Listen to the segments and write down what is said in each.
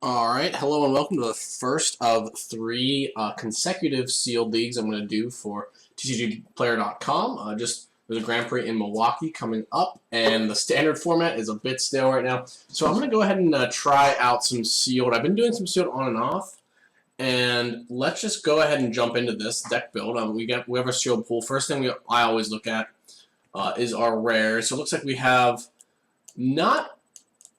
Alright, hello and welcome to the first of three consecutive sealed leagues I'm going to do for TCGplayer.com. There's a Grand Prix in Milwaukee coming up, and the standard format is a bit stale right now. So I'm going to go ahead and try out some sealed. I've been doing some sealed on and off, and let's just go ahead and jump into this deck build. We have a sealed pool. First thing I always look at is our rares. So it looks like we have not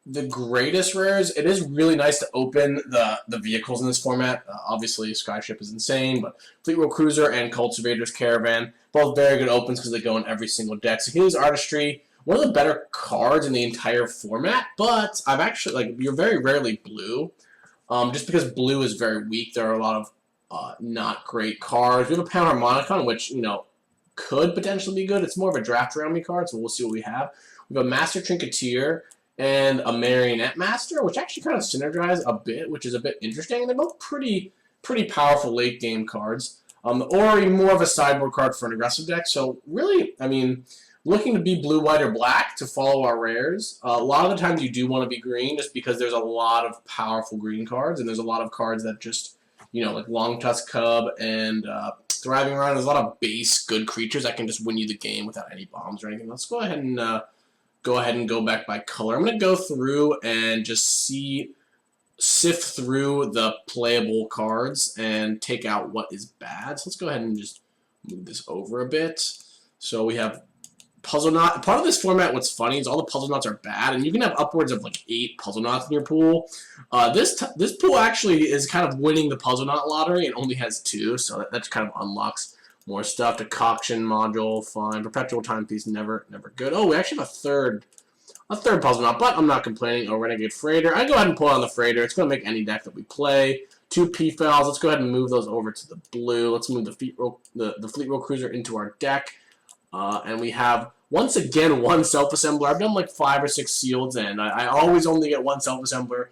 the greatest rares. It is really nice to open the vehicles in this format. Obviously, Skyship is insane, but Fleet World Cruiser and Cultivator's Caravan, both very good opens because they go in every single deck. So Healy's Artistry, one of the better cards in the entire format, but I've actually, you're very rarely blue. Just because blue is very weak, there are a lot of not great cards. We have a Pound Harmonicon, which, could potentially be good. It's more of a draft around me card, so we'll see what we have. We have a Master Trinketeer and a Marionette Master, which actually kind of synergize a bit, which is a bit interesting. They're both pretty powerful late game cards, or even more of a sideboard card for an aggressive deck. So really, looking to be blue, white, or black to follow our rares. A lot of the times you do want to be green, just because there's a lot of powerful green cards, and there's a lot of cards that just, like Long Tusk Cub and Thriving Rhino. There's a lot of base good creatures that can just win you the game without any bombs or anything. Let's go ahead and go back by color. I'm going to go through and just sift through the playable cards and take out what is bad. So let's go ahead and just move this over a bit. So we have Puzzle Knot. Part of this format, what's funny is all the Puzzle Knots are bad, and you can have upwards of 8 Puzzle Knots in your pool. This pool actually is kind of winning the Puzzle Knot lottery and only has 2, so that kind of unlocks more stuff. Decoction module, fine. Perpetual Timepiece, never good. Oh, we actually have a third Puzzle Knot, but I'm not complaining. Oh, Renegade Freighter. I go ahead and pull on the Freighter. It's going to make any deck that we play. 2 P-Fouls. Let's go ahead and move those over to the blue. Let's move the Fleet World Cruiser into our deck. And we have, once again, 1 Self-Assembler. I've done 5 or 6 sealeds, and I always only get 1 Self-Assembler.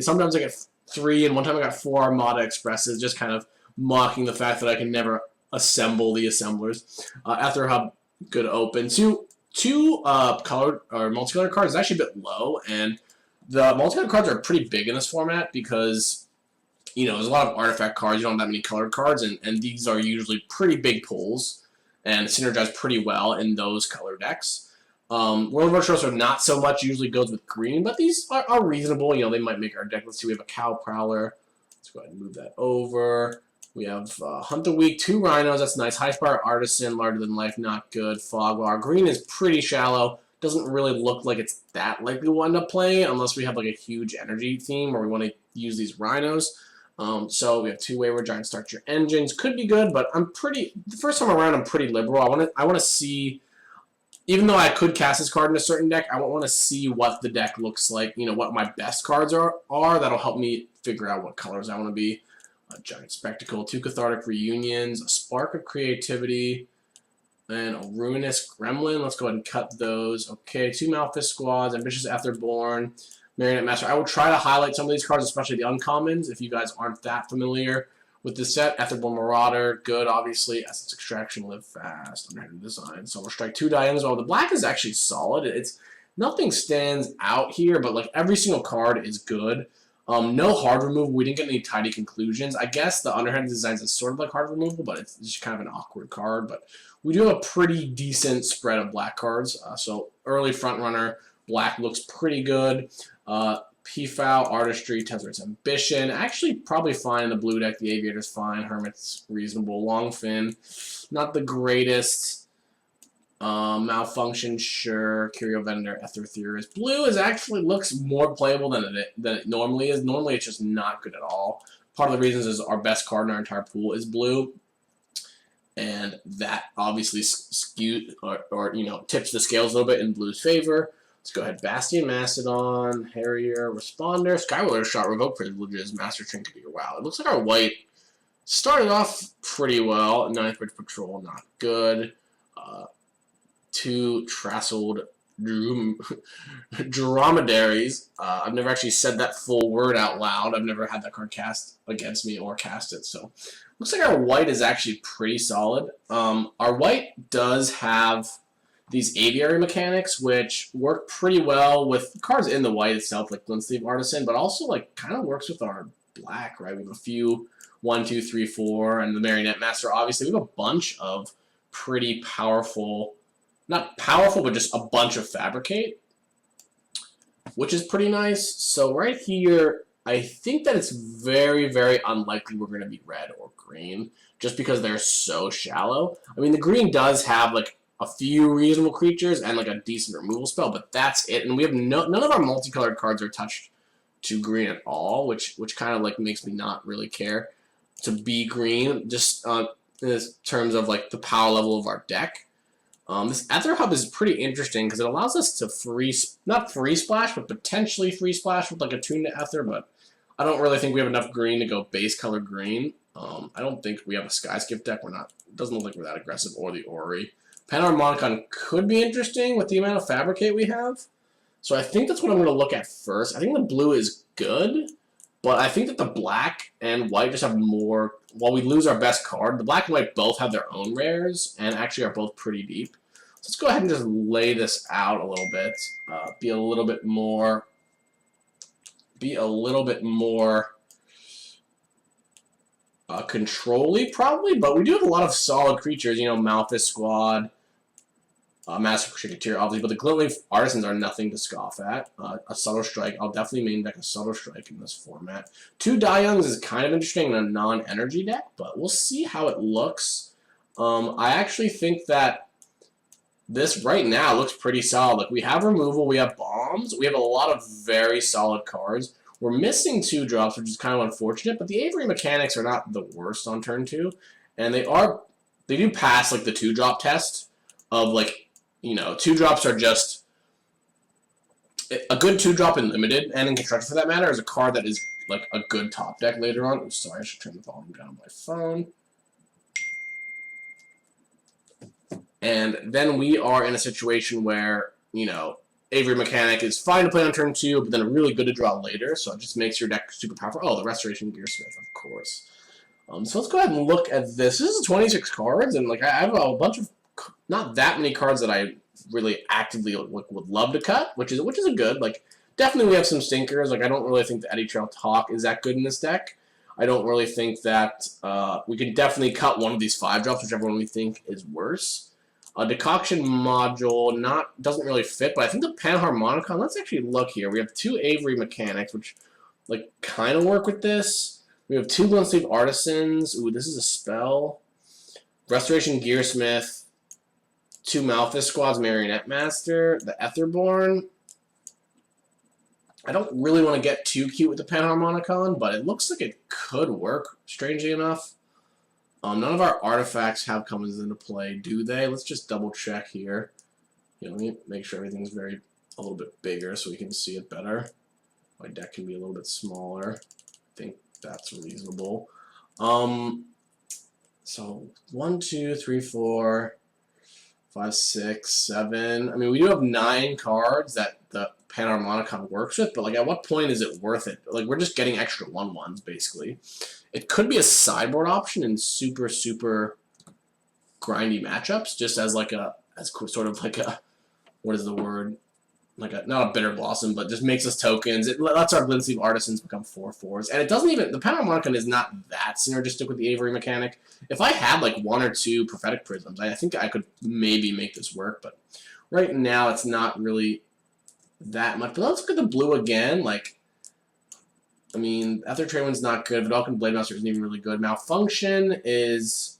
Sometimes I get 3, and one time I got 4 Armada Expresses, just kind of mocking the fact that I can never assemble the assemblers. Ether Hub, good open. Two colored or multicolored cards is actually a bit low, and the multicolored cards are pretty big in this format because there's a lot of artifact cards. You don't have that many colored cards, and these are usually pretty big pulls and synergize pretty well in those color decks. World of Virtuoso not so much, usually goes with green, but these are reasonable. They might make our deck. Let's see, we have a Cow Prowler. Let's go ahead and move that over. We have Hunt the Weak, 2 Rhinos, that's nice. High Spire Artisan, Larger Than Life, not good. Fogwar. Green is pretty shallow. Doesn't really look like it's that likely we'll end up playing unless we have a huge energy theme where we want to use these Rhinos. So we have 2 Wayward Giant Start Your Engines. Could be good, but the first time around I'm pretty liberal. I want to see, even though I could cast this card in a certain deck, I want to see what the deck looks like, what my best cards are. That'll help me figure out what colors I want to be. A Giant Spectacle, 2 Cathartic Reunions, a Spark of Creativity, and a Ruinous Gremlin. Let's go ahead and cut those. Okay, 2 Malphite Squads, Ambitious Etherborn, Marionette Master. I will try to highlight some of these cards, especially the uncommons, if you guys aren't that familiar with this set. Etherborn Marauder, good, obviously. Essence Extraction, Live Fast, Underhanded Design. Silver Strike, 2 Dianas. The black is actually solid. Nothing stands out here, but every single card is good. No hard removal. We didn't get any tidy conclusions. I guess the Underhanded Designs is sort of like hard removal, but it's just kind of an awkward card. But we do have a pretty decent spread of black cards. So early front runner, black looks pretty good. P-Foul, Artistry, Tezzer's Ambition. Actually, probably fine in the blue deck. The Aviator's fine. Hermit's reasonable. Longfin, not the greatest. Malfunction, sure. Curio Vendor, Ether Theorist. Blue looks more playable than it normally is. Normally, it's just not good at all. Part of the reasons is our best card in our entire pool is blue, and that obviously skews or tips the scales a little bit in blue's favor. Let's go ahead. Bastion, Mastodon, Harrier, Responder, Skywalker Shot, Revoke Privileges, Master Trinketeer. Wow, it looks like our white started off pretty well. 9th Bridge Patrol, not good. 2 Trassled Dromedaries. I've never actually said that full word out loud. I've never had that card cast against me or cast it. So looks like our white is actually pretty solid. Our white does have these aviary mechanics, which work pretty well with cards in the white itself, like Glint Sleeve Artisan, but also like kind of works with our black, right? We have a few 1, 2, 3, 4, and the Marionette Master. Obviously, we have a bunch of pretty powerful, not powerful, but just a bunch of Fabricate, which is pretty nice. So right here, I think that it's very, very unlikely we're going to be red or green, just because they're so shallow. I mean, the green does have like a few reasonable creatures and like a decent removal spell, but that's it. And we have none of our multicolored cards are touched to green at all, which kind of like makes me not really care to be green, just in terms of like the power level of our deck. This Ether Hub is pretty interesting because it allows us to not free splash, but potentially free splash with like a Tune to Ether, but I don't really think we have enough green to go base color green. I don't think we have a Skyskift deck. It doesn't look like we're that aggressive, or the Ori. Panharmonicon could be interesting with the amount of Fabricate we have. So I think that's what I'm going to look at first. I think the blue is good, but I think that the black and white just have more. While we lose our best card, the black and white both have their own rares and actually are both pretty deep. So let's go ahead and just lay this out a little bit. Be a little bit more control-y probably, but we do have a lot of solid creatures. You know, Malthus Squad, Master Cricketeer, obviously, but the Glintleaf Artisans are nothing to scoff at. A Subtle Strike, I'll definitely main deck a Subtle Strike in this format. 2 Diyoungs is kind of interesting in a non-energy deck, but we'll see how it looks. I actually think that this right now looks pretty solid. Like, we have removal, we have bombs, we have a lot of very solid cards. We're missing 2 drops, which is kind of unfortunate, but the Aviary mechanics are not the worst on turn 2, and they do pass like the 2-drop test of like, you know, 2 drops are just a good 2-drop in limited and in constructed for that matter is a card that is like a good top deck later on. Ooh, sorry, I should turn the volume down on my phone. And then we are in a situation where, you know, Aviary Mechanic is fine to play on turn 2, but then really good to draw later, so it just makes your deck super powerful. Oh, the Restoration Gearsmith, of course. So let's go ahead and look at this. This is 26 cards, and like I have a bunch of not that many cards that I really actively would love to cut, which is a good. Like, definitely we have some stinkers. Like, I don't really think the Eddie Trail Talk is that good in this deck. I don't really think that we can definitely cut one of these 5-drops, whichever one we think is worse. Decoction Module doesn't really fit, but I think the Panharmonicon, let's actually look here. We have 2 Aviary Mechanics, which like kind of work with this. We have 2 Glint Sleeve Artisans. Ooh, this is a spell. Restoration Gearsmith. 2 Malthus Squads, Marionette Master. The Etherborn. I don't really want to get too cute with the Panharmonicon, but it looks like it could work, strangely enough. None of our artifacts have comes into play, do they? Let's just double check here. Let me make sure everything's a little bit bigger so we can see it better. My deck can be a little bit smaller. I think that's reasonable. So 1, 2, 3, 4, 5, 6, 7. I mean, we do have 9 cards that the Panharmonicon works with, but like, at what point is it worth it? Like, we're just getting extra 1/1s basically. It could be a sideboard option in super, super grindy matchups, just as like sort of like a, what is the word? Like not a Bitter Blossom, but just makes us tokens. It lets our Glint Sleeve Artisans become 4/4s, and it doesn't even, the Panharmonicon is not that synergistic with the Aviary mechanic. If I had like 1 or 2 Prophetic Prisms, I think I could maybe make this work, but right now it's not really that much. But let's look at the blue again. Like, I mean, Ether Trainwind's not good. Vidalcan Blade Master isn't even really good. Malfunction is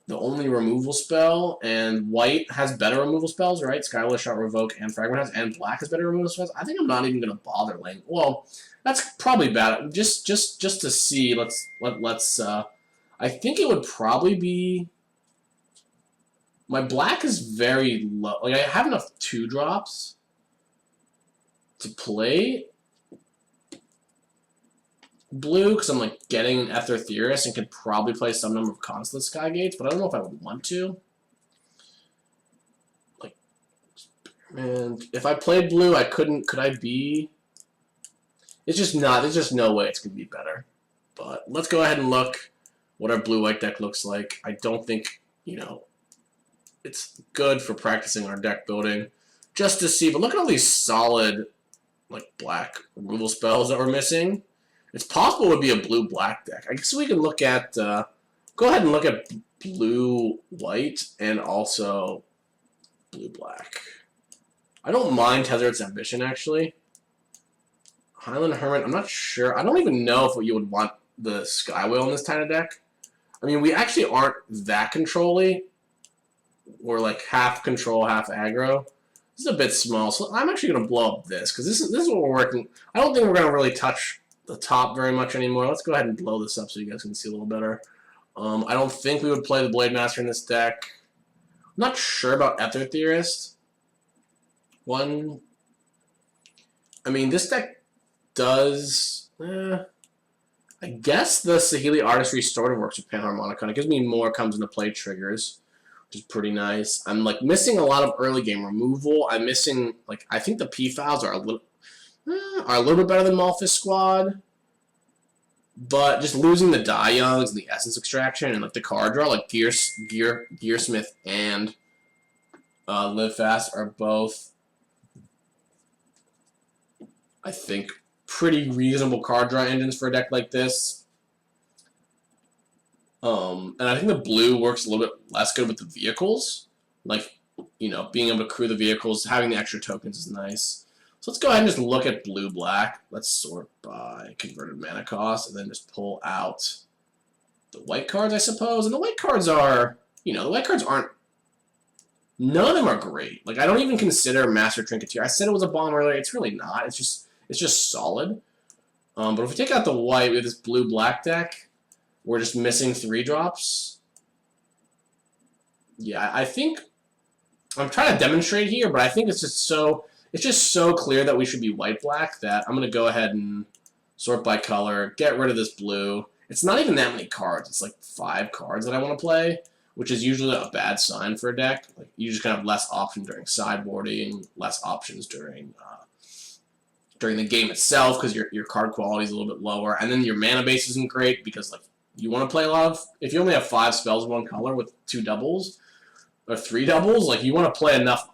the only removal spell, and white has better removal spells, right? Skylar Shot, Revoke, and Fragment House, and black has better removal spells. I think I'm not even going to bother laying. Well, that's probably bad. Just to see, let's I think it would probably be, my black is very low. Like, I have enough 2-drops to play blue, because I'm like getting an Ether Theorist and could probably play some number of Consulate Skygates, but I don't know if I would want to. Like, and if I played blue, I couldn't. Could I be? It's just not. There's just no way it's gonna be better. But let's go ahead and look what our blue-white deck looks like. I don't think, you know, it's good for practicing our deck building, just to see. But look at all these solid, like, black removal spells that we're missing. It's possible it would be a blue-black deck. I guess we can look at, go ahead and look at blue-white and also blue-black. I don't mind Tezzer's Ambition, actually. Highland Hermit, I'm not sure. I don't even know if you would want the Skywhale in this kind of deck. I mean, we actually aren't that control-y. We're like half control, half aggro. This is a bit small, so I'm actually going to blow up this, because this is what we're working. I don't think we're going to really touch the top very much anymore. Let's go ahead and blow this up so you guys can see a little better. I don't think we would play the Blade Master in this deck. I'm not sure about Ether Theorist. I mean, this deck does... I guess the Saheeli Artist Restorative works with Panharmonicon. It gives me more comes into play triggers, which is pretty nice. I'm like missing a lot of early game removal. I'm missing, like, I think the P files are a little bit better than Malphus Squad, but just losing the Die Youngs and the Essence Extraction and like the card draw, like Gearsmith and Live Fast are both, I think, pretty reasonable card draw engines for a deck like this. And I think the blue works a little bit less good with the vehicles. Like, you know, being able to crew the vehicles, having the extra tokens is nice. So let's go ahead and just look at blue-black. Let's sort by converted mana cost, and then just pull out the white cards, I suppose. And the white cards are, you know, the white cards aren't, none of them are great. Like, I don't even consider Master Trinketeer. I said it was a bomb earlier. It's really not. It's just solid. But if we take out the white, we have this blue-black deck. We're just missing 3-drops. Yeah, I think I'm trying to demonstrate here, but I think it's just so clear that we should be white-black that I'm going to go ahead and sort by color, get rid of this blue. It's not even that many cards. It's like 5 cards that I want to play, which is usually a bad sign for a deck. Like, you just kind of have less options during sideboarding, less options during the game itself because your card quality is a little bit lower, and then your mana base isn't great because, like, you want to play a lot of, if you only have 5 spells in one color with 2 doubles or 3 doubles, like, you want to play enough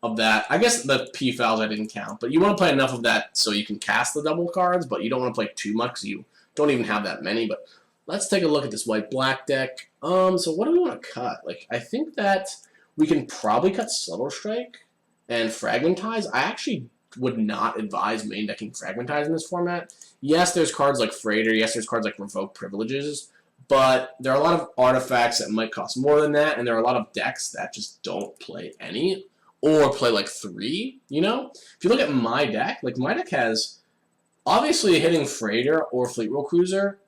of that. I guess the P files I didn't count, but you want to play enough of that so you can cast the double cards, but you don't want to play too much because you don't even have that many. But let's take a look at this white-black deck. So what do we want to cut? Like, I think that we can probably cut Subtle Strike and Fragmentize. I actually would not advise main decking Fragmentize in this format. Yes, there's cards like Freighter. Yes, there's cards like Revoke Privileges. But there are a lot of artifacts that might cost more than that, and there are a lot of decks that just don't play any, or play like 3, you know? If you look at my deck, like, my deck has, obviously hitting Freighter or Fleet Wheel Cruiser,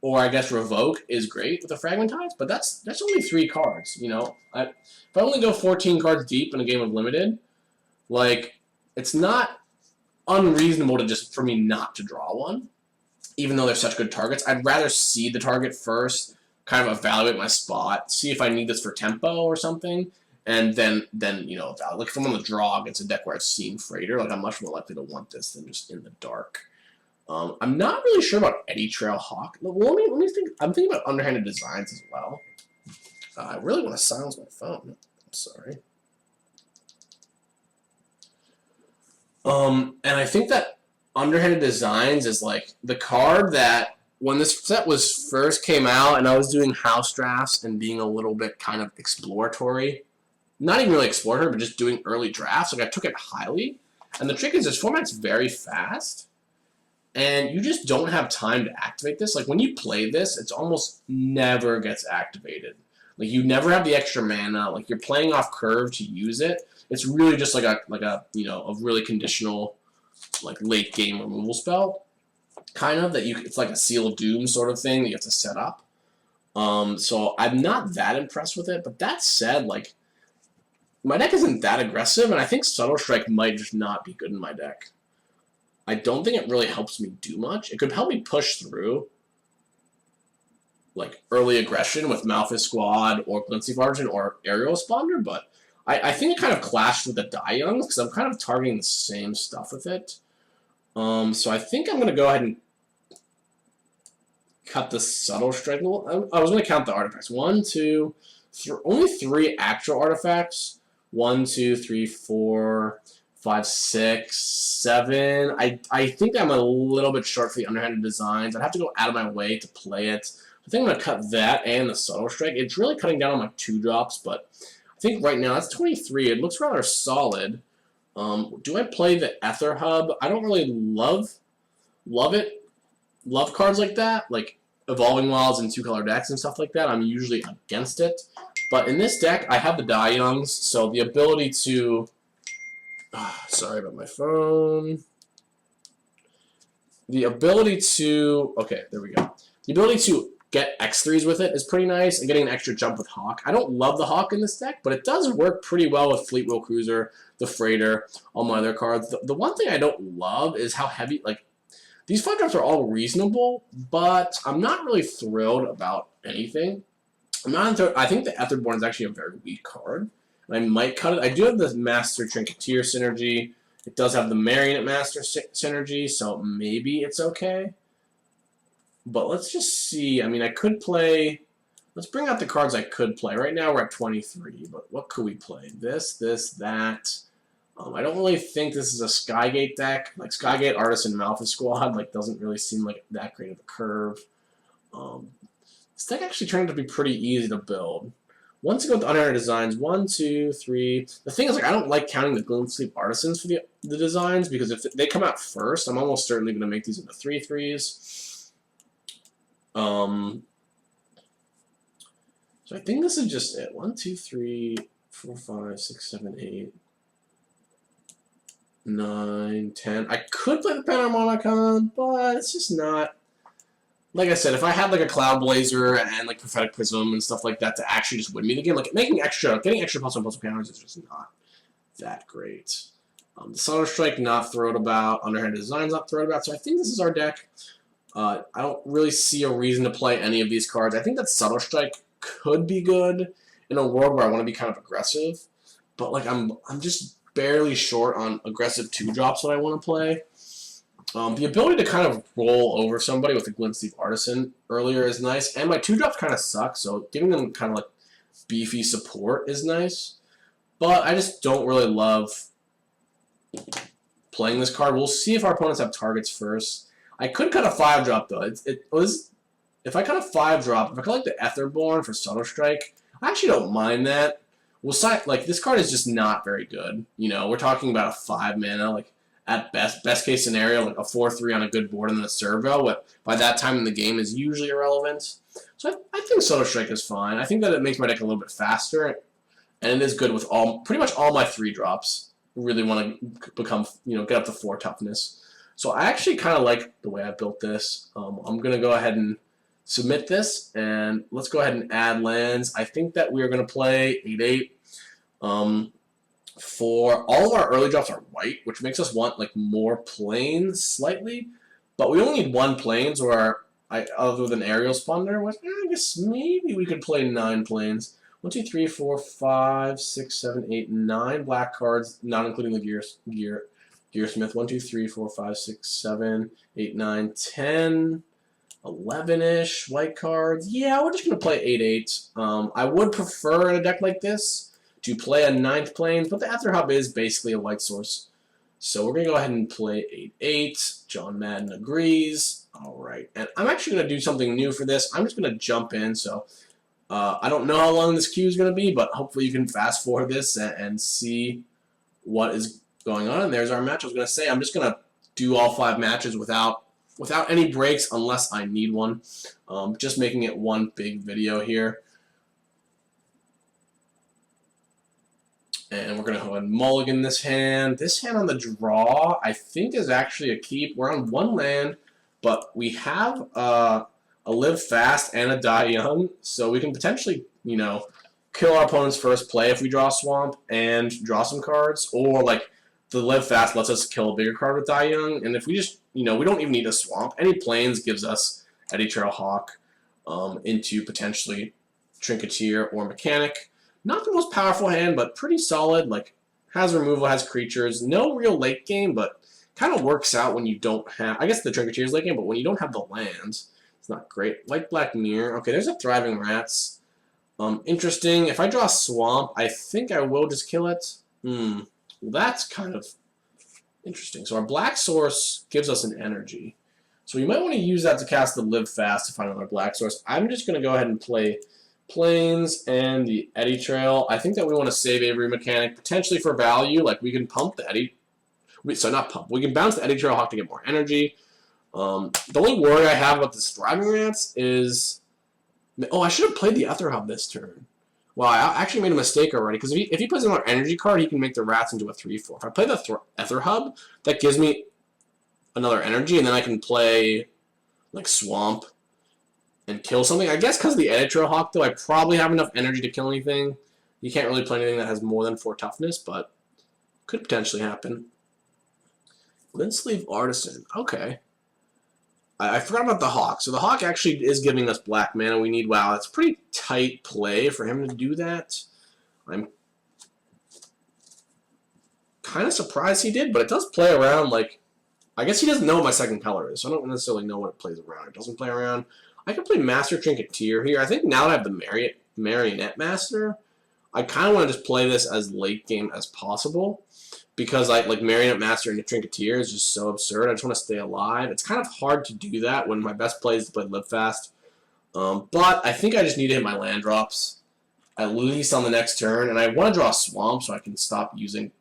or I guess Revoke is great with the Fragmentize, but that's only 3 cards, you know? If I only go 14 cards deep in a game of Limited, like, it's not unreasonable for me not to draw one, even though they're such good targets. I'd rather see the target first, kind of evaluate my spot, see if I need this for tempo or something, and then you know, like, if I'm on the draw against a deck where I've seen Freighter, like, I'm much more likely to want this than just in the dark. I'm not really sure about Eddy Trail Hawk. Well, let me think. I'm thinking about Underhanded Designs as well. I really want to silence my phone. I'm sorry. And I think that Underhanded Designs is like the card that when this set first came out and I was doing house drafts and being a little bit kind of exploratory, not even really exploratory, but just doing early drafts, like, I took it highly. And the trick is this format's very fast, and you just don't have time to activate this. Like, when you play this, it's almost never gets activated. Like, you never have the extra mana. Like, you're playing off curve to use it. It's really just like a you know, a really conditional, like, late game removal spell, kind of, that it's like a Seal of Doom sort of thing that you have to set up. So I'm not that impressed with it, but that said, like, my deck isn't that aggressive, and I think Subtle Strike might just not be good in my deck. I don't think it really helps me do much. It could help me push through, like, early aggression with Malphus Squad or Glincy Vargin or Aerial Responder, but I think it kind of clashed with the Die Youngs because I'm kind of targeting the same stuff with it. So I think I'm going to go ahead and cut the Subtle Strike. I was going to count the artifacts. 1, 2, only 3 actual artifacts. 1, 2, 3, 4, 5, 6, 7. I think I'm a little bit short for the underhanded designs. I'd have to go out of my way to play it. I think I'm going to cut that and the Subtle Strike. It's really cutting down on my 2 drops, but I think right now that's 23. It looks rather solid. Do I play the Ether Hub? I don't really love it. Love cards like that, like Evolving Wilds and 2-color decks and stuff like that. I'm usually against it. But in this deck, I have the Die Youngs, so the ability to... sorry about my phone. The ability to... Okay, there we go. The ability to get X3s with it is pretty nice, and getting an extra jump with Hawk. I don't love the Hawk in this deck, but it does work pretty well with Fleet Wheel Cruiser, the Freighter, all my other cards. The one thing I don't love is how heavy... Like, these 5 drops are all reasonable, but I'm not really thrilled about anything. I think the Etherborn is actually a very weak card. I might cut it. I do have the Master Trinketeer synergy. It does have the Marionette Master synergy, so maybe it's okay. But let's just see. I mean, I could play... Let's bring out the cards I could play. Right now we're at 23, but what could we play? This, that. I don't really think this is a Skygate deck. Like, Skygate, Artisan, Malfa Squad, like, doesn't really seem like that great of a curve. This deck actually turned out to be pretty easy to build. Once you go with the Unaired Designs, 1, 2, 3. The thing is, like, I don't like counting the Gloom Sleep Artisans for the designs, because if they come out first, I'm almost certainly going to make these into 3/3s. So I think this is just it. 1, 2, 3, 4, 5, 6, 7, 8, 9, 10. I could play the Panharmonicon, but it's just not... Like I said, if I had like a Cloud Blazer and like Prophetic Prism and stuff like that to actually just win me the game, like getting extra +1/+1 counters is just not that great. The Subtle Strike, not thrilled about. Underhanded Designs, not thrilled about. So I think this is our deck. I don't really see a reason to play any of these cards. I think that Subtle Strike could be good in a world where I want to be kind of aggressive, but like I'm just barely short on aggressive 2-drops that I want to play. The ability to kind of roll over somebody with the Glint Sleeve Artisan earlier is nice, and my 2-drops kind of suck, so giving them kind of like beefy support is nice. But I just don't really love playing this card. We'll see if our opponents have targets first. I could cut a 5-drop though. If I cut a 5-drop, if I cut like the Etherborn for Subtle Strike, I actually don't mind that. We'll like this card is just not very good. You know, we're talking about a 5 mana, like. At best case scenario, like a 4/3 on a good board and then a servo, but by that time in the game is usually irrelevant. So I think Subtle Strike is fine. I think that it makes my deck a little bit faster, and it is good with pretty much all my 3-drops. Really want to become, get up to 4 toughness. So I actually kind of like the way I built this. I'm going to go ahead and submit this, and let's go ahead and add lands. I think that we are going to play 8/8. For all of our early drops are white, which makes us want like more planes slightly, but we only need 1 planes, or other than Aerial Splendor, which I guess maybe we could play 9 planes. 1, 2, 3, 4, 5, 6, 7, 8, 9 black cards, not including the Gearsmith. 1, 2, 3, 4, 5, 6, 7, 8, 9, 10, 11-ish white cards. Yeah, we're just gonna play 8/8. I would prefer in a deck like this to play a 9th planes, but the Ether Hub is basically a white source. So we're going to go ahead and play 8/8. John Madden agrees. Alright, and I'm actually going to do something new for this. I'm just going to jump in, so I don't know how long this queue is going to be, but hopefully you can fast forward this and see what is going on. And there's our match. I was going to say, I'm just going to do all 5 matches without any breaks unless I need one. Just making it one big video here. And we're going to go ahead and mulligan this hand. This hand on the draw, I think, is actually a keep. We're on 1 land, but we have a live fast and a die young, so we can potentially, kill our opponent's first play if we draw a swamp and draw some cards, or like the live fast lets us kill a bigger card with die young, and if we just, we don't even need a swamp. Any planes gives us Eddy Trail Hawk into potentially Trinketeer or Mechanic. Not the most powerful hand, but pretty solid. Like, has removal, has creatures. No real late game, but kind of works out when you don't have... I guess the Trinketeer is late game, but when you don't have the lands, it's not great. White-black mirror. Okay, there's a Thriving Rats. Interesting. If I draw Swamp, I think I will just kill it. Well, that's kind of interesting. So our black source gives us an energy. So we might want to use that to cast the Live Fast to find another black source. I'm just going to go ahead and play Plains and the Eddy Trail. I think that we want to save Avery Mechanic potentially for value. Like we can pump the Eddy. So not pump. We can bounce the Eddy Trail Hawk to get more energy. The only worry I have about this Thriving Rats is... Oh, I should have played the Ether Hub this turn. Well, I actually made a mistake already, because if he plays another energy card, he can make the rats into a 3/4. If I play the Ether Hub, that gives me another energy, and then I can play like Swamp and kill something. I guess because of the Eddy Trail Hawk, though, I probably have enough energy to kill anything. You can't really play anything that has more than 4 toughness, but could potentially happen. Lin Sleeve Artisan. Okay. I forgot about the Hawk. So the Hawk actually is giving us black mana. We need, wow, that's pretty tight play for him to do that. I'm kind of surprised he did, but it does play around, like, I guess he doesn't know what my second color is, so I don't necessarily know what it plays around. It doesn't play around. I can play Master Trinketeer here. I think now that I have the Marionette Master, I kind of want to just play this as late game as possible. Because like Marionette Master into Trinketeer is just so absurd. I just want to stay alive. It's kind of hard to do that when my best play is to play Live Fast. But I think I just need to hit my land drops at least on the next turn. And I want to draw a Swamp so I can stop using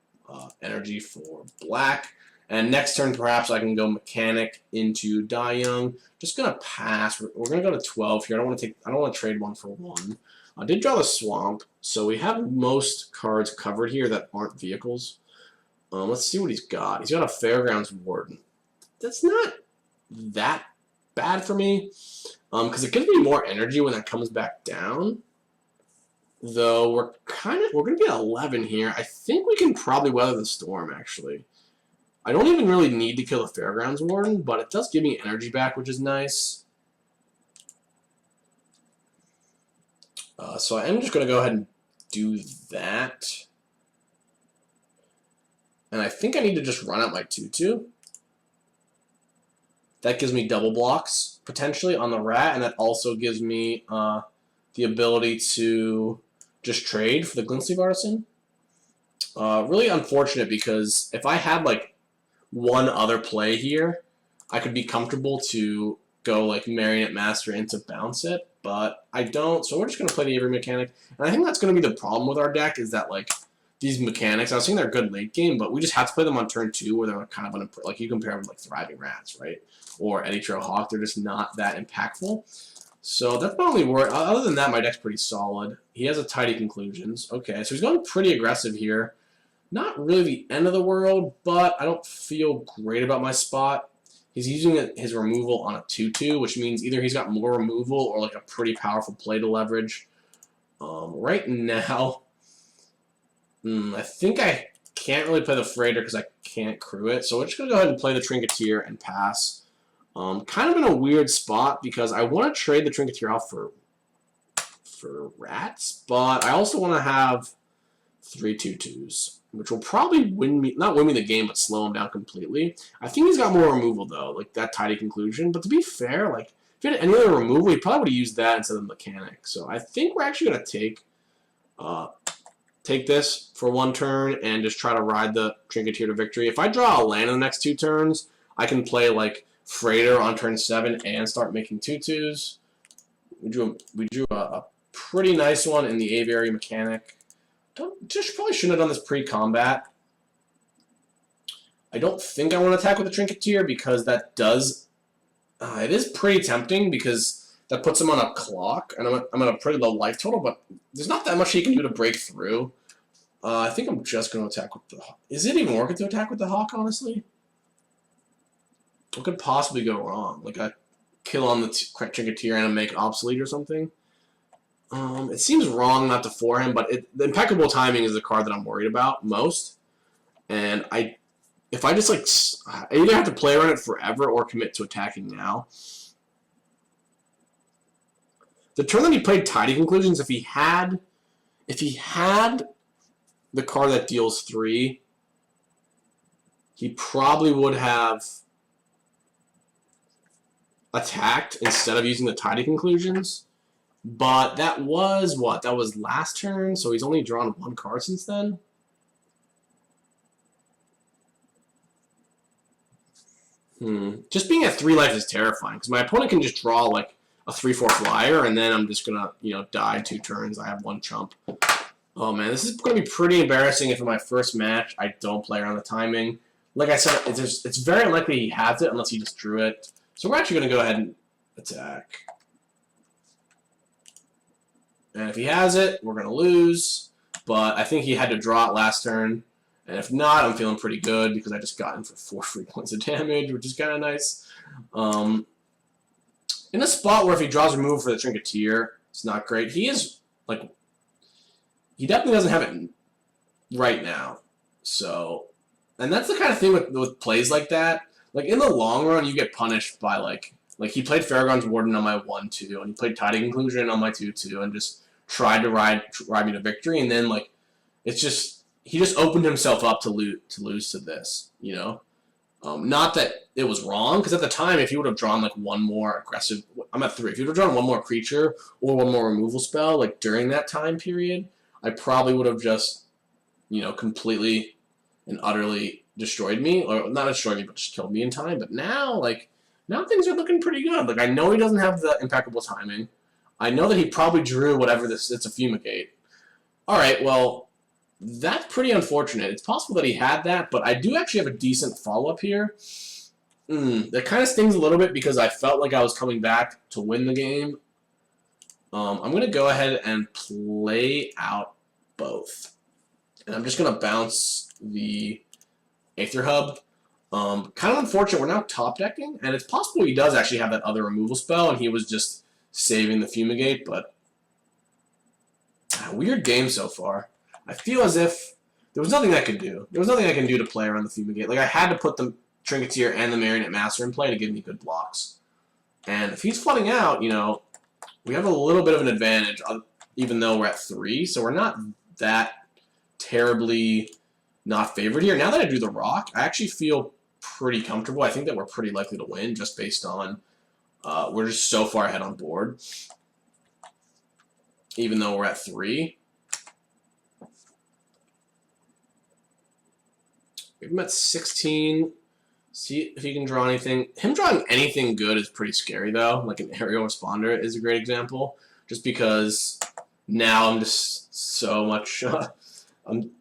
energy for black. And next turn perhaps I can go Mechanic into Die Young. Just gonna pass. We're gonna go to 12 here. I don't want to trade 1 for 1. I did draw the Swamp, so we have most cards covered here that aren't vehicles. Let's see what he's got. He's got a Fairgrounds Warden. That's not that bad for me, because it gives me more energy when that comes back down. Though we're going to be at 11 here. I think we can probably weather the storm. Actually, I don't even really need to kill the Fairgrounds Warden, but it does give me energy back, which is nice. So I am just going to go ahead and do that. And I think I need to just run out my 2/2. That gives me double blocks, potentially, on the rat, and that also gives me the ability to just trade for the Glint Sleeve Artisan. Really unfortunate, because if I had, like, one other play here, I could be comfortable to go, like, Marionette Master into bounce it, but I don't, so we're just going to play the Avery Mechanic. And I think that's going to be the problem with our deck, is that, like, these mechanics, I was saying they're good late game, but we just have to play them on turn 2 where they're kind of like you compare them with like Thriving Rats, right? Or Eddy Trail Hawk, they're just not that impactful. So that's my only worry. Other than that, my deck's pretty solid. He has a Tidy Conclusions. Okay, so he's going pretty aggressive here. Not really the end of the world, but I don't feel great about my spot. He's using his removal on a 2/2, which means either he's got more removal or like a pretty powerful play to leverage. Right now, I think I can't really play the Freighter because I can't crew it. So we're just going to go ahead and play the Trinketeer and pass. Kind of in a weird spot because I want to trade the Trinketeer off for rats, but I also want to have 3 2/2s, which will probably not win me the game, but slow him down completely. I think he's got more removal, though, like that Tidy Conclusion. But to be fair, like if he had any other removal, he probably would have used that instead of Mechanic. So I think we're actually going to take this for 1 turn and just try to ride the Trinketeer to victory. If I draw a land in the next 2 turns, I can play like Freighter on turn 7 and start making 2/2s. We drew a pretty nice one in the Aviary Mechanic. Probably shouldn't have done this pre-combat. I don't think I want to attack with the Trinketeer because that does... it is pretty tempting because that puts him on a clock, and I'm at a pretty low life total, but there's not that much he can do to break through. I think I'm just going to attack with the Hawk. Is it even worth it to attack with the Hawk, honestly? What could possibly go wrong? Like a kill on the Trinketeer and make it obsolete or something? It seems wrong not to for him, but the impeccable timing is the card that I'm worried about most. And if I just like, I either have to play around it forever or commit to attacking now. The turn that he played Tidy Conclusions, if he had the card that deals 3, he probably would have attacked instead of using the Tidy Conclusions. But that was what? That was last turn, so he's only drawn 1 card since then. Just being at 3 life is terrifying, because my opponent can just draw, like, a 3/4 flyer, and then I'm just gonna, die 2 turns. I have 1 chump. Oh, man, this is going to be pretty embarrassing if in my first match I don't play around the timing. Like I said, it's very unlikely he has it unless he just drew it. So we're actually going to go ahead and attack. And if he has it, we're going to lose. But I think he had to draw it last turn. And if not, I'm feeling pretty good because I just got him for 4 free points of damage, which is kind of nice. In a spot where if he draws removal for the Trinketeer, it's not great. He is, like, he definitely doesn't have it right now. So, and that's the kind of thing with plays like that. Like, in the long run, you get punished by, like he played Farragон's Warden on my 1/2, and he played Tidy Conclusion on my 2/2, and just tried to ride me to victory, and then, like, it's just, he just opened himself up to lose to this, Not that it was wrong, because at the time, if he would have drawn, like, 1 more aggressive, I'm at 3, if he would have drawn 1 more creature, or 1 more removal spell, like, during that time period, I probably would have just, completely and utterly destroyed me, or not destroyed me, but just killed me in time. But now, now things are looking pretty good. Like, I know he doesn't have the impeccable timing. I know that he probably drew whatever this, it's a Fumigate. Alright, well, that's pretty unfortunate. It's possible that he had that, but I do actually have a decent follow-up here. That kind of stings a little bit because I felt like I was coming back to win the game. I'm going to go ahead and play out both. And I'm just going to bounce the Aether Hub. Kind of unfortunate, we're now top decking, and it's possible he does actually have that other removal spell, and he was just saving the Fumigate, but weird game so far. I feel as if there was nothing I could do. There was nothing I can do to play around the Fumigate. Like, I had to put the Trinketeer and the Marionette Master in play to give me good blocks. And if he's flooding out, we have a little bit of an advantage, even though we're at 3, so we're not that terribly not favored here. Now that I do the Rock, I actually feel pretty comfortable. I think that we're pretty likely to win just based on we're just so far ahead on board. Even though we're at 3. We have him at 16. See if he can draw anything. Him drawing anything good is pretty scary, though. Like an aerial responder is a great example. Just because now I'm just so much... I'm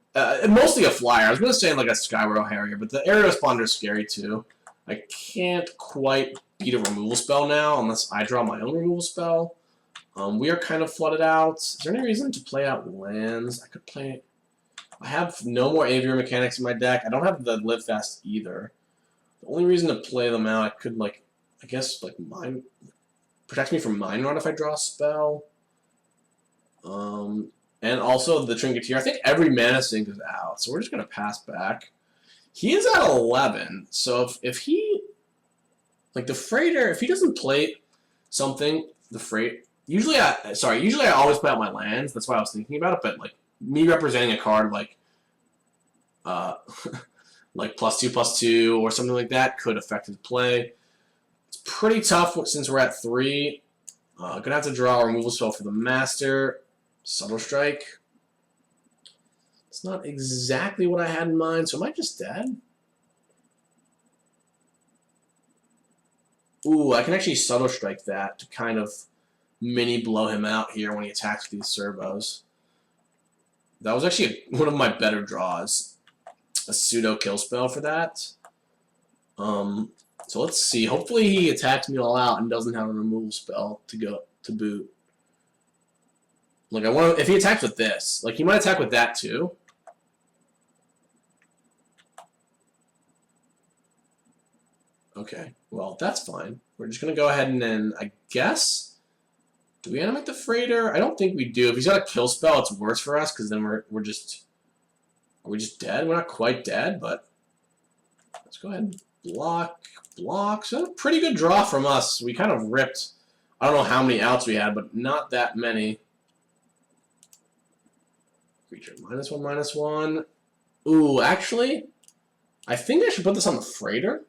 mostly a flyer. I was going to say like a Skyward Harrier, but the aerial responder is scary, too. I can't quite beat a removal spell now unless I draw my own removal spell. We are kind of flooded out. Is there any reason to play out lands? I could play... I have no more Aviary Mechanics in my deck. I don't have the Live Fast either. The only reason to play them out, I could, like, I guess, like, protect me from Mind Run if I draw a spell. And also the Trinketeer. I think every Mana Sink is out, so we're just going to pass back. He is at 11, so if he... Like, the Freighter, if he doesn't play something, the Freight... Usually I always play out my lands. That's why I was thinking about it, but, like, me representing a card like like +2/+2 or something like that could affect his play. It's pretty tough since we're at 3. Gonna have to draw a removal spell for the Master. Subtle Strike. It's not exactly what I had in mind, so am I just dead? Ooh, I can actually Subtle Strike that to kind of mini blow him out here when he attacks these servos. That was actually one of my better draws. A pseudo kill spell for that. So let's see. Hopefully he attacks me all out and doesn't have a removal spell to boot. Like if he attacks with this, like he might attack with that too. Okay, well that's fine. We're just gonna go ahead and then I guess. Do we animate the Freighter? I don't think we do. If he's got a kill spell, it's worse for us because then we're just... Are we just dead? We're not quite dead, but... Let's go ahead and block. So a pretty good draw from us. We kind of ripped... I don't know how many outs we had, but not that many. Creature -1/-1. Ooh, actually... I think I should put this on the Freighter.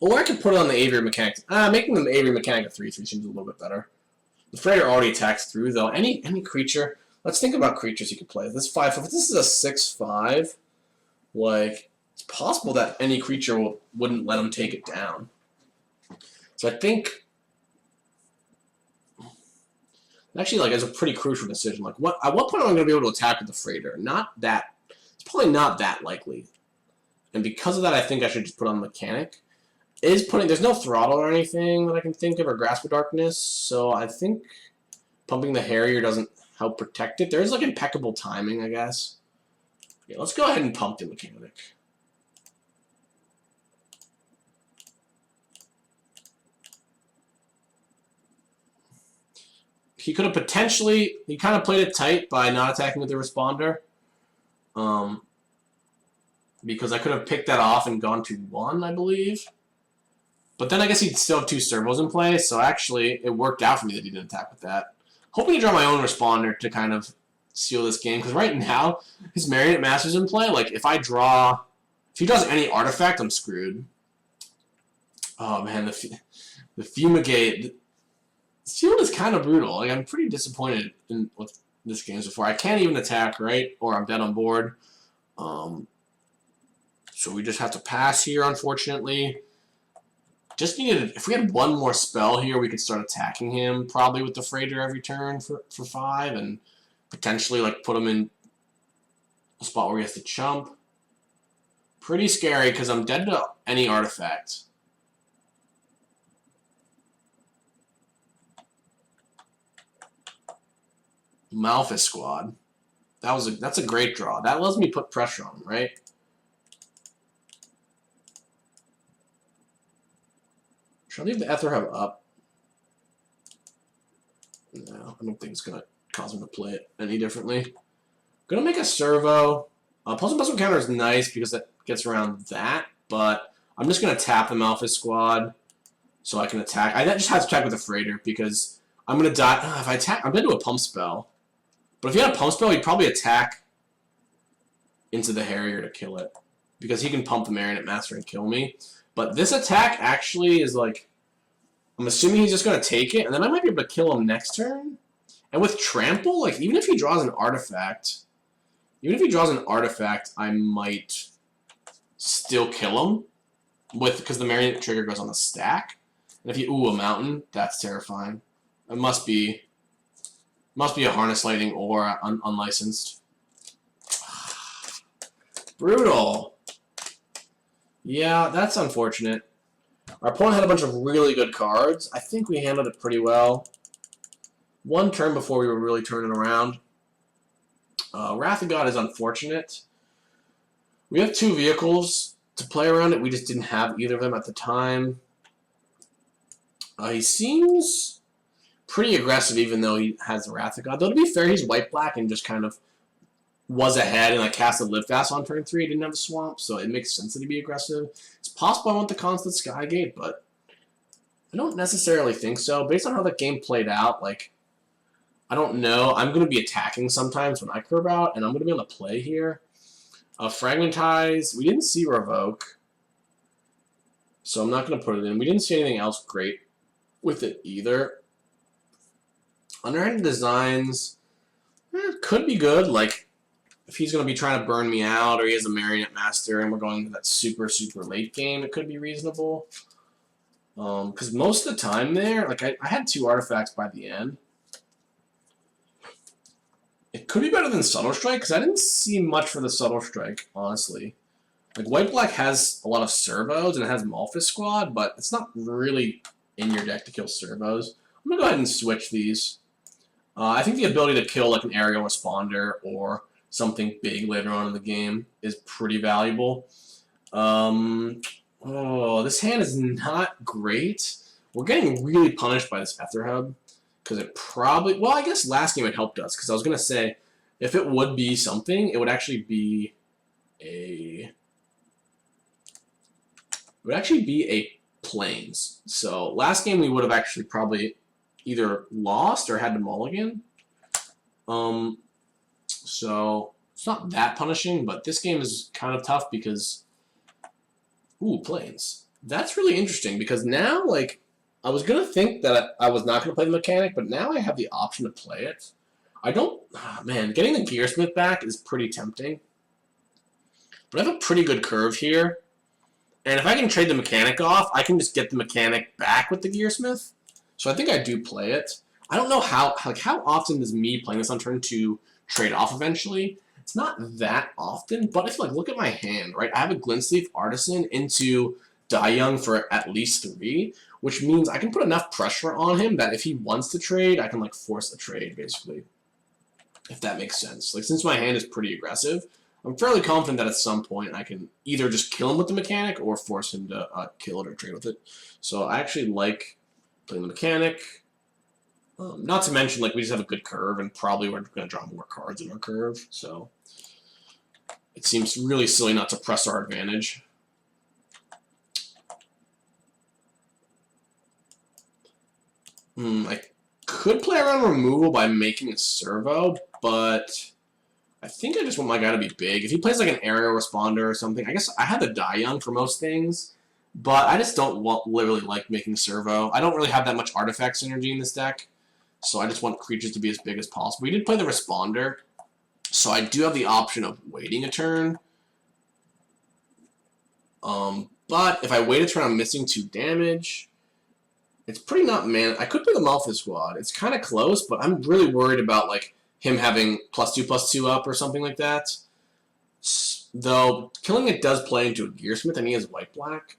Or I could put it on the Aviary Mechanic. Making the Aviary Mechanic a 3/3 seems a little bit better. The Freighter already attacks through, though. Any creature... Let's think about creatures you could play. This 5/5. If this is a 6/5, like, it's possible that any creature wouldn't let him take it down. So I think... Actually, like, it's a pretty crucial decision. Like, at what point am I going to be able to attack with the Freighter? Not that... It's probably not that likely. And because of that, I think I should just put on Mechanic. There's no throttle or anything that I can think of, or Grasp of Darkness, so I think pumping the Harrier doesn't help protect it. There's like impeccable timing, I guess. Yeah, let's go ahead and pump the Mechanic. He could have potentially, he kind of played it tight by not attacking with the Responder. Because I could have picked that off and gone to 1, I believe. But then I guess he'd still have 2 servos in play, so actually it worked out for me that he didn't attack with that. Hoping to draw my own Responder to kind of seal this game, because right now his Marionette Master's in play. Like, if he draws any artifact, I'm screwed. Oh man, the Fumigate. Sealed is kind of brutal. Like, I'm pretty disappointed with this game so far. I can't even attack, right? Or I'm dead on board. So we just have to pass here, unfortunately. Just needed, if we had one more spell here, we could start attacking him, probably with the Freighter every turn for 5, and potentially like put him in a spot where he has to chump. Pretty scary, because I'm dead to any artifact. Malphite Squad. That's a great draw. That lets me put pressure on him, right? Should I leave the Ether Hub up? No, I don't think it's going to cause him to play it any differently. Going to make a servo. Pulse and Bustle counter is nice because that gets around that, but I'm just going to tap the Malphite Squad so I can attack. I just have to attack with the Freighter because I'm going to die. If I attack, I'm going to do a pump spell. But if he had a pump spell, he'd probably attack into the Harrier to kill it because he can pump the Marionette Master and kill me. But this attack actually is like, I'm assuming he's just going to take it, and then I might be able to kill him next turn. And with Trample, like, even if he draws an artifact, I might still kill him because the Marionette trigger goes on the stack. And if you, a mountain, that's terrifying. It must be a Harness Lightning or unlicensed. Brutal. Yeah, that's unfortunate. Our opponent had a bunch of really good cards. I think we handled it pretty well. One turn before we were really turning around. Wrath of God is unfortunate. We have 2 vehicles to play around it. We just didn't have either of them at the time. He seems pretty aggressive even though he has the Wrath of God. Though to be fair, he's white-black and just kind of was ahead and I casted Live Fast on turn 3. He didn't have a swamp, so it makes sense that he'd be aggressive. It's possible I want the Constant Skygate, but I don't necessarily think so. Based on how the game played out, like, I don't know. I'm going to be attacking sometimes when I curve out, and I'm going to be on the play here. Fragmentize. We didn't see Revoke, so I'm not going to put it in. We didn't see anything else great with it either. Underhanded Designs could be good, like, if he's going to be trying to burn me out, or he has a Marionette Master, and we're going to that super, super late game, it could be reasonable. Because most of the time there, like, I had 2 artifacts by the end. It could be better than Subtle Strike, because I didn't see much for the Subtle Strike, honestly. Like, White-Black has a lot of servos, and it has Malphite Squad, but it's not really in your deck to kill servos. I'm going to go ahead and switch these. I think the ability to kill, like, an aerial responder, or something big later on in the game is pretty valuable. Oh, this hand is not great. We're getting really punished by this Ether Hub because it probably... Well, I guess last game it helped us because I was going to say if it would be something, it would actually be a... It would actually be a Plains. So last game we would have actually probably either lost or had to mulligan. So it's not that punishing, but this game is kind of tough because... Ooh, Plains. That's really interesting because now, like, I was gonna think that I was not gonna play the mechanic, but now I have the option to play it. I don't. Man, getting the Gearsmith back is pretty tempting, but I have a pretty good curve here, and if I can trade the mechanic off, I can just get the mechanic back with the Gearsmith. So I think I do play it. I don't know how often is me playing this on turn 2 trade off eventually. It's not that often, but if look at my hand, right? I have a Glintleaf Artisan into Die Young for at least 3, which means I can put enough pressure on him that if he wants to trade, I can force the trade basically. If that makes sense. Since my hand is pretty aggressive, I'm fairly confident that at some point I can either just kill him with the mechanic or force him to kill it or trade with it. So I actually like playing the mechanic. Not to mention, we just have a good curve, and probably we're going to draw more cards in our curve. So it seems really silly not to press our advantage. I could play around removal by making a servo, but I think I just want my guy to be big. If he plays an aerial responder or something, I guess I have the Die Young for most things, but I just don't literally like making servo. I don't really have that much artifact synergy in this deck, so I just want creatures to be as big as possible. We did play the responder, so I do have the option of waiting a turn. But if I wait a turn, I'm missing 2 damage. It's pretty not man. I could play the Malthus Squad. It's kind of close, but I'm really worried about him having +2/+2 up or something like that. Though killing it does play into a Gearsmith, and he has white-black,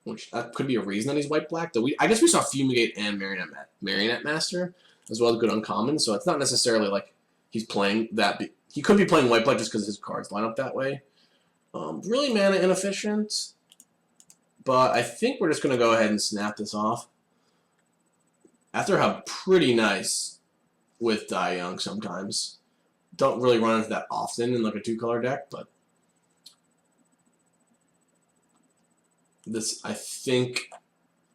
which that could be a reason that he's white-black. Though I guess we saw Fumigate and Marionette Master as well as good uncommon, so it's not necessarily he's playing that. He could be playing white-black just because his cards line up that way. Really mana inefficient, but I think we're just going to go ahead and snap this off. After how pretty nice with Die Young sometimes. Don't really run into that often in a 2-color deck, but this I think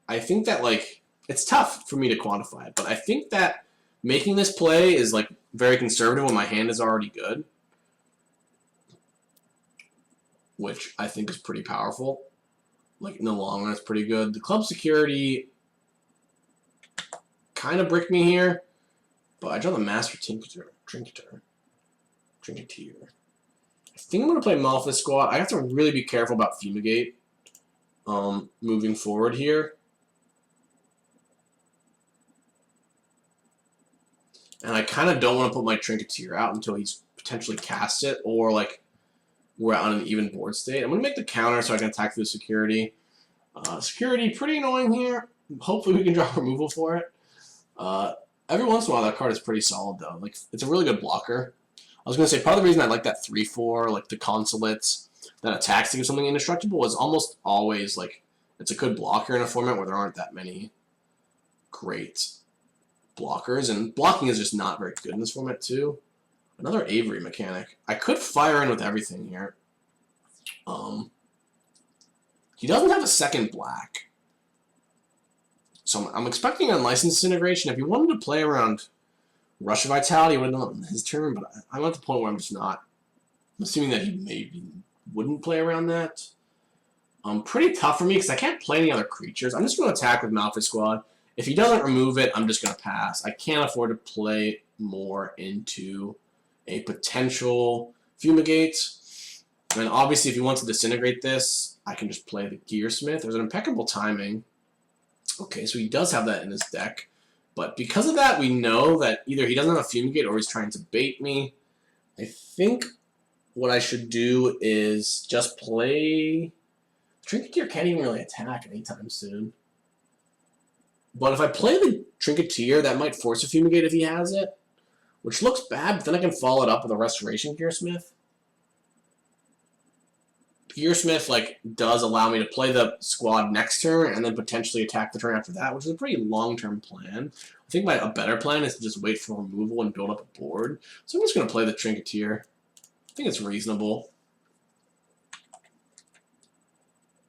that it's tough for me to quantify it, but I think that making this play is very conservative when my hand is already good, which I think is pretty powerful. In the long run, it's pretty good. The club security kind of bricked me here, but I draw the Master Trinketeer. I think I'm going to play Malthus Squad. I have to really be careful about Fumigate moving forward here. And I kind of don't want to put my Trinketeer out until he's potentially cast it, or we're on an even board state. I'm going to make the counter so I can attack through security. Security, pretty annoying here. Hopefully we can draw removal for it. Every once in a while that card is pretty solid though. It's a really good blocker. I was going to say part of the reason I like that 3/4, the Consulates that attacks to give something indestructible, is almost always it's a good blocker in a format where there aren't that many great blockers, and blocking is just not very good in this format too. Another Avery mechanic. I could fire in with everything here. He doesn't have a second black, so I'm expecting Unlicensed Disintegration. If he wanted to play around Rush of Vitality, he would have done it on his turn, but I'm at the point where I'm just not. I'm assuming that he maybe wouldn't play around that. Pretty tough for me because I can't play any other creatures. I'm just going to attack with Malthus Squad. If he doesn't remove it, I'm just going to pass. I can't afford to play more into a potential Fumigate. And obviously, if he wants to disintegrate this, I can just play the Gearsmith. There's an impeccable timing. Okay, so he does have that in his deck. But because of that, we know that either he doesn't have a Fumigate or he's trying to bait me. I think what I should do is just play... Trinketeer can't even really attack anytime soon. But if I play the Trinketeer, that might force a Fumigate if he has it, which looks bad, but then I can follow it up with a Restoration Gearsmith. Gearsmith does allow me to play the squad next turn and then potentially attack the turn after that, which is a pretty long-term plan. I think a better plan is to just wait for removal and build up a board. So I'm just going to play the Trinketeer. I think it's reasonable.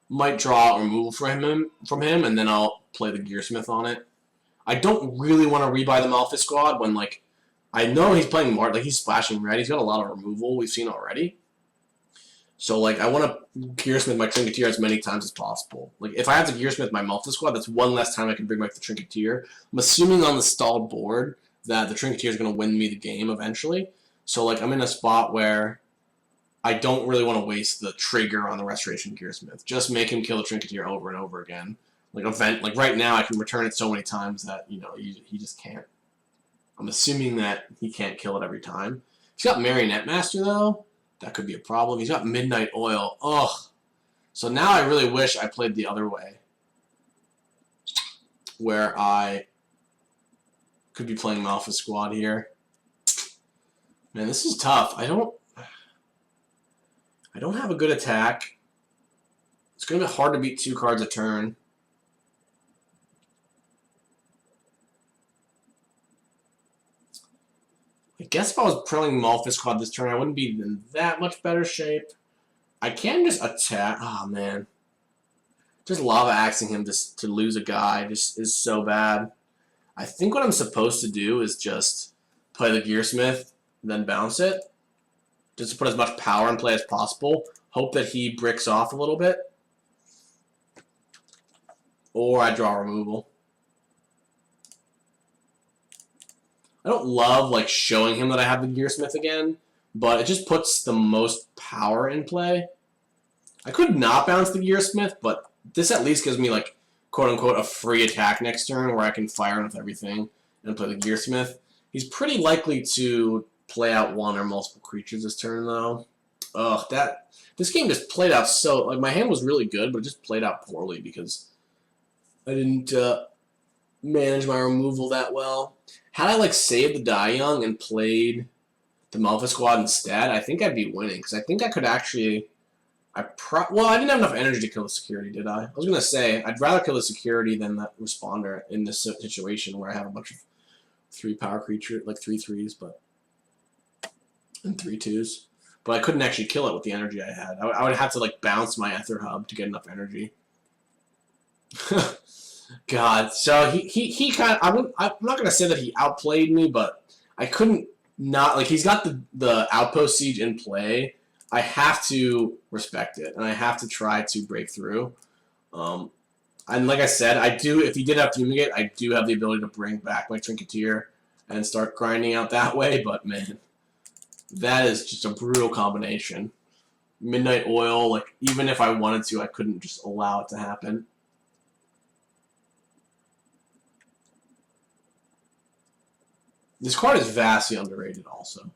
Might draw removal from him, and then I'll play the Gearsmith on it. I don't really want to rebuy the Malthus Squad when I know he's playing he's splashing red. He's got a lot of removal we've seen already. So, like, I want to Gearsmith my Trinketeer as many times as possible. Like, if I have to Gearsmith my Malta squad, that's one less time I can bring back the Trinketeer. I'm assuming on the stalled board that the Trinketeer is going to win me the game eventually. So, like, I'm in a spot where I don't really want to waste the trigger on the Restoration Gearsmith. Just make him kill the Trinketeer over and over again. Like right now, I can return it so many times that, you know, he just can't. I'm assuming that he can't kill it every time. He's got Marionette Master, though. That could be a problem. He's got Midnight Oil. Ugh. So now I really wish I played the other way, where I could be playing Malfa Squad here. Man, this is tough. I don't have a good attack. It's going to be hard to beat 2 cards a turn. I guess if I was playing Malfa Squad this turn, I wouldn't be in that much better shape. I can just attack. Oh, man. Just Lava Axing him just to lose a guy just is so bad. I think what I'm supposed to do is just play the Gearsmith, then bounce it. Just to put as much power in play as possible. Hope that he bricks off a little bit. Or I draw removal. I don't love like showing him that I have the Gearsmith again, but it just puts the most power in play. I could not bounce the Gearsmith, but this at least gives me like quote-unquote a free attack next turn where I can fire him with everything and play the Gearsmith. He's pretty likely to play out 1 or multiple creatures this turn, though. Ugh, this game just played out so... Like, my hand was really good, but it just played out poorly because I didn't manage my removal that well. Had I, like, saved the Die Young and played the Malfa Squad instead, I think I'd be winning, because I think I could actually... Well, I didn't have enough energy to kill the security, did I? I was going to say, I'd rather kill the security than that responder in this situation where I have a bunch of 3 power creatures, like 3 3s, but... and 3 2s. But I couldn't actually kill it with the energy I had. I would have to, like, bounce my Ether Hub to get enough energy. God, so he kind of... I'm not going to say that he outplayed me, but I couldn't not... Like, he's got the Outpost Siege in play. I have to respect it, and I have to try to break through. And like I said, I do... If he did have Fumigate, I do have the ability to bring back my Trinketeer and start grinding out that way, but, man... That is just a brutal combination. Midnight Oil, like, even if I wanted to, I couldn't just allow it to happen. This card is vastly underrated also.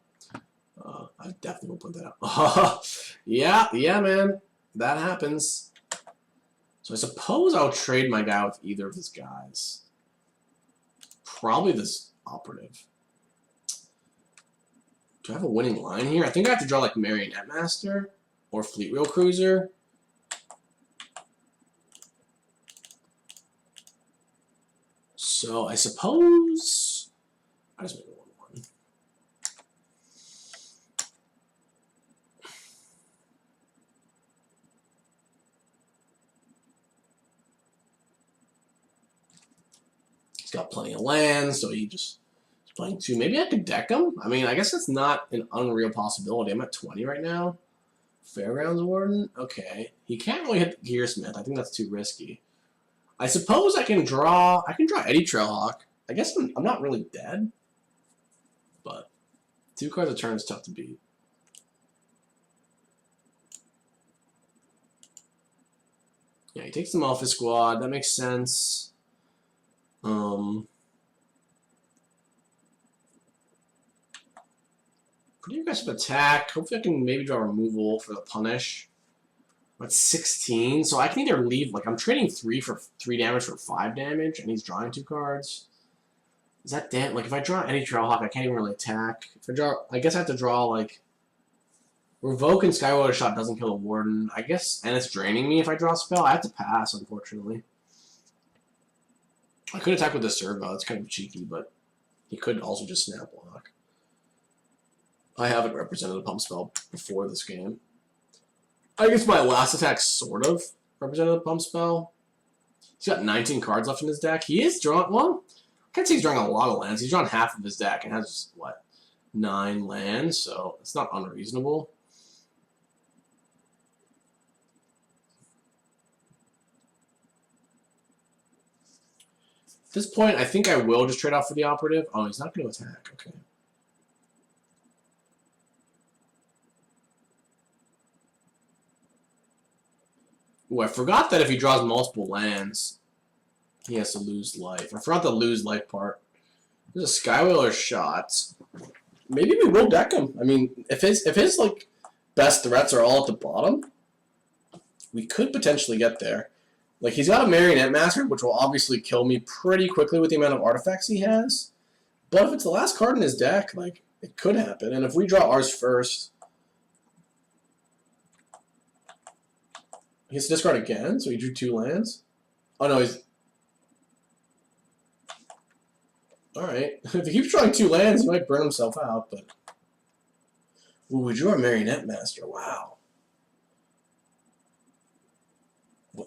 I definitely will put that out. yeah, man. That happens. So I suppose I'll trade my guy with either of his guys. Probably this operative. Do I have a winning line here? I think I have to draw like Marionette Master or Fleet Wheel Cruiser. So I suppose I just make it 1/1. He's got plenty of lands, so he just playing 2. Maybe I could deck him? I mean, I guess that's not an unreal possibility. I'm at 20 right now. Fairgrounds Warden? Okay. He can't really hit the Gearsmith. I think that's too risky. I suppose I can draw Eddie Trailhawk. I guess I'm not really dead. But 2 cards a turn is tough to beat. Yeah, he takes the Malfa Squad. That makes sense. Pretty aggressive attack. Hopefully I can maybe draw removal for the punish. I'm at 16, so I can either leave, like, I'm trading 3 for 3 damage for 5 damage, and he's drawing 2 cards. Is that damn? Like, if I draw any Trailhawk, I can't even really attack. If I draw, I guess I have to draw, like, Revoke and Skywater Shot doesn't kill a Warden. I guess, and it's draining me if I draw a spell. I have to pass, unfortunately. I could attack with the Servo. It's kind of cheeky, but he could also just Snap Block. I haven't represented a pump spell before this game. I guess my last attack sort of represented a pump spell. He's got 19 cards left in his deck. He is drawing, well, I can't say he's drawing a lot of lands. He's drawn half of his deck and has, what, 9 lands, so it's not unreasonable. At this point, I think I will just trade off for the operative. Oh, he's not going to attack. Okay. Ooh, I forgot that if he draws multiple lands, he has to lose life. I forgot the lose life part. There's a Skywhaler shot. Maybe we will deck him. I mean, if his like best threats are all at the bottom, we could potentially get there. Like, he's got a Marionette Master, which will obviously kill me pretty quickly with the amount of artifacts he has. But if it's the last card in his deck, like, it could happen. And if we draw ours first, he has to discard again, so he drew 2 lands. Oh no, he's... Alright. If he keeps drawing 2 lands, he might burn himself out, but... Ooh, we drew our Marionette Master. Wow.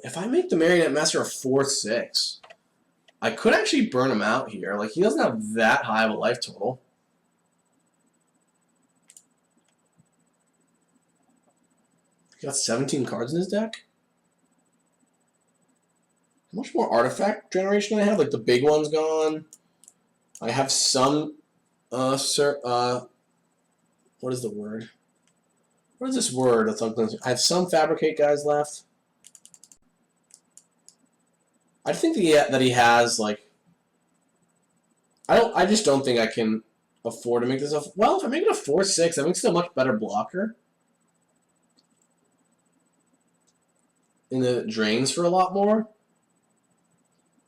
If I make the Marionette Master a 4/6, I could actually burn him out here. Like, he doesn't have that high of a life total. He got 17 cards in his deck. How much more artifact generation do I have? Like, the big one's gone. I have some, what is the word? What is this word? That's ugly. I have some fabricate guys left. I think that he has, like, I just don't think I can afford to make this a... Well, if I make it a 4/6, that makes it a much better blocker. And it drains for a lot more.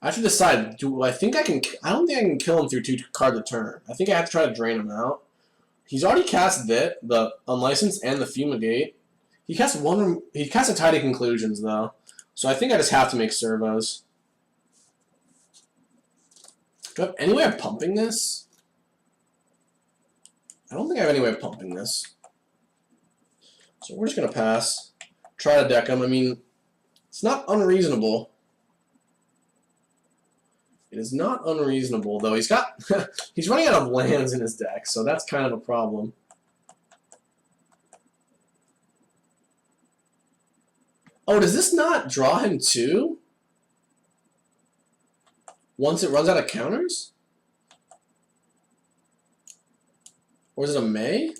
I have to decide, do I think I can... I don't think I can kill him through 2 cards a turn. I think I have to try to drain him out. He's already cast the Unlicensed and the Fumigate. He cast a Tidy Conclusions, though. So I think I just have to make servos. Do I have any way of pumping this? I don't think I have any way of pumping this. So we're just going to pass. Try to deck him. I mean, it's not unreasonable. It is not unreasonable, though. He's running out of lands in his deck, so that's kind of a problem. Oh, does this not draw him too? Once it runs out of counters? Or is it a May?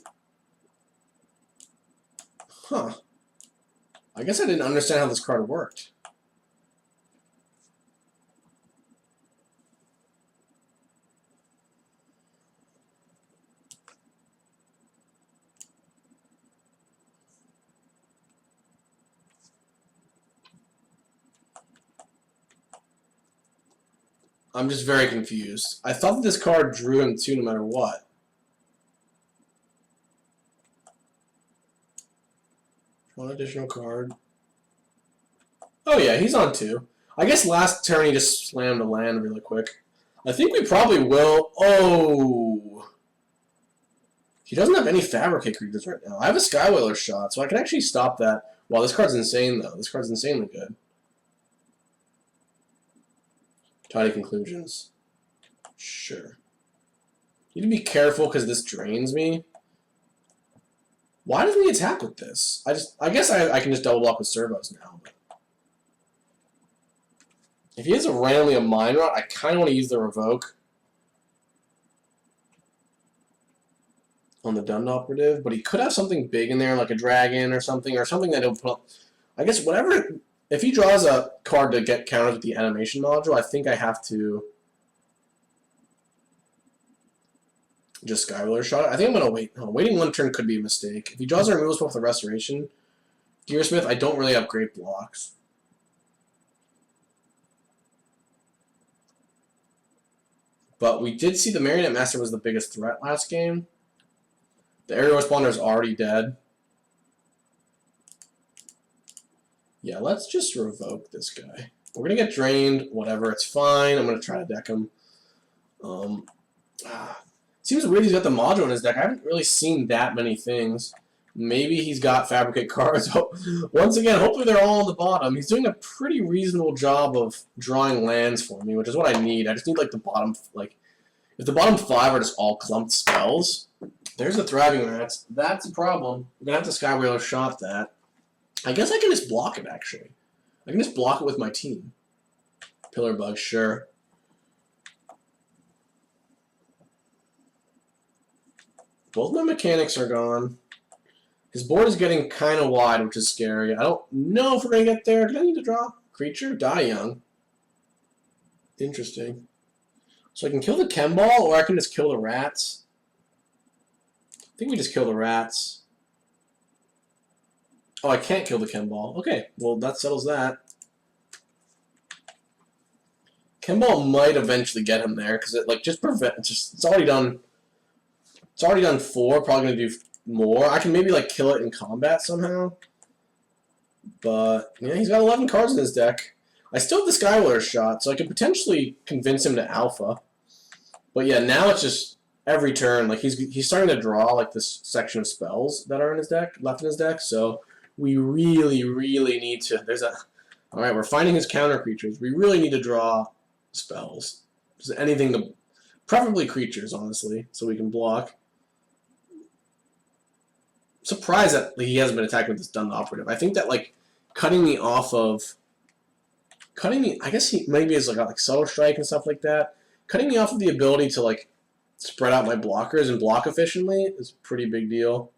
Huh. I guess I didn't understand how this card worked. I'm just very confused. I thought that this card drew him too no matter what. One additional card. Oh yeah, he's on 2. I guess last turn he just slammed a land really quick. I think we probably will... Oh! He doesn't have any Fabricate creatures right now. I have a Skywhaler shot, so I can actually stop that. Wow, this card's insane, though. This card's insanely good. Tidy Conclusions. Sure. You need to be careful because this drains me. Why doesn't he attack with this? I guess I can just double block with servos now. But if he has randomly a Mind Rot, I kind of want to use the Revoke on the Dund Operative, but he could have something big in there, like a dragon or something that he'll put up. I guess whatever. If he draws a card to get countered with the animation module, I think I have to just Skywhaler shot it. I think I'm going to wait. No, waiting 1 turn could be a mistake. If he draws a removal spell with the Restoration, Gearsmith, I don't really have great blocks. But we did see the Marionette Master was the biggest threat last game. The Aerial Responder is already dead. Yeah, let's just revoke this guy. We're going to get drained, whatever, it's fine. I'm going to try to deck him. Seems weird he's got the module in his deck. I haven't really seen that many things. Maybe he's got Fabricate cards. Once again, hopefully they're all on the bottom. He's doing a pretty reasonable job of drawing lands for me, which is what I need. I just need, like, the bottom, like, if the bottom 5 are just all clumped spells, there's the Thriving Rats. That's a problem. We're going to have to Skywhaler shot that. I guess I can just block it, actually. I can just block it with my team. Pillar Bug, sure. Both my mechanics are gone. His board is getting kind of wide, which is scary. I don't know if we're going to get there. Do I need to draw creature? Die young. Interesting. So I can kill the chem ball, or I can just kill the rats. I think we just kill the rats. Oh, I can't kill the chem ball. Okay, well that settles that. Chem ball might eventually get him there because it like just prevent. It's already done. It's already done 4. Probably gonna do more. I can maybe like kill it in combat somehow. But yeah, he's got 11 cards in his deck. I still have the Skywater shot, so I could potentially convince him to alpha. But yeah, now it's just every turn. Like he's starting to draw like this section of spells that are in his deck, left in his deck. So we really, really need to. All right, we're finding his counter creatures. We really need to draw spells. Just anything to, preferably creatures, honestly, so we can block. I'm surprised that he hasn't been attacking with this Dun Operative. I think that like cutting me off of. I guess he maybe has like subtle strike and stuff like that. Cutting me off of the ability to like spread out my blockers and block efficiently is a pretty big deal.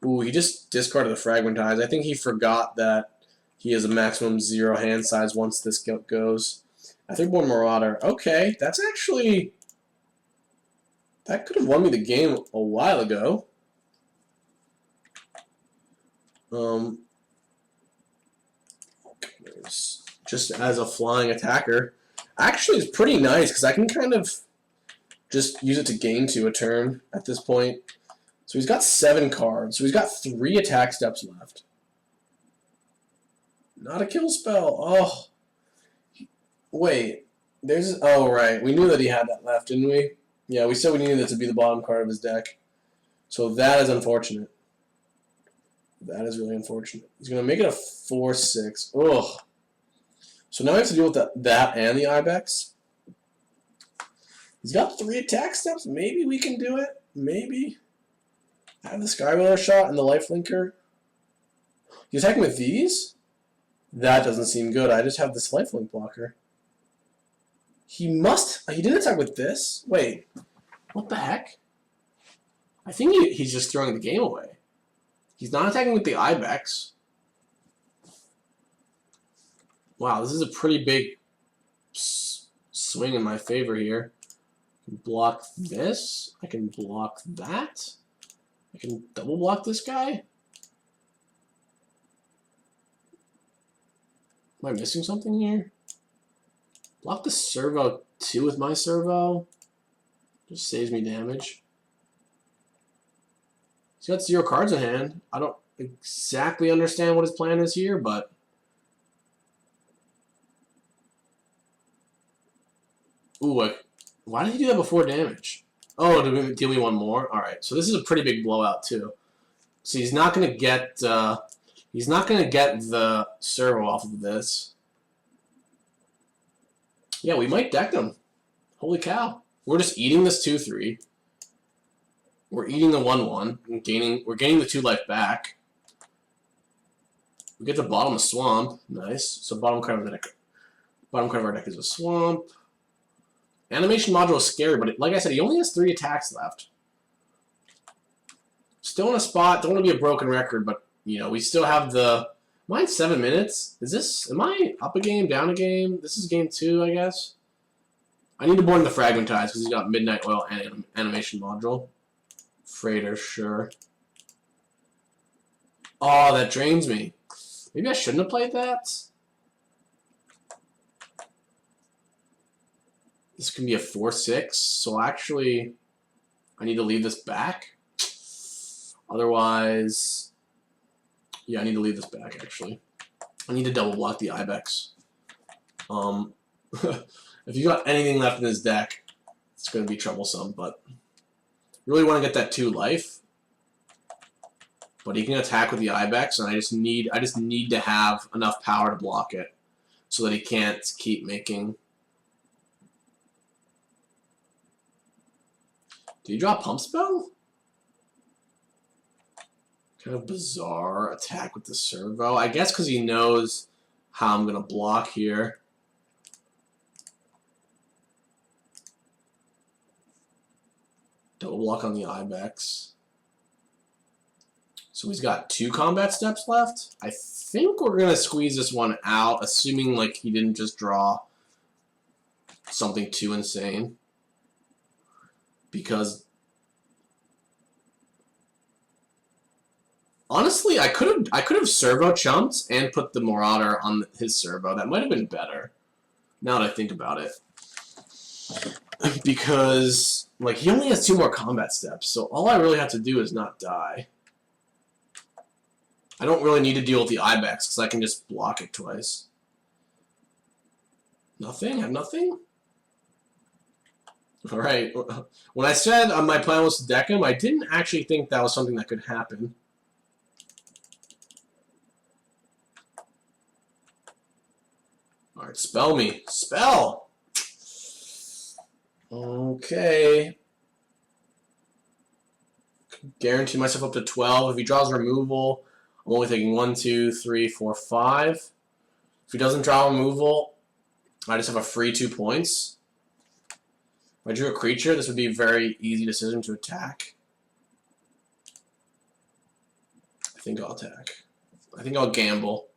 Ooh, he just discarded the Fragmentize. I think he forgot that he has a maximum 0 hand size once this goes. I think more Marauder. Okay, that's actually... That could have won me the game a while ago. Just as a flying attacker. Actually, it's pretty nice because I can kind of just use it to gain 2 a turn at this point. So he's got 7 cards. So he's got 3 attack steps left. Not a kill spell. Oh. Wait. There's... Oh, right. We knew that he had that left, didn't we? Yeah, we said we needed it to be the bottom card of his deck. So that is unfortunate. That is really unfortunate. He's going to make it a 4-6. Ugh. So now we have to deal with that and the Ibex. He's got 3 attack steps. Maybe we can do it. Maybe. I have the Skywheeler shot and the Lifelinker. He's attacking with these? That doesn't seem good. I just have this Lifelink blocker. He did attack with this? Wait. What the heck? I think he's just throwing the game away. He's not attacking with the Ibex. Wow, this is a pretty big swing in my favor here. I can block this. I can block that. I can double block this guy. Am I missing something here? Block the servo too with my servo. Just saves me damage. He's got 0 cards in hand. I don't exactly understand what his plan is here, but... Ooh, why did he do that before damage? Oh, to deal me 1 more? Alright, so this is a pretty big blowout, too. So he's not going to get... he's not going to get the servo off of this. Yeah, we might deck them. Holy cow. We're just eating this 2-3. We're eating the 1-1. We're gaining the 2 life back. We get to bottom of swamp. Nice. So bottom card of our deck is a swamp. Animation module is scary, but like I said, he only has 3 attacks left. Still in a spot. Don't want to be a broken record, but you know we still have the. Mine's 7 minutes. Is this? Am I up a game, down a game? This is game 2, I guess. I need to burn the Fragmentize because he's got Midnight Oil and Animation Module. Freighter, sure. Oh, that drains me. Maybe I shouldn't have played that. This can be a 4-6, so actually I need to leave this back. Otherwise, yeah, I need to leave this back, actually. I need to double block the Ibex. If you got anything left in his deck, it's going to be troublesome, but really want to get that 2 life. But he can attack with the Ibex, and I just need to have enough power to block it so that he can't keep making... Did he draw a Pump Spell? Kind of bizarre attack with the servo. I guess because he knows how I'm going to block here. Double block on the Ibex. So he's got 2 combat steps left. I think we're going to squeeze this one out, assuming like he didn't just draw something too insane. Because honestly, I could have servo chumped and put the Marauder on his servo. That might have been better. Now that I think about it. Because like he only has 2 more combat steps, so all I really have to do is not die. I don't really need to deal with the Ibex because I can just block it twice. Nothing? I have nothing? Alright. When I said my plan was to deck him, I didn't actually think that was something that could happen. Alright, spell me. Spell! Okay. Guarantee myself up to 12. If he draws removal, I'm only taking 1, 2, 3, 4, 5. If he doesn't draw removal, I just have a free 2 points. If I drew a creature, this would be a very easy decision to attack. I think I'll attack. I think I'll gamble.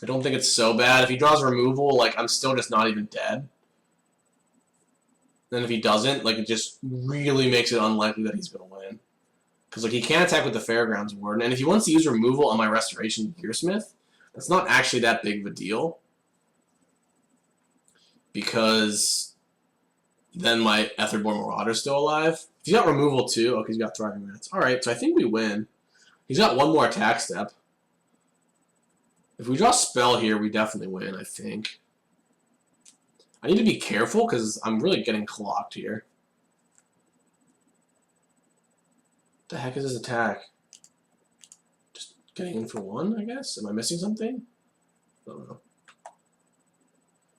I don't think it's so bad. If he draws removal, like, I'm still just not even dead. Then if he doesn't, like, it just really makes it unlikely that he's going to win. Because, like, he can't attack with the Fairgrounds Warden. And if he wants to use removal on my Restoration Gearsmith, that's not actually that big of a deal. Because then my Etherborn Marauder's still alive. He's got removal too. Okay, he's got Thriving Rats. Alright, so I think we win. He's got 1 more attack step. If we draw Spell here, we definitely win, I think. I need to be careful because I'm really getting clocked here. What the heck is this attack? Just getting in for 1, I guess? Am I missing something? I don't know.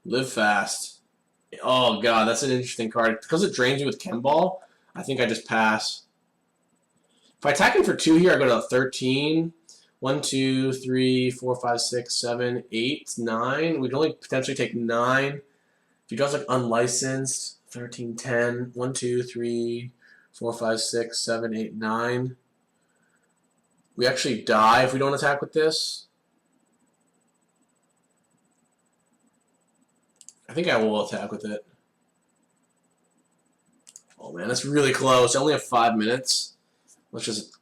Live fast. Oh god, that's an interesting card. Because it drains you with Chemball, I think I just pass. If I attack him for 2 here, I go to 13. 1, 2, 3, 4, 5, 6, 7, 8, 9. We can only potentially take 9. If he draws like unlicensed, 13, 10. 1, 2, 3, 4, 5, 6, 7, 8, 9. We actually die if we don't attack with this. I think I will attack with it. Oh man, that's really close. I only have 5 minutes. Let's just...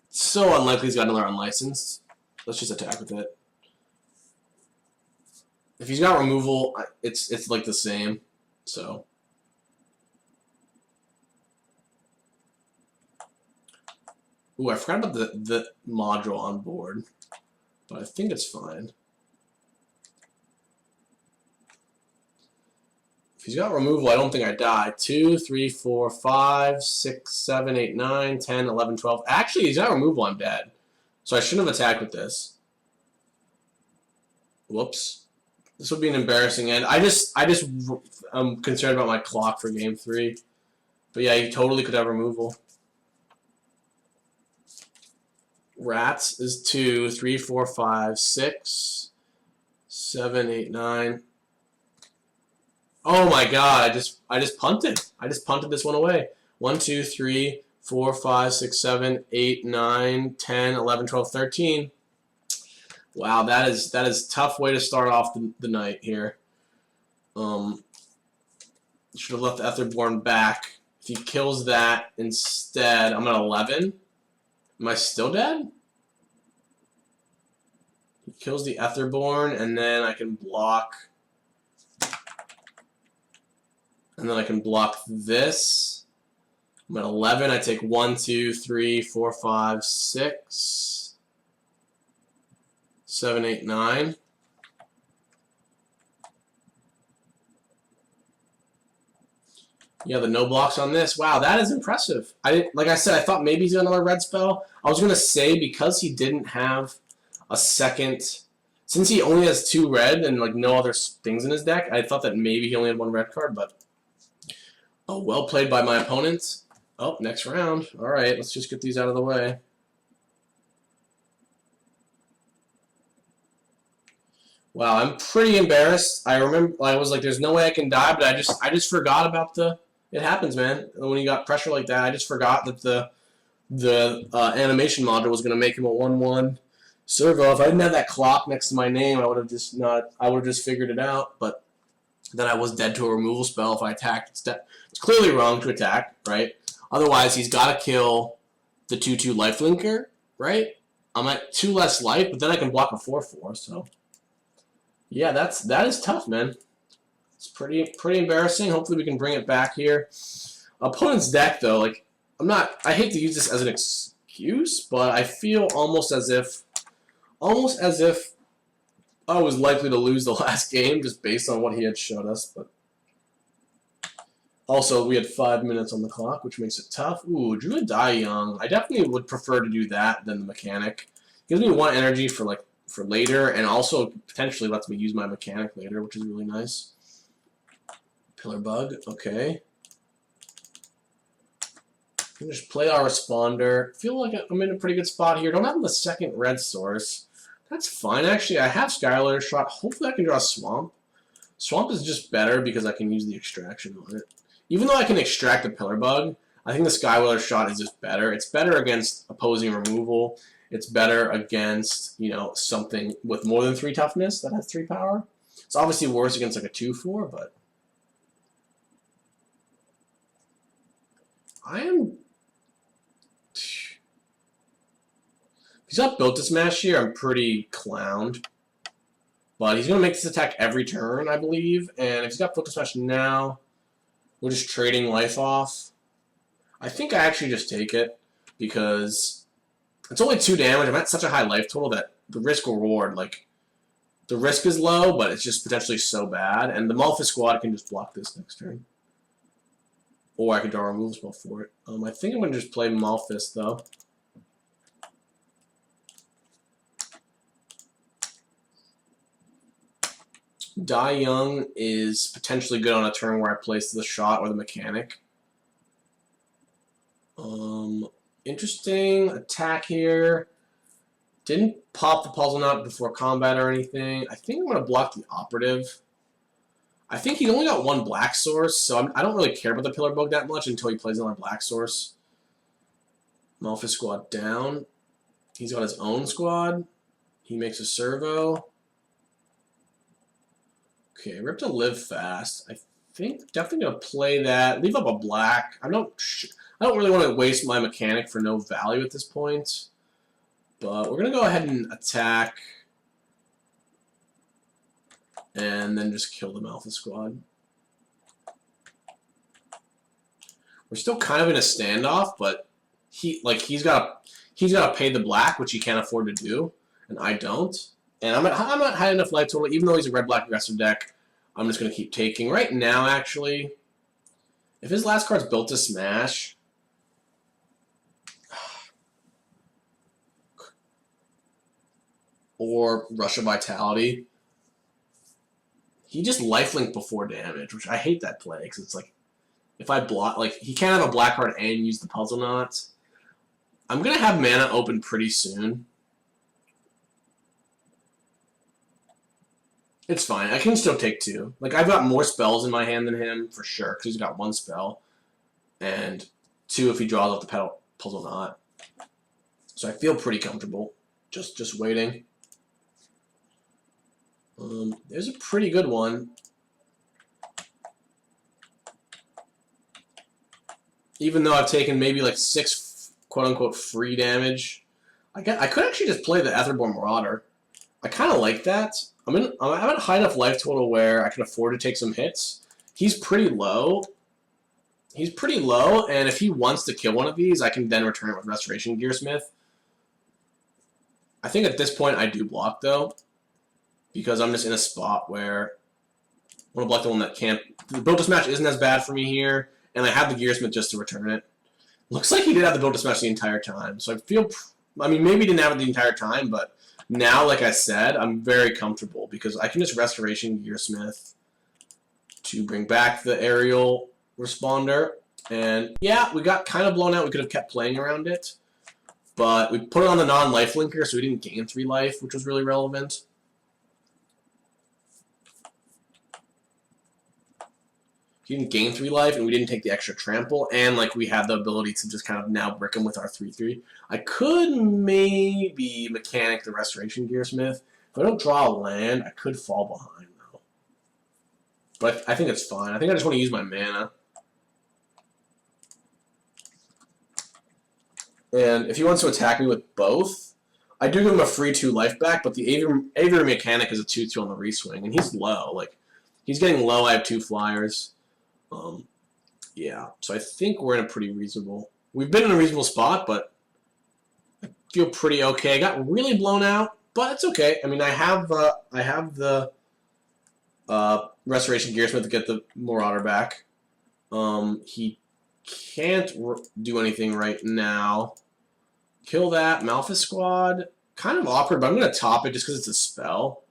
It's so unlikely he's got another unlicensed. Let's just attack with it. If he's got removal, it's like the same. So... Ooh, I forgot about the module on board. But I think it's fine. If he's got removal, I don't think I die. 2, 3, 4, 5, 6, 7, 8, 9, 10, 11, 12. Actually, he's got removal, I'm dead. So I shouldn't have attacked with this. Whoops. This would be an embarrassing end. I'm concerned about my clock for game 3. But yeah, he totally could have removal. Rats is 2, 3, 4, 5, 6, 7, 8, 9. Oh my god, I just punted. I just punted this one away. 1, 2, 3, 4, 5, 6, 7, 8, 9, 10, 11, 12, 13. Wow, that is a tough way to start off the night here. Should have left Etherborn back. If he kills that instead, I'm at 11. Am I still dead? He kills the Etherborn, and then I can block. And then I can block this. I'm at 11. I take 1, 2, 3, 4, 5, 6, 7, 8, 9. Yeah, the no blocks on this. Wow, that is impressive. Like I said, I thought maybe he's got another red spell. I was gonna say because he didn't have a second, since he only has 2 red and like no other things in his deck, I thought that maybe he only had 1 red card. But oh, well played by my opponent. Oh, next round. All right, let's just get these out of the way. Wow, I'm pretty embarrassed. I remember I was like, "There's no way I can die," but I just forgot about the. It happens, man. When you got pressure like that, I just forgot that the animation module was gonna make him a 1/1 servo. If I didn't have that clock next to my name, I would have just not. I would have just figured it out. But then I was dead to a removal spell if I attacked. It's clearly wrong to attack, right? Otherwise, he's got to kill the 2/2 lifelinker, right? I'm at 2 less life, but then I can block a 4/4. So yeah, that is tough, man. It's pretty embarrassing. Hopefully, we can bring it back here. Opponent's deck, though, like I hate to use this as an excuse, but I feel almost as if I was likely to lose the last game just based on what he had showed us. But also, we had 5 minutes on the clock, which makes it tough. Ooh, Druid Die Young. I definitely would prefer to do that than the mechanic. Gives me 1 energy for later, and also potentially lets me use my mechanic later, which is really nice. Pillar Bug, okay. Just play our responder. Feel like I'm in a pretty good spot here. Don't have the second red source. That's fine, actually. I have Skylar shot. Hopefully I can draw Swamp. Swamp is just better because I can use the extraction on it. Even though I can extract the Pillar Bug, I think the Skylar shot is just better. It's better against opposing removal. It's better against, you know, something with more than 3 toughness that has 3 power. It's obviously worse against like a 2/4, but I am. If he's not built to smash here, I'm pretty clowned. But he's going to make this attack every turn, I believe. And if he's got built to smash now, we're just trading life off. I think I actually just take it because it's only 2 damage. I'm at such a high life total that the risk-reward, like, the risk is low, but it's just potentially so bad. And the Malphus squad can just block this next turn. Or I could draw a removal spell for it. I think I'm going to just play Malphus, though. Die Young is potentially good on a turn where I place the shot or the mechanic. Interesting attack here. Didn't pop the puzzle knot before combat or anything. I think I'm going to block the operative. I think he only got 1 black source, so I don't really care about the Pillar Bug that much until he plays another black source. Malphus squad down. He's got his own squad. He makes a servo. Okay, we're up to live fast. I think definitely gonna play that. Leave up a black. I don't really want to waste my mechanic for no value at this point. But we're gonna go ahead and attack, and then just kill the Malphus squad. We're still kind of in a standoff, but he's got to pay the black, which he can't afford to do, and I don't. And I'm not high enough life total, even though he's a red-black aggressive deck. I'm just going to keep taking. Right now, actually, if his last card's built to smash, or Rush of Vitality, he just lifelink before damage, which I hate that play, because it's like, if I block, like, he can't have a black card and use the puzzle knots. I'm going to have mana open pretty soon. It's fine. I can still take 2. Like, I've got more spells in my hand than him, for sure, because he's got 1 spell. And 2 if he draws off the puzzle knot. So I feel pretty comfortable. Just waiting. There's a pretty good one. Even though I've taken maybe like 6 quote-unquote free damage. I could actually just play the Etherborn Marauder. I kind of like that. I'm at a high enough life total where I can afford to take some hits. He's pretty low. And if he wants to kill one of these, I can then return it with Restoration Gearsmith. I think at this point I do block, though, because I'm just in a spot where I want to block the one that can't. The build to smash isn't as bad for me here, and I have the Gearsmith just to return it. Looks like he did have the build to smash the entire time, so I feel. I mean, maybe he didn't have it the entire time, but now, like I said, I'm very comfortable because I can just Restoration Gearsmith to bring back the aerial responder. And yeah, we got kind of blown out. We could have kept playing around it. But we put it on the non-life linker, so we didn't gain 3 life, which was really relevant. he didn't gain 3 life, and we didn't take the extra trample, and like we had the ability to just kind of now brick him with our 3/3. I could maybe mechanic the Restoration Gearsmith. If I don't draw a land, I could fall behind though. But I think it's fine. I think I just want to use my mana. And if he wants to attack me with both, I do give him a free 2 life back, but the Aviary Mechanic is a 2/2 on the reswing, and he's low. Like, he's getting low. I have 2 flyers. Yeah, so I think we're in a pretty reasonable... We've been in a reasonable spot, but I feel pretty okay. I got really blown out, but it's okay. I mean, I have the Restoration Gearsmith to get the Marauder back. He can't do anything right now. Kill that. Malphus Squad. Kind of awkward, but I'm going to top it just because it's a spell.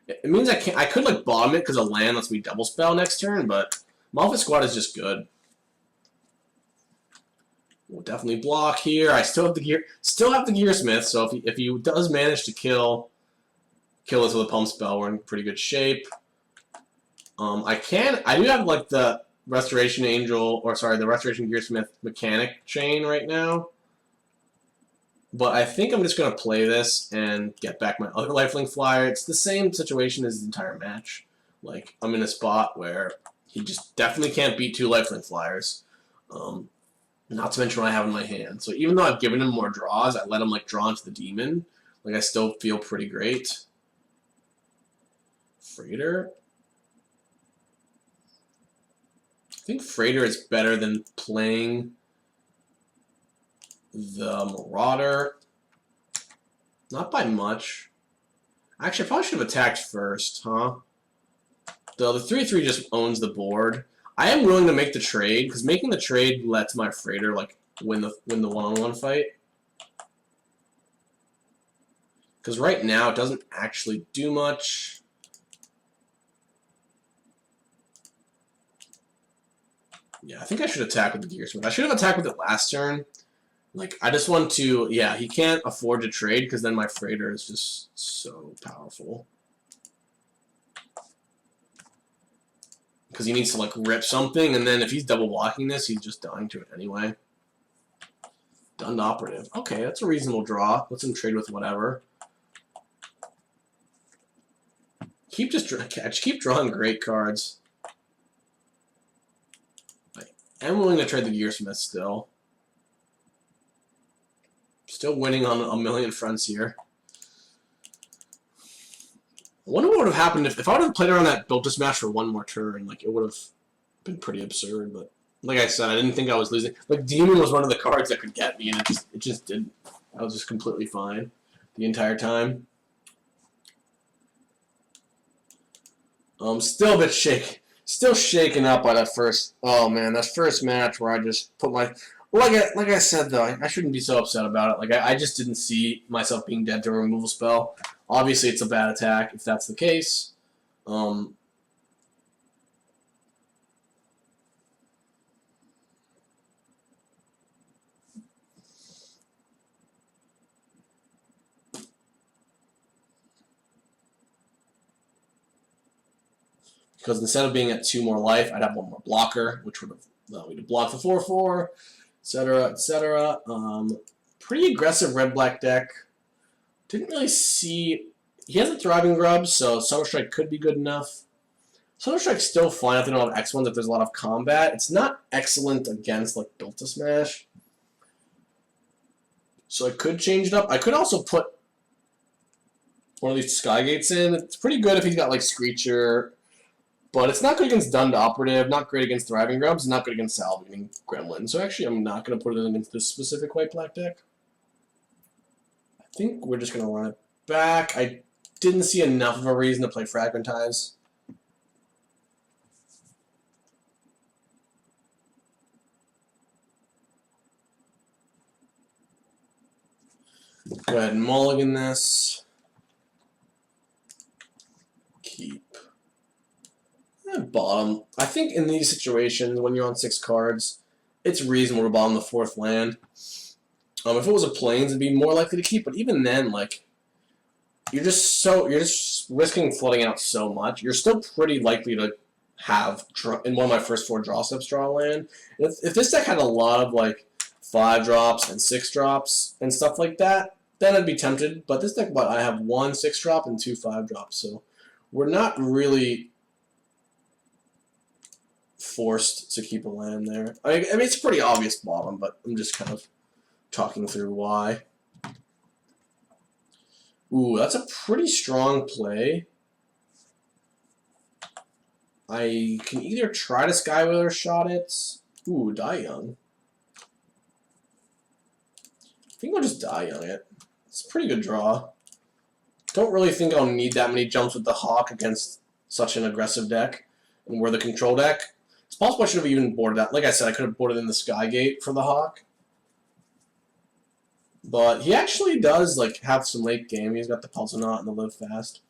It means I could like bottom it because a land lets me double spell next turn, but Malphus Squad is just good. We'll definitely block here. I still have the Gearsmith, so if he does manage to kill us with a pump spell, we're in pretty good shape. I do have like the Restoration Angel, or sorry, the Restoration Gearsmith mechanic chain right now. But I think I'm just going to play this and get back my other lifelink flyer. It's the same situation as the entire match. Like, I'm in a spot where he just definitely can't beat 2 lifelink flyers. Not to mention what I have in my hand. So even though I've given him more draws, I let him like draw into the demon. Like, I still feel pretty great. Freighter. I think Freighter is better than playing the Marauder. Not by much. Actually, I probably should have attacked first, huh? The 3/3 just owns the board. I am willing to make the trade, because making the trade lets my Freighter like win the one-on-one fight. Because right now it doesn't actually do much. Yeah, I think I should attack with the Gearsmith. I should have attacked with it last turn. Like, I just want to... Yeah, he can't afford to trade, because then my Freighter is just so powerful. Because he needs to, like, rip something, and then if he's double blocking this, he's just dying to it anyway. Done operative. Okay, that's a reasonable draw. Let's him trade with whatever. Keep drawing great cards. I am willing to trade the Gearsmith still. Still winning on a million fronts here. I wonder what would have happened if I would have played around that Built to Smash for one more turn. Like, it would have been pretty absurd. But like I said, I didn't think I was losing. Like, Demon was one of the cards that could get me, and it just didn't. I was just completely fine the entire time. Still a bit still shaken up by that first. Oh man, that first match where I just put my. Like I said though, I shouldn't be so upset about it. Like I just didn't see myself being dead to a removal spell. Obviously, it's a bad attack if that's the case. Go because instead of being at 2 more life, I'd have 1 more blocker, which would have allowed me to block the 4/4, etc., etc. Pretty aggressive red-black deck. Didn't really see... He has a Thriving Grub, so Summer Strike could be good enough. Summer Strike's still fine if they don't have X1s if there's a lot of combat. It's not excellent against, like, Built to Smash. So I could change it up. I could also put one of these Skygates in. It's pretty good if he's got, like, Screecher... But it's not good against Dund Operative, not great against Thriving Grubs, not good against Salvaging Gremlin. So actually, I'm not going to put it against this specific white-black deck. I think we're just going to run it back. I didn't see enough of a reason to play Fragmentize. Go ahead and mulligan this. Keep. Bottom. I think in these situations, when you're on 6 cards, it's reasonable to bottom the 4th land. If it was a Plains, it'd be more likely to keep, but even then, like, you're just risking flooding out so much. You're still pretty likely to have in one of my first 4 draw steps draw land. If this deck had a lot of like 5 drops and 6 drops and stuff like that, then I'd be tempted. But this deck, I have 1 6 drop and 2 5 drops, so we're not really forced to keep a land there. I mean, it's a pretty obvious bottom, but I'm just kind of talking through why. Ooh, that's a pretty strong play. I can either try to Skywhaler shot it. Ooh, Die Young. I think I'll just Die Young it. It's a pretty good draw. Don't really think I'll need that many jumps with the Hawk against such an aggressive deck. And we're the control deck. It's possible I should have even boarded out. Like I said, I could have boarded in the Skygate for the Hawk. But he actually does like have some late game. He's got the Puzzle-Knot and the Live Fast.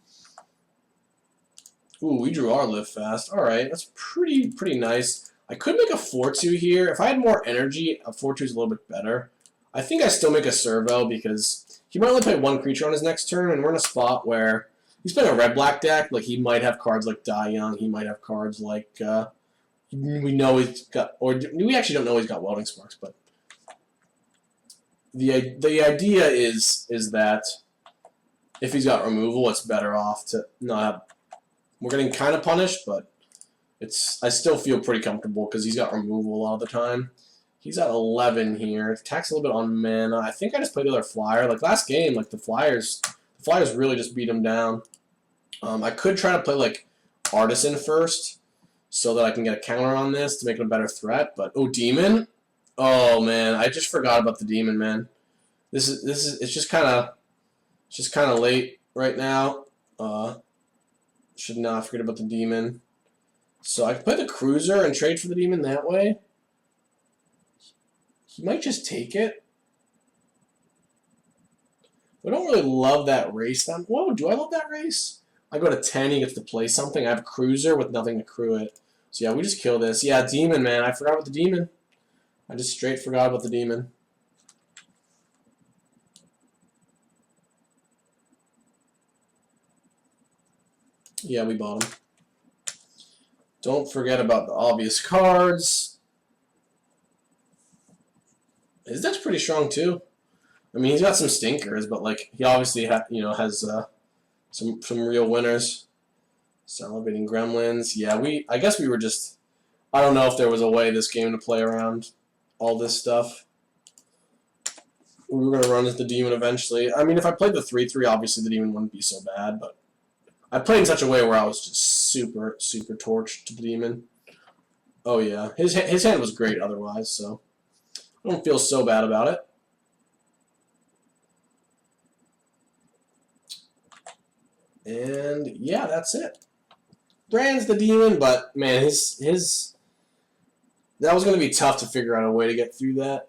Ooh, we drew our Live Fast. Alright, that's pretty nice. I could make a 4-2 here. If I had more energy, a 4-2 is a little bit better. I think I still make a Servo because he might only play 1 creature on his next turn, and we're in a spot where he's playing a red-black deck. Like, he might have cards like Die Young. He might have cards like, we know he's got, or we actually don't know he's got Welding Sparks, but the idea is that if he's got removal, it's better off to not have. We're getting kind of punished, but I still feel pretty comfortable because he's got removal a lot of the time. He's at 11 here. Attacks a little bit on mana. I think I just played the other flyer. Like last game, like the Flyers really just beat him down. I could try to play like Artisan first so that I can get a counter on this to make it a better threat. But oh, Demon. Oh man, I just forgot about the Demon, man. It's just kind of late right now. Should not forget about the Demon. So I can play the Cruiser and trade for the Demon that way. He might just take it. I don't really love that race. Whoa, do I love that race? I go to 10, he gets to play something. I have a Cruiser with nothing to crew it. So yeah, we just kill this. Yeah, Demon, man. I forgot about the Demon. I just straight forgot about the Demon. Yeah, we bought him. Don't forget about the obvious cards. His deck's pretty strong too. I mean, he's got some stinkers, but like he obviously has some real winners. Salivating Gremlins. Yeah, I guess we were just. I don't know if there was a way this game to play around all this stuff. We were gonna run into the Demon eventually. I mean, if I played the 3/3, obviously the Demon wouldn't be so bad, but I played in such a way where I was just super torched to the Demon. Oh yeah, his hand was great otherwise, so I don't feel so bad about it. And yeah, that's it. Brand's the Demon, but man, his that was going to be tough to figure out a way to get through that.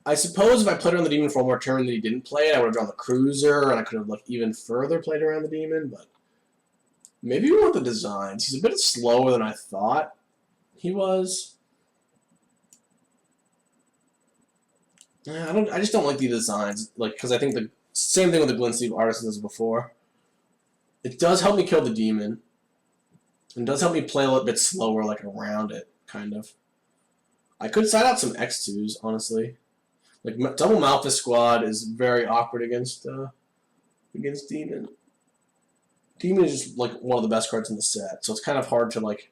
I suppose if I played around the Demon for one more turn that he didn't play it, I would have drawn the Cruiser, and I could have like even further played around the Demon, but maybe we want the designs. He's a bit slower than I thought he was. I just don't like the designs, like because I think the same thing with the Glint Sleeve Artisan as before. It does help me kill the Demon, and does help me play a little bit slower, like around it, kind of. I could side out some X2s, honestly. Like double Malthus Squad is very awkward against Demon. Demon is just like one of the best cards in the set, so it's kind of hard to like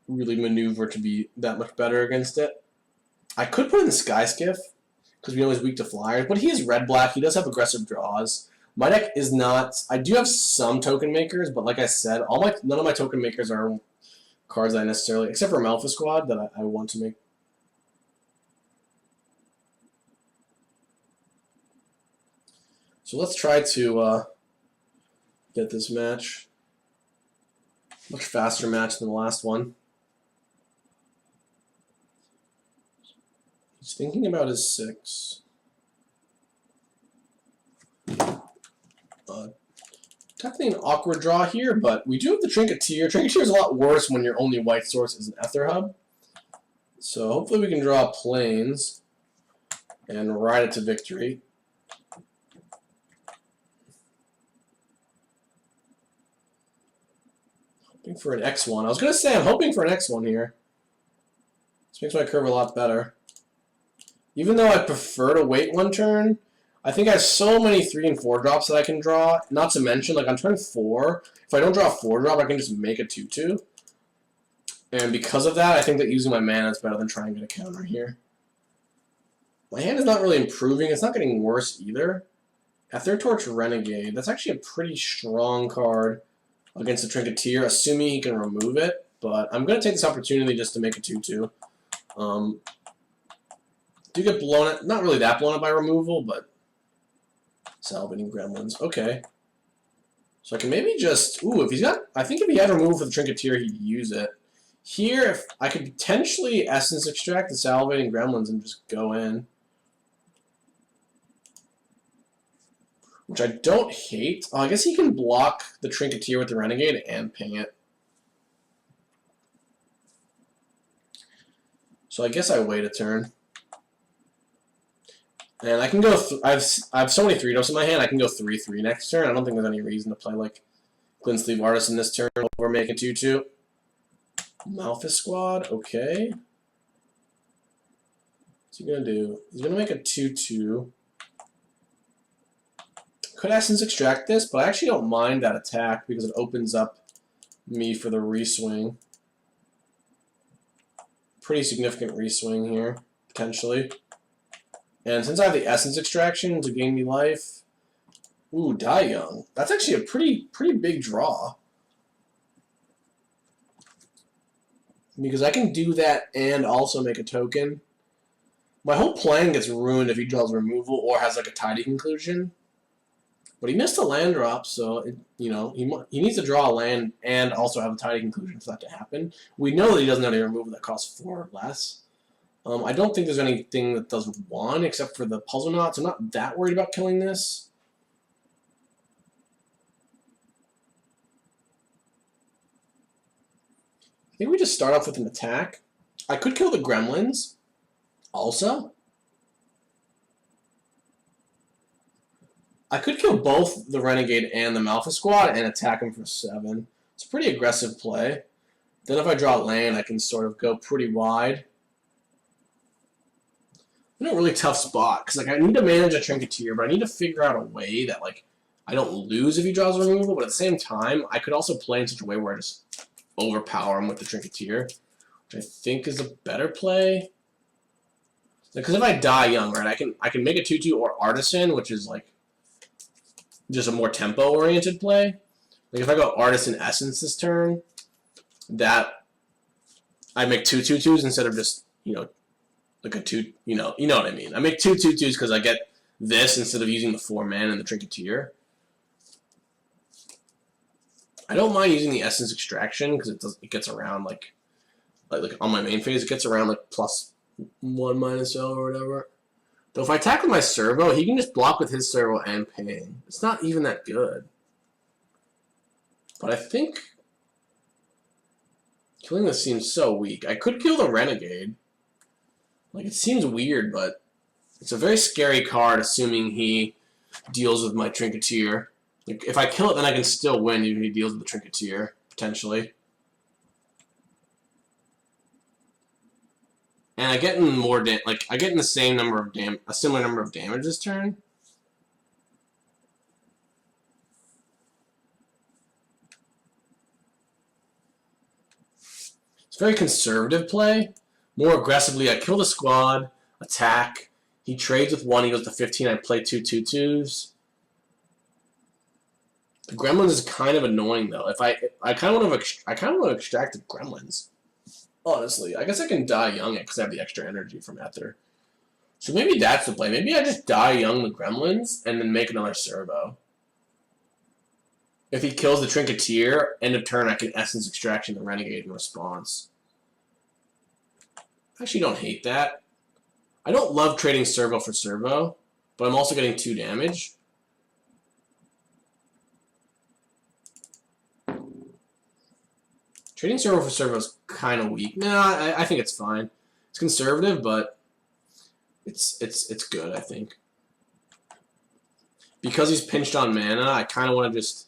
really maneuver to be that much better against it. I could put in the Sky Skiff because we know he's weak to flyers, but he is red-black. He does have aggressive draws. My deck is not. I do have some token makers, but like I said, none of my token makers are cards I necessarily, except for Malthus Squad, that I want to make. So let's try to get this match. Much faster match than the last one. He's thinking about his 6. Definitely an awkward draw here, but we do have the Trinketeer. Trinketeer is a lot worse when your only white source is an Ether Hub. So hopefully we can draw Plains and ride it to victory. Hoping for an X1. I was going to say I'm hoping for an X1 here. This makes my curve a lot better. Even though I prefer to wait one turn, I think I have so many 3 and 4 drops that I can draw. Not to mention, like on turn 4, if I don't draw a 4 drop, I can just make a 2/2. And because of that, I think that using my mana is better than trying to get a counter here. My hand is not really improving. It's not getting worse either. Aether Torch Renegade. That's actually a pretty strong card against the Trinketeer, assuming he can remove it. But I'm going to take this opportunity just to make a 2/2. Do get blown up. Not really that blown up by removal, but Salvating Gremlins. Okay. So I can maybe just... Ooh, if he's got... I think if he had removal for the Trinketeer, he'd use it. Here, if I could potentially Essence Extract the Salivating Gremlins and just go in. Which I don't hate. Oh, I guess he can block the Trinketeer with the Renegade and ping it. So I guess I wait a turn. And I can go... I have so many 3-drops in my hand, I can go 3/3 next turn. I don't think there's any reason to play like Glint Sleeve Artist in this turn over making 2/2. Malphus Squad, okay. What's he going to do? He's going to make a 2/2. Could Essence Extract this, but I actually don't mind that attack because it opens up me for the reswing. Pretty significant reswing here, potentially. And since I have the Essence Extraction to gain me life, ooh, Die Young. That's actually a pretty big draw. Because I can do that and also make a token. My whole plan gets ruined if he draws removal or has like a tidy conclusion. But he missed a land drop, so you know he needs to draw a land and also have a tidy conclusion for that to happen. We know that he doesn't have any removal that costs 4 or less. I don't think there's anything that does 1 except for the Puzzle Knots. I'm not that worried about killing this. I think we just start off with an attack. I could kill the Gremlins also. I could kill both the Renegade and the Malphus Squad and attack him for 7. It's a pretty aggressive play. Then if I draw land, I can sort of go pretty wide. I'm in a really tough spot because like I need to manage a Trinketeer, but I need to figure out a way that like I don't lose if he draws removal, but at the same time, I could also play in such a way where I just overpower him with the Trinketeer, which I think is a better play. Because if I Die Young, right, I can make a 2/2 or Artisan, which is like just a more tempo-oriented play. Like if I go Artisan Essence this turn, that I make 2 2/2s instead of just, you know, like a 2, you know what I mean. I make 2 2/2s because I get this instead of using the 4 mana and the Trinketeer. I don't mind using the Essence Extraction because it gets around like on my main phase, it gets around like +1 -0 or whatever. Though if I attack with my servo, he can just block with his servo and ping. It's not even that good. But I think killing this seems so weak. I could kill the Renegade. Like, it seems weird, but it's a very scary card, assuming he deals with my Trinketeer. Like, if I kill it, then I can still win even if he deals with the Trinketeer, potentially. And I get in more I get in the same number of a similar number of damage this turn. It's a very conservative play. More aggressively, I kill the squad, attack. He trades with 1, he goes to 15, I play 2 2/2s. The Gremlins is kind of annoying though. If I kind of want to extract the Gremlins. Honestly, I guess I can Die Young it because I have the extra energy from Aether. So maybe that's the play. Maybe I just Die Young the Gremlins and then make another servo. If he kills the Trinketeer, end of turn I can Essence Extraction the Renegade in response. I actually don't hate that. I don't love trading servo for servo, but I'm also getting 2 damage. Trading servo for servo is kind of weak. No, I think it's fine. It's conservative, but it's good, I think. Because he's pinched on mana, I kind of want to just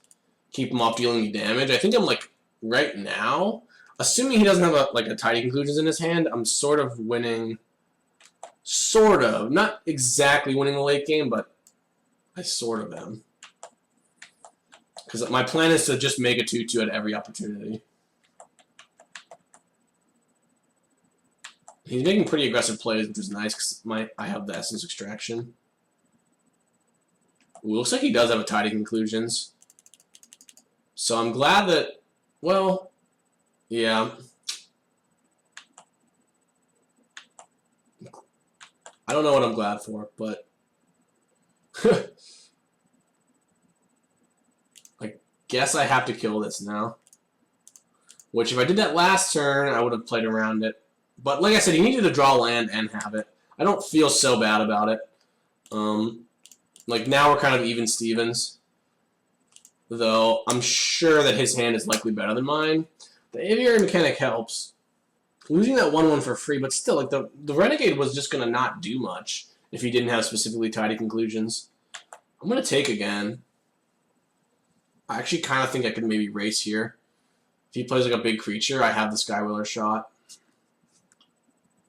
keep him off dealing me damage. I think I'm like right now, assuming he doesn't have a tidy conclusions in his hand, I'm sort of winning. Sort of. Not exactly winning the late game, but I sort of am. Because my plan is to just make a 2-2 at every opportunity. He's making pretty aggressive plays, which is nice because I have the Essence Extraction. Ooh, looks like he does have a tidy conclusions. So I'm glad that, well, yeah. I don't know what I'm glad for, but I guess I have to kill this now. Which, if I did that last turn, I would have played around it. But like I said, he needed to draw land and have it. I don't feel so bad about it. Like now we're kind of even Stevens. Though I'm sure that his hand is likely better than mine. The Aviary Mechanic helps. Losing that 1-1 for free, but still, like the Renegade was just gonna not do much if he didn't have specifically tidy conclusions. I'm gonna take again. I actually kind of think I could maybe race here. If he plays like a big creature, I have the Skywheeler shot.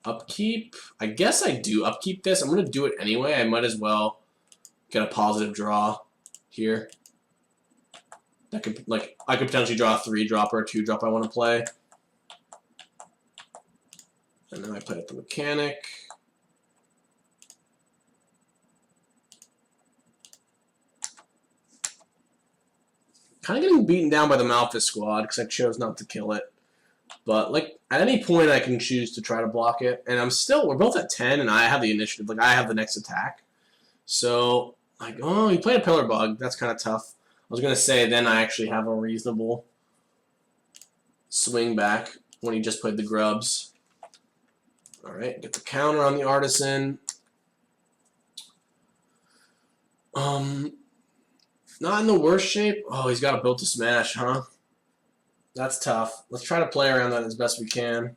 Upkeep? I guess I do upkeep this. I'm going to do it anyway. I might as well get a positive draw here. That could, like, I could potentially draw a 3-drop or a 2-drop I want to play. And then I play up the Mechanic. Kind of getting beaten down by the Malphite squad because I chose not to kill it. But, like, at any point I can choose to try to block it. And we're both at 10 and I have the initiative. Like, I have the next attack. So, like, oh, he played a Pillar Bug. That's kind of tough. I was going to say then I actually have a reasonable swing back when he just played the Grubs. Alright, get the counter on the Artisan. Not in the worst shape. Oh, he's got a Built to Smash, huh? That's tough. Let's try to play around that as best we can.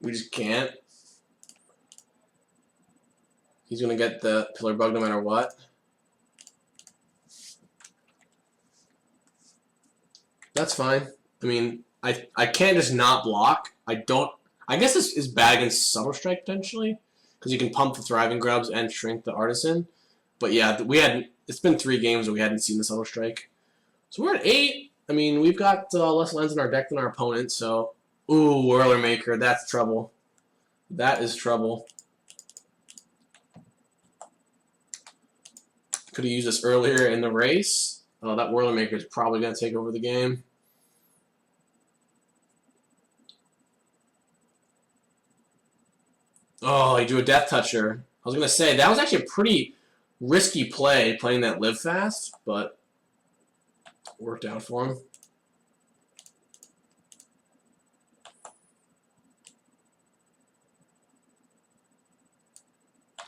We just can't. He's going to get the Pillar Bug no matter what. That's fine. I mean, I can't just not block. I guess this is bad against Subtle Strike potentially, because you can pump the Thriving Grubs and shrink the Artisan. But yeah, it's been 3 games where we hadn't seen the Subtle Strike. So we're at 8. I mean, we've got less lands in our deck than our opponent, so... Ooh, Whirler Maker, that's trouble. That is trouble. Could have used this earlier in the race. Oh, that Whirler Maker is probably going to take over the game. Oh, he drew a Death Toucher. I was going to say, that was actually a pretty risky play, playing that Live Fast, but worked out for him.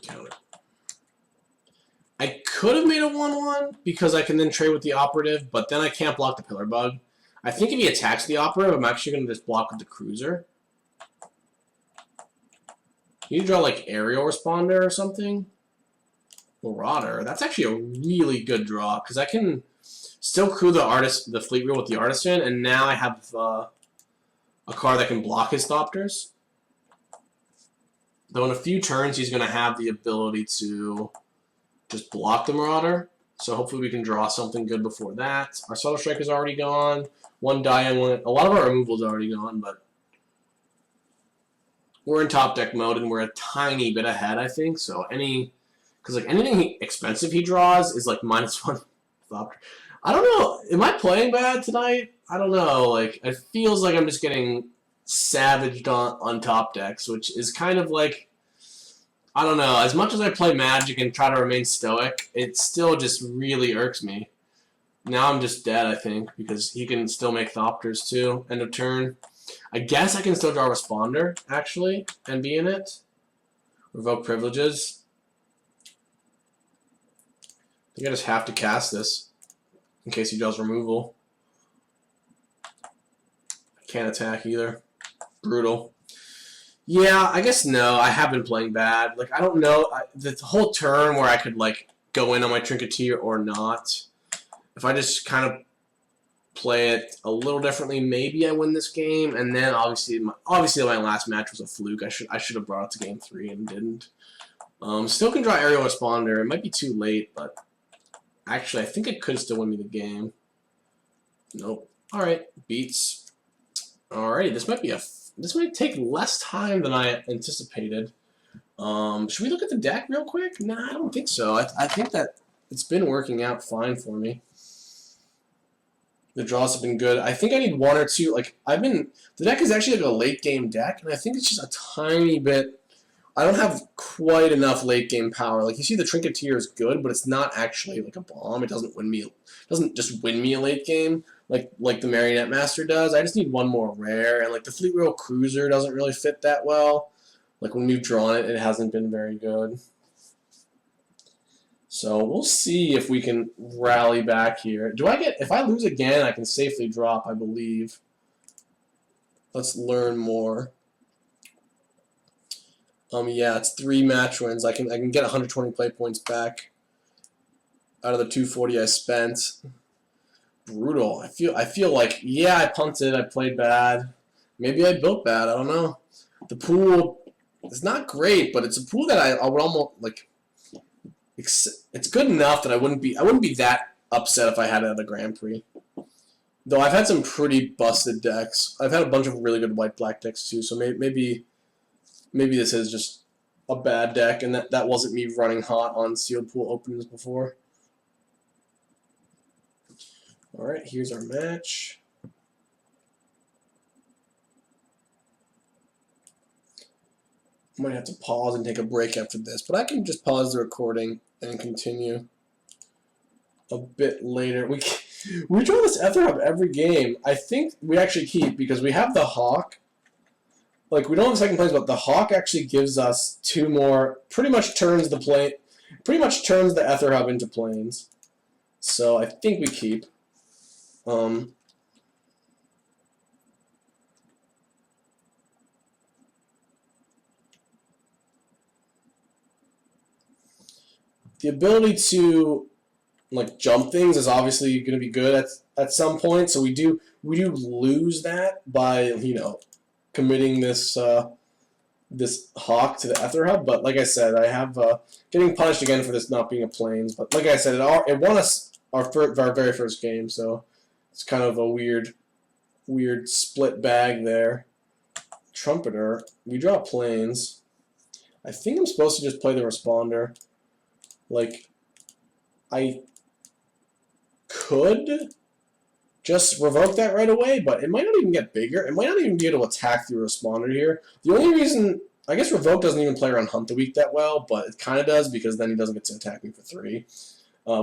Counter. I could have made a 1-1 because I can then trade with the Operative, but then I can't block the Pillar Bug. I think if he attacks the Operative, I'm actually going to just block with the Cruiser. You draw like Aerial Responder or something. Marauder. That's actually a really good draw because I can still crew the Fleet Wheel with the Artisan, and now I have a card that can block his Thopters. Though in a few turns he's going to have the ability to just block the Marauder. So hopefully we can draw something good before that. Our Subtle Strike is already gone. One die and one. A lot of our removal is already gone, but we're in top deck mode and we're a tiny bit ahead, I think. So because like anything expensive he draws is like -1 Thopter. I don't know. Am I playing bad tonight? I don't know. Like it feels like I'm just getting savaged on top decks, which is kind of like, I don't know. As much as I play Magic and try to remain stoic, it still just really irks me. Now I'm just dead, I think, because he can still make Thopters too. End of turn. I guess I can still draw Responder, actually, and be in it. Revoke Privileges. I think I just have to cast this in case he draws removal. I can't attack either. Brutal. Yeah, I guess no. I have been playing bad. Like, I don't know. The whole turn where I could, like, go in on my Trinketeer or not. If I just kind of play it a little differently, maybe I win this game. And then obviously my last match was a fluke. I should have brought it to game 3 and didn't. Still can draw Aerial Responder. It might be too late, but actually I think it could still win me the game. Nope. All right, beats. Alrighty, this might take less time than I anticipated. Should we look at the deck real quick? Nah, I don't think so. I think that it's been working out fine for me. The draws have been good. I think I need 1 or 2. Like the deck is actually like a late game deck, and I think it's just a tiny bit. I don't have quite enough late game power. Like you see, the Trinketeer is good, but it's not actually like a bomb. It doesn't win me. It doesn't just win me a late game like the Marionette Master does. I just need 1 more rare, and like the Fleet Wheel Cruiser doesn't really fit that well. Like when we've drawn it, it hasn't been very good. So we'll see if we can rally back here. If I lose again, I can safely drop, I believe. Let's learn more. Yeah, it's 3 match wins. I can get 120 play points back out of the 240 I spent. Brutal. I feel like, yeah, I punted, I played bad. Maybe I built bad, I don't know. The pool is not great, but it's a pool that I would almost like. It's good enough that I wouldn't be that upset if I had it at a Grand Prix. Though I've had some pretty busted decks. I've had a bunch of really good white-black decks too, so maybe this is just a bad deck, and that wasn't me running hot on sealed pool openings before. Alright, here's our match. I might have to pause and take a break after this, but I can just pause the recording and continue a bit later. We draw this Ether Hub every game. I think we actually keep because we have the Hawk. Like, we don't have second planes, but the Hawk actually gives us 2 more, pretty much turns the Ether Hub into planes. So I think we keep. The ability to like jump things is obviously going to be good at some point. So we do lose that by committing this this Hawk to the Ether Hub. But like I said, I have getting punished again for this not being a planes. But like I said, it won us our very first game, so it's kind of a weird split bag there. Trumpeter, we draw planes. I think I'm supposed to just play the Responder. Like, I could just revoke that right away, but it might not even get bigger. It might not even be able to attack through a Responder here. The only reason, I guess Revoke doesn't even play around Hunt the Weak that well, but it kind of does because then he doesn't get to attack me for 3.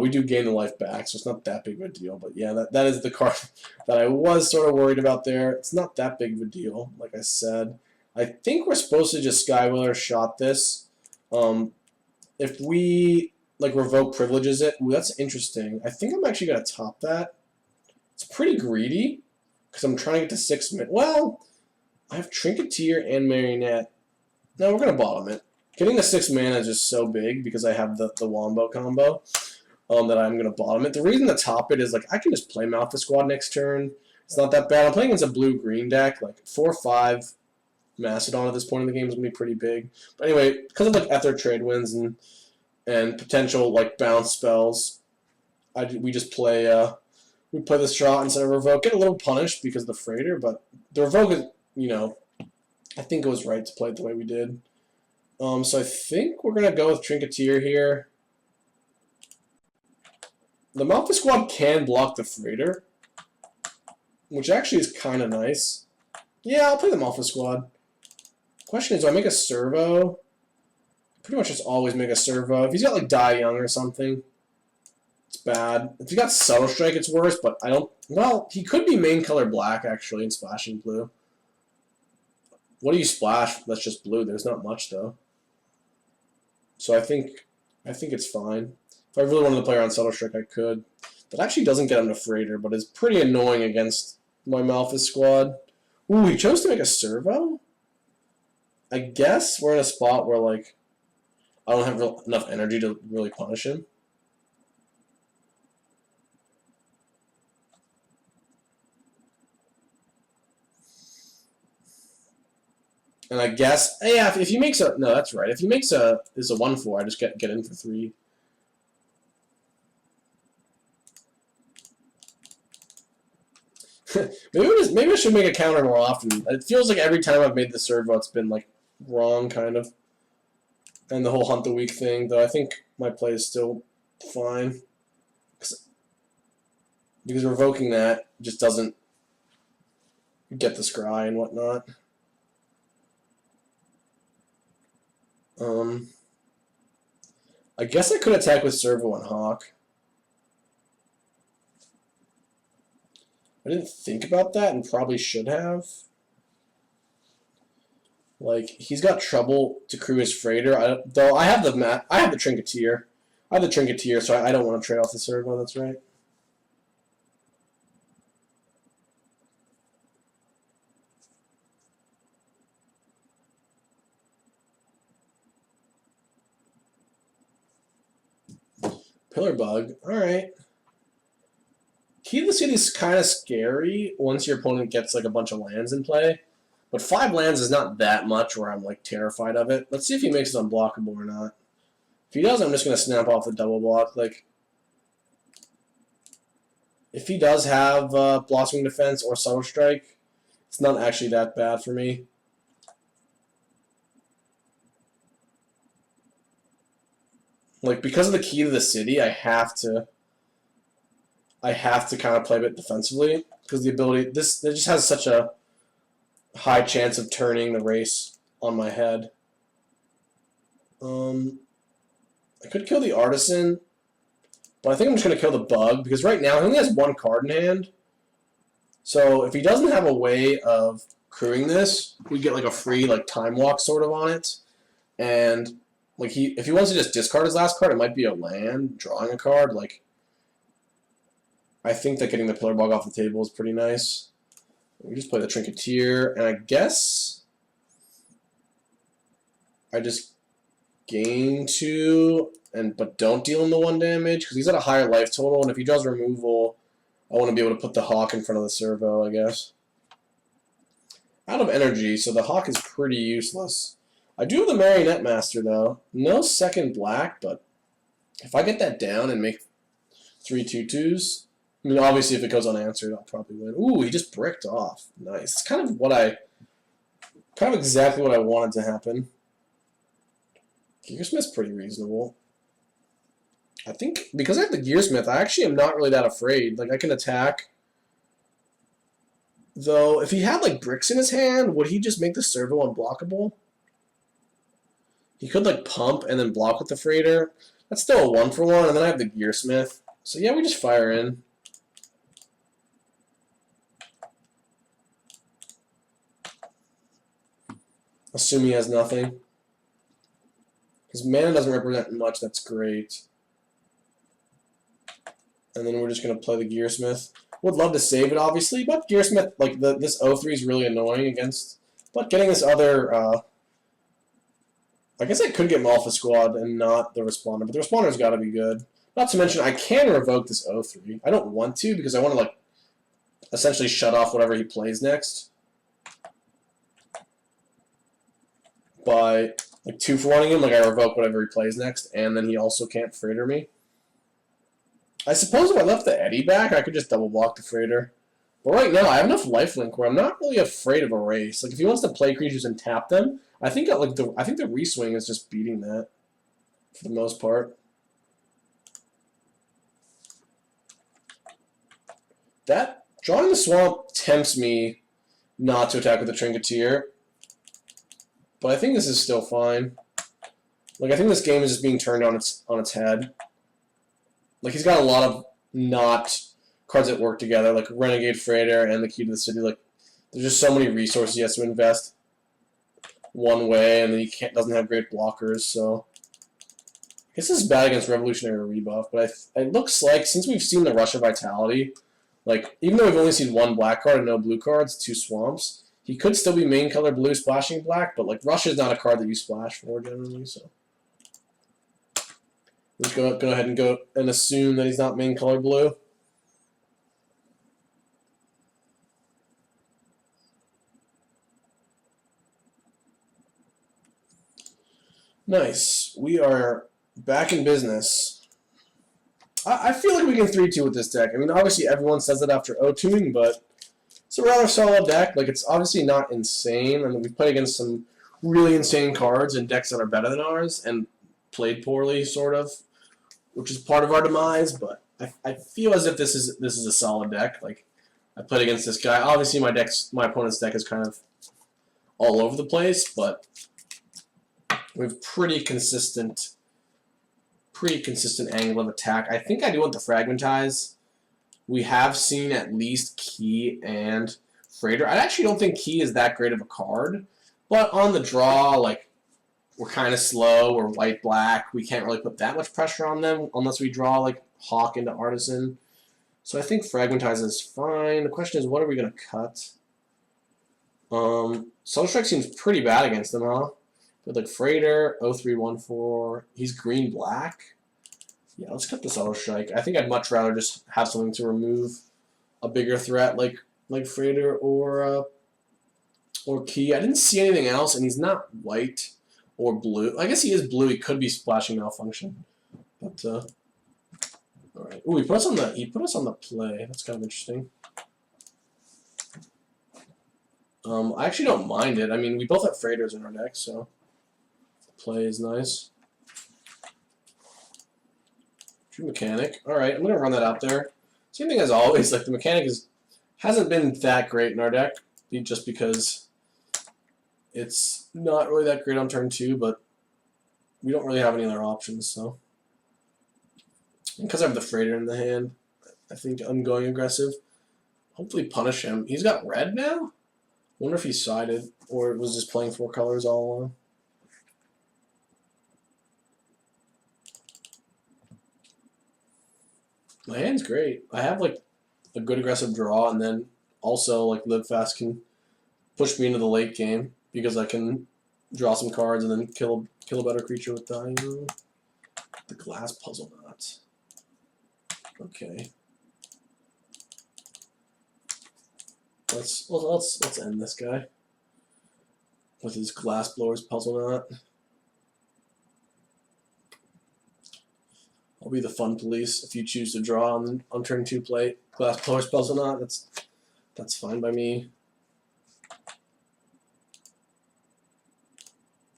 We do gain the life back, so it's not that big of a deal. But yeah, that is the card that I was sort of worried about there. It's not that big of a deal, like I said. I think we're supposed to just Skywiller shot this. If we like revoke privileges it, ooh, that's interesting. I think I'm actually gonna top that. It's pretty greedy because I'm trying to get to 6 min. Well, I have Trinketeer and Marionette. No, we're gonna bottom it. Getting the 6 mana is just so big because I have the Wombo combo that I'm gonna bottom it. The reason to top it is like I can just play Malphite Squad next turn. It's not that bad. I'm playing against a blue-green deck, like 4/5 Mastodon at this point in the game is gonna be pretty big. But anyway, because of like Ether trade wins and potential like bounce spells, we just play we play this shot instead of revoke. Get a little punished because of the freighter, but the revoke is I think it was right to play it the way we did. So I think we're gonna go with Trinketeer here. The Malphite Squad can block the freighter, which actually is kind of nice. Yeah, I'll play the Malphite Squad. Question is, do I make a servo? Pretty much just always make a servo. If he's got like Die Young or something, it's bad. If he's got Subtle Strike, it's worse, but I don't... Well, he could be main color black, actually, and splashing blue. What do you splash? That's just blue. There's not much, though. So I think it's fine. If I really wanted to play around Subtle Strike, I could. That actually doesn't get him to Freighter, but it's pretty annoying against my Malphite Squad. Ooh, he chose to make a servo? I guess we're in a spot where, like, I don't have enough energy to really punish him. And I guess, yeah, if he makes a, no, that's right. If he makes a, is a 1/4, I just get in for 3. maybe I should make a counter more often. It feels like every time I've made the servo, it's been like wrong, kind of. And the whole hunt the week thing, though I think my play is still fine. Because revoking that just doesn't get the scry and whatnot. I guess I could attack with servo and hawk. I didn't think about that and probably should have. Like, he's got trouble to crew his freighter. Though I have the trinketeer. I have the trinketeer, so I don't want to trade off the servo. That's right. Pillar bug. All right. Key to the City is kind of scary once your opponent gets like a bunch of lands in play. But 5 lands is not that much where I'm like terrified of it. Let's see if he makes it unblockable or not. If he does, I'm just going to snap off the double block. Like, if he does have Blossoming Defense or Subtle Strike, it's not actually that bad for me. Like, because of the Key to the City, I have to kind of play a bit defensively because the ability it just has such a high chance of turning the race on my head. I could kill the Artisan, but I think I'm just going to kill the Bug because right now he only has 1 card in hand. So if he doesn't have a way of crewing this, we get like a free like time walk sort of on it, and like if he wants to just discard his last card, it might be a land, drawing a card. Like, I think that getting the Pillar Bug off the table is pretty nice. We just play the Trinketeer, and I guess I just gain 2, but don't deal him the 1 damage, because he's at a higher life total, and if he does removal, I want to be able to put the Hawk in front of the servo, I guess. Out of energy, so the Hawk is pretty useless. I do have the Marionette Master, though. No second black, but if I get that down and make 3 2/2s, I mean, obviously, if it goes unanswered, I'll probably win. Ooh, he just bricked off. Nice. It's kind of exactly what I wanted to happen. Gearsmith's pretty reasonable. I think because I have the Gearsmith, I actually am not really that afraid. Like, I can attack. Though, if he had, like, bricks in his hand, would he just make the servo unblockable? He could, like, pump and then block with the freighter. That's still a 1-for-1, and then I have the Gearsmith. So, yeah, we just fire in. Assume he has nothing. His mana doesn't represent much, that's great. And then we're just going to play the Gearsmith. Would love to save it, obviously, but Gearsmith, like, this 0-3 is really annoying against... But getting this other... I guess I could get Malfa Squad and not the Responder, but the Responder's got to be good. Not to mention, I can revoke this 0-3. I don't want to, because I want to, like, essentially shut off whatever he plays next. By, like, 2-for-1ing him, like, I revoke whatever he plays next, and then he also can't freighter me. I suppose if I left the Eddy back, I could just double block the freighter. But right now, I have enough lifelink where I'm not really afraid of a race. Like, if he wants to play creatures and tap them, I think the reswing is just beating that for the most part. That drawing the swamp tempts me not to attack with the Trinketeer, but I think this is still fine. Like, I think this game is just being turned on its head. Like, he's got a lot of not cards that work together, like Renegade Freighter and the Key to the City. Like, there's just so many resources he has to invest one way, and then he doesn't have great blockers, so... I guess this is bad against Revolutionary Rebuff, but it looks like, since we've seen the Rush of Vitality, like, even though we've only seen 1 black card and no blue cards, 2 swamps, he could still be main color blue, splashing black, but, like, Rush is not a card that you splash for, generally, so... Let's go ahead and go and assume that he's not main color blue. Nice. We are back in business. I feel like we can 3-2 with this deck. I mean, obviously everyone says it after O2ing, but it's a rather solid deck. Like, it's obviously not insane. I mean, we've played against some really insane cards and decks that are better than ours and played poorly, sort of, which is part of our demise, but I feel as if this is a solid deck. Like, I played against this guy. Obviously, my opponent's deck is kind of all over the place, but we have pretty consistent angle of attack. I think I do want to fragmentize. We have seen at least Key and Freighter. I actually don't think Key is that great of a card, but on the draw, like, we're kind of slow. We're white-black. We can't really put that much pressure on them unless we draw, like, Hawk into Artisan. So I think Fragmentize is fine. The question is, what are we going to cut? Soul Strike seems pretty bad against them, huh? But like Freighter, 0314, he's green-black. Yeah, let's cut the Soul Strike. I think I'd much rather just have something to remove a bigger threat like Freighter or Key. I didn't see anything else, and he's not white or blue. I guess he is blue. He could be Splashing Malfunction. But all right. Ooh, he put us on the play. That's kind of interesting. I actually don't mind it. I mean, we both have Freighters in our deck, so the play is nice. True Mechanic. All right, I'm gonna run that out there. Same thing as always. Like, the Mechanic hasn't been that great in our deck, just because it's not really that great on turn 2, but we don't really have any other options. So, and because I have the Freighter in the hand, I think I'm going aggressive. Hopefully punish him. He's got red now? Wonder if he sided or was just playing 4 colors all along. My hand's great. I have like a good aggressive draw, and then also like Live Fast can push me into the late game because I can draw some cards and then kill a better creature with the Glass Puzzle Knot. Okay. Let's end this guy with his Glass Blower's Puzzle Knot. I'll be the fun police if you choose to draw on turn 2 play Glass Blower's Puzzle Knot. That's fine by me.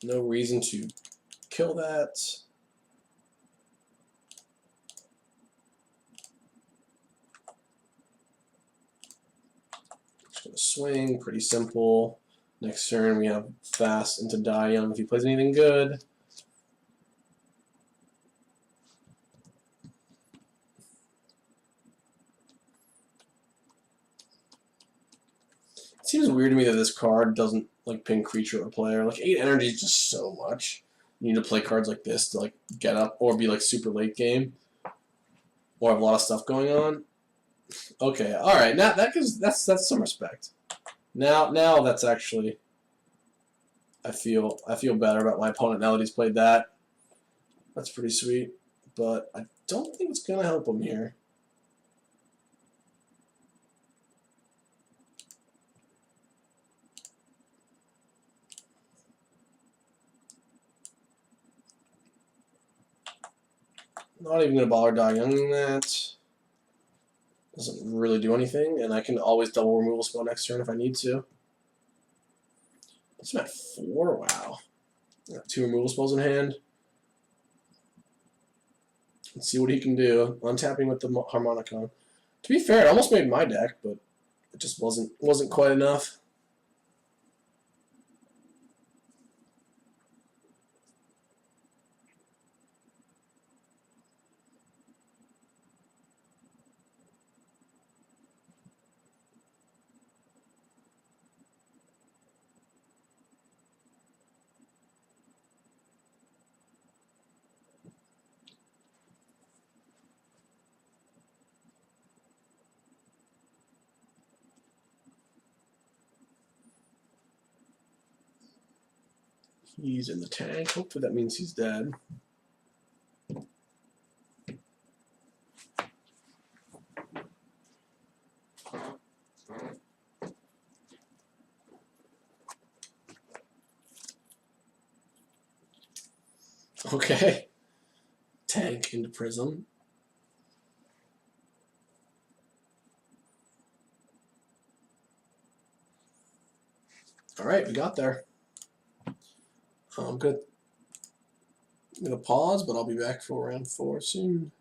No reason to kill that. Just gonna swing, pretty simple. Next turn we have Fast into Die Young if he plays anything good. It seems weird to me that this card doesn't like ping creature or player. Like 8 energy is just so much. You need to play cards like this to like get up or be like super late game, or have a lot of stuff going on. Okay, all right. Now that's some respect. Now that's actually I feel better about my opponent now that he's played that. That's pretty sweet, but I don't think it's gonna help him here. Not even going to bother Die Younging that. Doesn't really do anything, and I can always double removal spell next turn if I need to. What's at 4? Wow. Got 2 removal spells in hand. Let's see what he can do. Untapping with the Harmonicon. To be fair, it almost made my deck, but it just wasn't quite enough. He's in the tank. Hopefully that means he's dead. Okay. Tank into Prism. Alright, we got there. I'm gonna pause, but I'll be back for round 4 soon.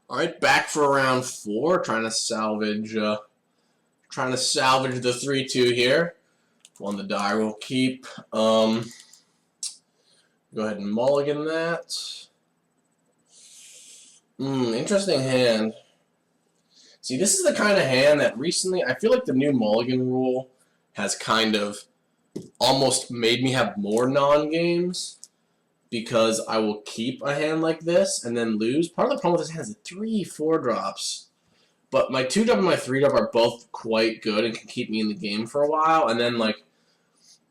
Alright, back for round 4, trying to salvage the 3-2 here. One the die will keep. Go ahead and mulligan that. Interesting hand. See, this is the kind of hand that recently, I feel like the new mulligan rule has kind of almost made me have more non-games because I will keep a hand like this and then lose. Part of the problem with this hand is the 3-4 drops. But my 2-drop and my 3-drop are both quite good and can keep me in the game for a while. And then, like,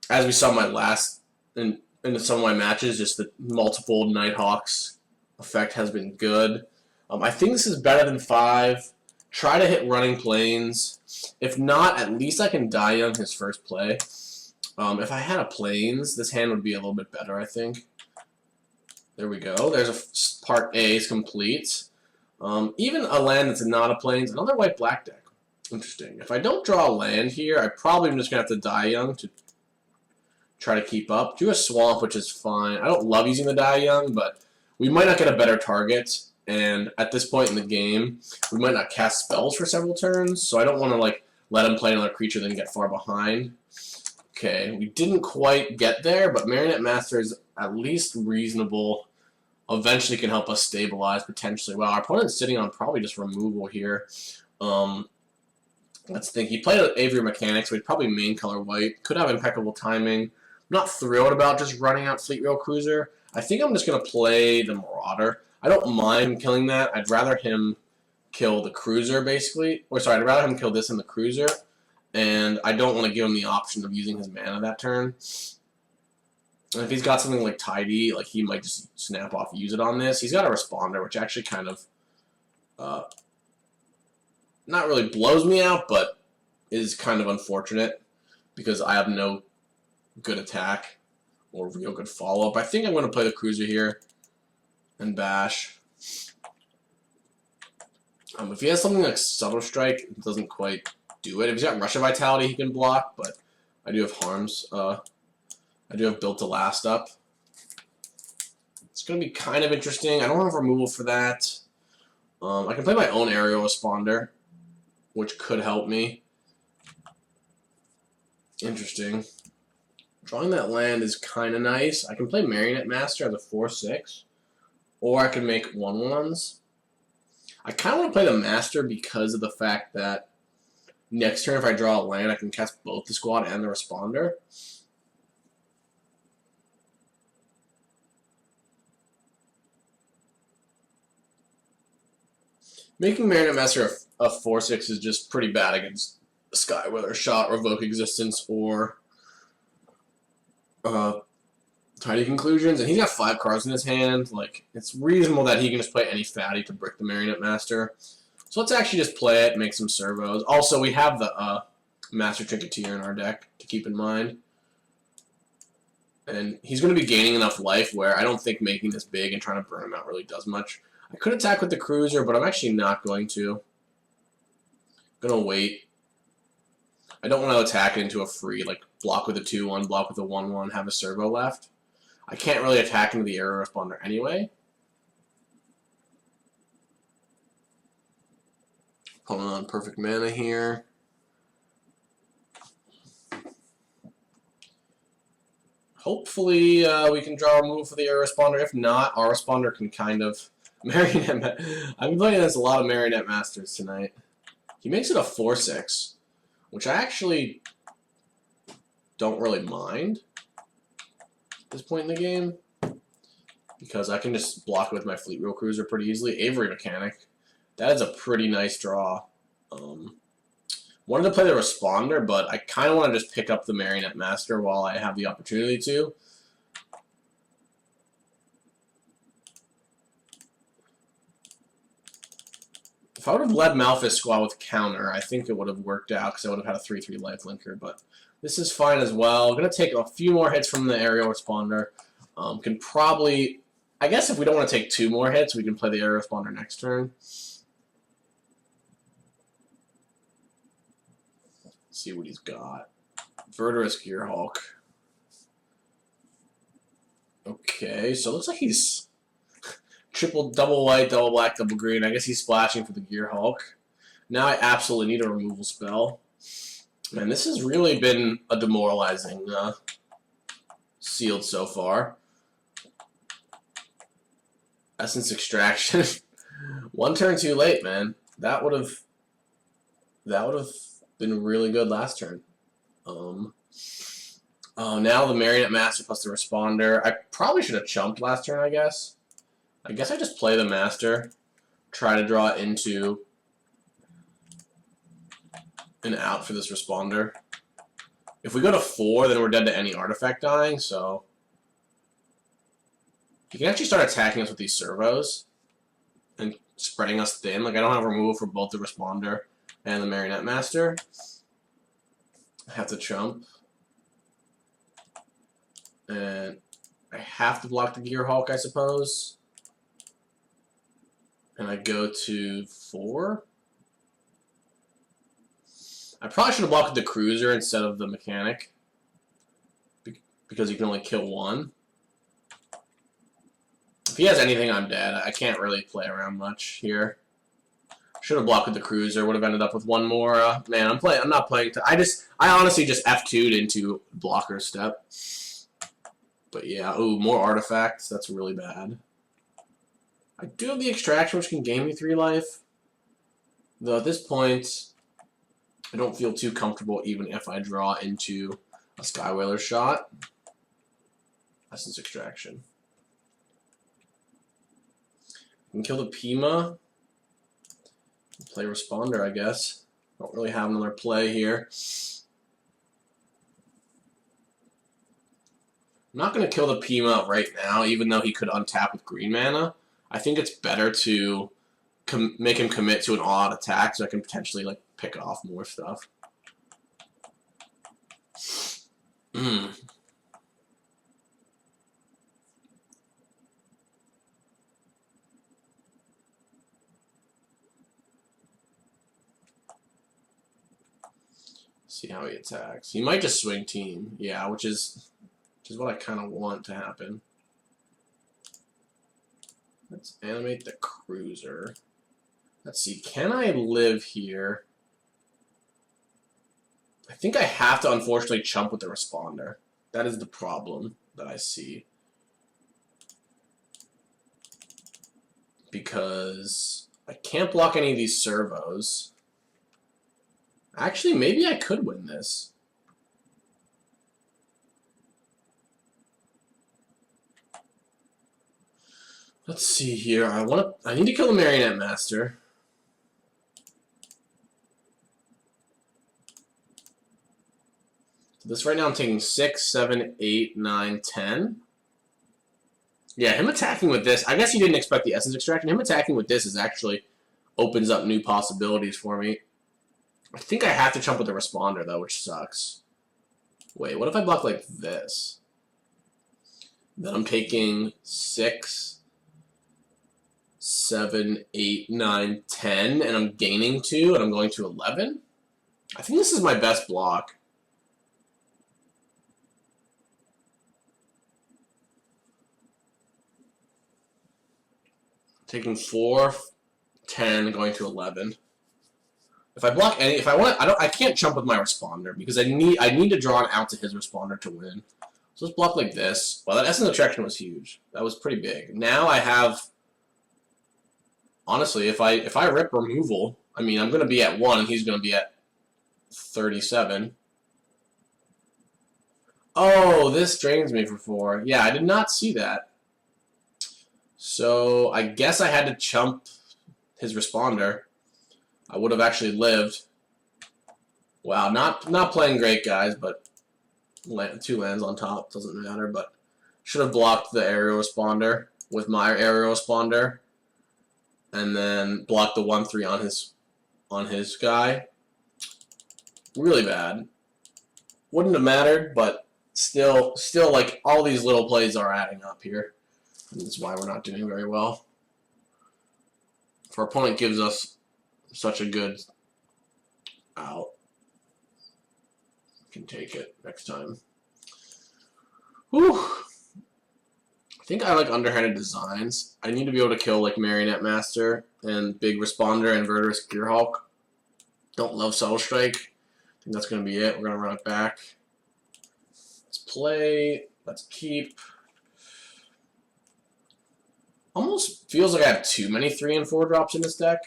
as we saw in my last, in some of my matches, just the multiple Nighthawks effect has been good. I think this is better than 5. Try to hit running planes. If not, at least I can die young his first play. If I had a planes, this hand would be a little bit better, I think. There we go. There's a part A is complete. Even a land that's not a plains, another white-black deck. Interesting. If I don't draw a land here, I probably am just going to have to die young to try to keep up. Do a swamp, which is fine. I don't love using the die young, but we might not get a better target. And at this point in the game, we might not cast spells for several turns, so I don't want to like let him play another creature then get far behind. Okay, we didn't quite get there, but Marionette Master is at least reasonable. Eventually can help us stabilize potentially. Well, our opponent's sitting on probably just removal here. Let's think. He played Avery Mechanics, so he'd probably main color white. Could have impeccable timing. I'm not thrilled about just running out Fleet Rail Cruiser. I think I'm just going to play the Marauder. I don't mind killing that. I'd rather him kill the Cruiser, basically. Or sorry, I'd rather him kill this and the Cruiser. And I don't want to give him the option of using his mana that turn. And if he's got something like Tidy, like he might just snap off and use it on this. He's got a Responder, which actually kind of not really blows me out, but is kind of unfortunate because I have no good attack or real good follow-up. I think I'm going to play the Cruiser here and bash. If he has something like Subtle Strike, it doesn't quite do it. If he's got Rush of Vitality, he can block, but I do have harms. I do have Built to Last up. It's going to be kind of interesting. I don't have removal for that. I can play my own Aerial Responder, which could help me. Interesting. Drawing that land is kind of nice. I can play Marionette Master as a 4/6, or I can make 1/1s. I kind of want to play the Master because of the fact that next turn if I draw a land, I can cast both the Squad and the Responder. Making Marionette Master a 4/6 is just pretty bad against Skyweather, Shot, Revoke Existence, or Tidy Conclusions. And he's got 5 cards in his hand. Like, it's reasonable that he can just play any fatty to brick the Marionette Master. So let's actually just play it, make some servos. Also, we have the Master Trinketeer in our deck to keep in mind. And he's going to be gaining enough life where I don't think making this big and trying to burn him out really does much. I could attack with the Cruiser, but I'm actually not going to. I'm going to wait. I don't want to attack into a free, like, block with a 2/1, block with a 1/1, have a servo left. I can't really attack into the Aerial Responder anyway. Pulling on perfect mana here. Hopefully we can draw a removal for the Aerial Responder. If not, our Responder can kind of... Marionette... I've been playing against a lot of Marionette Masters tonight. He makes it a 4/6, which I actually don't really mind at this point in the game, because I can just block with my Fleet Wheel Cruiser pretty easily. Avery Mechanic. That is a pretty nice draw. Wanted to play the Responder, but I kind of want to just pick up the Marionette Master while I have the opportunity to. If I would have led Malphus Squad with counter, I think it would have worked out because I would have had a 3/3 lifelinker, but This is fine as well. Going to take a few more hits from the aerial responder. Can probably, I guess if we don't want to take 2 more hits, we can play the aerial responder next turn. Let's see what he's got. Verdurous Gearhulk. Okay, so it looks like he's triple, double white, double black, double green. I guess he's splashing for the Gearhulk. Now I absolutely need a removal spell. Man, this has really been a demoralizing sealed so far. Essence Extraction. 1 turn too late, man. That would have been really good last turn. Oh, now the Marionette Master plus the Responder. I probably should have chumped last turn, I guess. I guess I just play the Master, try to draw it into an out for this Responder. If we go to 4, then we're dead to any artifact dying, so he can actually start attacking us with these servos and spreading us thin. Like, I don't have removal for both the Responder and the Marionette Master. I have to chump. And I have to block the Gearhulk, I suppose. And I go to 4. I probably should have blocked the Cruiser instead of the Mechanic, because you can only kill 1. If he has anything, I'm dead. I can't really play around much here. Should have blocked with the Cruiser. Would have ended up with 1 more. Man, I'm not playing. I honestly just F2'd into blocker step. But yeah, ooh, more artifacts. That's really bad. I do have the Extraction, which can gain me 3 life. Though at this point, I don't feel too comfortable even if I draw into a Skywhaler shot. Essence Extraction. I can kill the Pima. Play Responder, I guess. Don't really have another play here. I'm not going to kill the Pima right now, even though he could untap with green mana. I think it's better to make him commit to an all-out attack so I can potentially like pick off more stuff. See how he attacks. He might just swing team, yeah, which is what I kind of want to happen. Let's animate the Cruiser. Let's see, can I live here? I think I have to unfortunately chump with the Responder. That is the problem that I see. Because I can't block any of these servos. Actually, maybe I could win this. Let's see here. I need to kill the Marionette Master. So this right now I'm taking 6, 7, 8, 9, 10. Yeah, him attacking with this, I guess he didn't expect the Essence Extraction. Him attacking with this is actually opens up new possibilities for me. I think I have to chump with the Responder, though, which sucks. Wait, what if I block like this? Then I'm taking 6, 7, 8, 9, 10, and I'm gaining 2, and I'm going to 11? I think this is my best block. Taking 4, 10, going to 11. If I block any, I can't jump with my Responder because I need to draw an out to his Responder to win. So let's block like this. Well, that Essence Attraction was huge. That was pretty big. Now I have, honestly, if I rip removal, I mean, I'm going to be at 1 and he's going to be at 37. Oh, this drains me for 4. Yeah, I did not see that. So I guess I had to chump his Responder. I would have actually lived. Wow, not playing great, guys, but 2 lands on top doesn't matter. But should have blocked the aerial Responder with my aerial Responder, and then blocked the 1/3 on his guy. Really bad. Wouldn't have mattered, but still, like, all these little plays are adding up here. And that's why we're not doing very well. If our opponent gives us such a good out, we can take it next time. Whew. I think I like underhanded designs. I need to be able to kill like Marionette Master and Big Responder and Verdurous Gearhulk. Don't love Subtle Strike. I think that's going to be it. We're going to run it back. Let's play. Let's keep. Almost feels like I have too many 3 and 4 drops in this deck,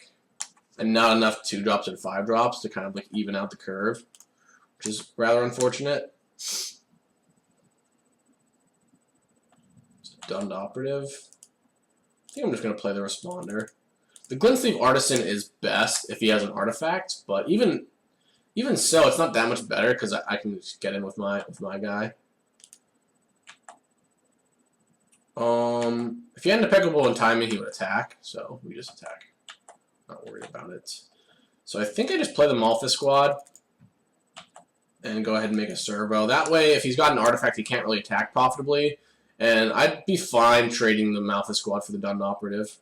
and not enough 2 drops and 5 drops to kind of like even out the curve, which is rather unfortunate. Dund Operative. I think I'm just going to play the Responder. The Glint Sleeve Artisan is best if he has an artifact, but even so, it's not that much better because I can just get in with my guy. If he had an Impeccable Timing, he would attack, so we just attack. Not worried about it. So I think I just play the Malthus squad and go ahead and make a servo. That way, if he's got an artifact, he can't really attack profitably. And I'd be fine trading the Malthus squad for the Dund Operative.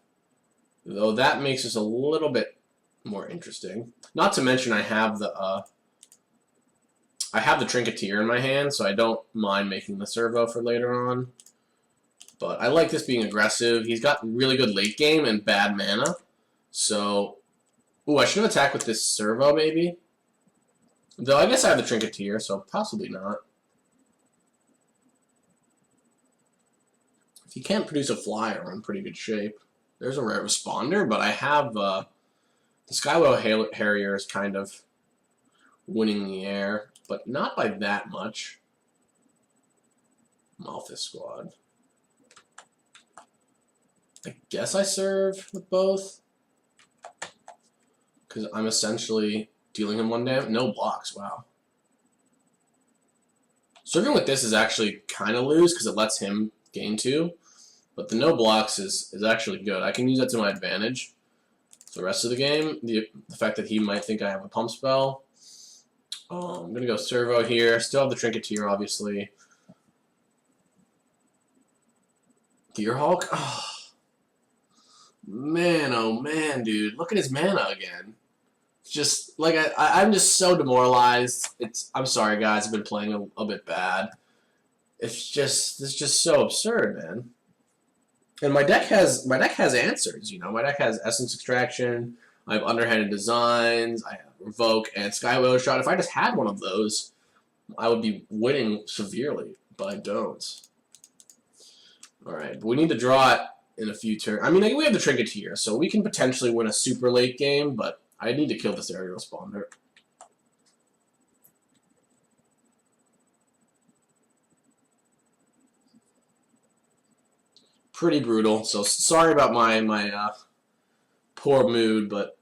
Though that makes us a little bit more interesting. Not to mention I have the Trinketeer in my hand, so I don't mind making the servo for later on. But I like this being aggressive. He's got really good late game and bad mana. So, ooh, I should have attacked with this servo maybe. Though I guess I have the Trinketeer, so possibly not. If you can't produce a flyer, we're in pretty good shape. There's a rare Responder, but I have the Skywell Harrier is kind of winning the air, but not by that much. Malthus squad. I guess I serve with both, because I'm essentially dealing him 1 damage. No blocks, wow. Serving with this is actually kind of loose because it lets him gain 2, but the no blocks is actually good. I can use that to my advantage for the rest of the game. The fact that he might think I have a pump spell. I'm going to go servo here. Still have the Trinketeer, obviously. Gearhulk? Oh. Man, oh man, dude. Look at his mana again. Just, like, I'm just so demoralized. I'm sorry, guys. I've been playing a bit bad. It's just so absurd, man. And my deck has answers, you know. My deck has Essence Extraction, I have Underhanded Designs, I have Revoke, and Skywell Shot. If I just had one of those, I would be winning severely, but I don't. Alright, but we need to draw it in a few turns. I mean, we have the Trinketeer, so we can potentially win a super late game, but I need to kill this Aerial Responder. Pretty brutal, so sorry about my poor mood, but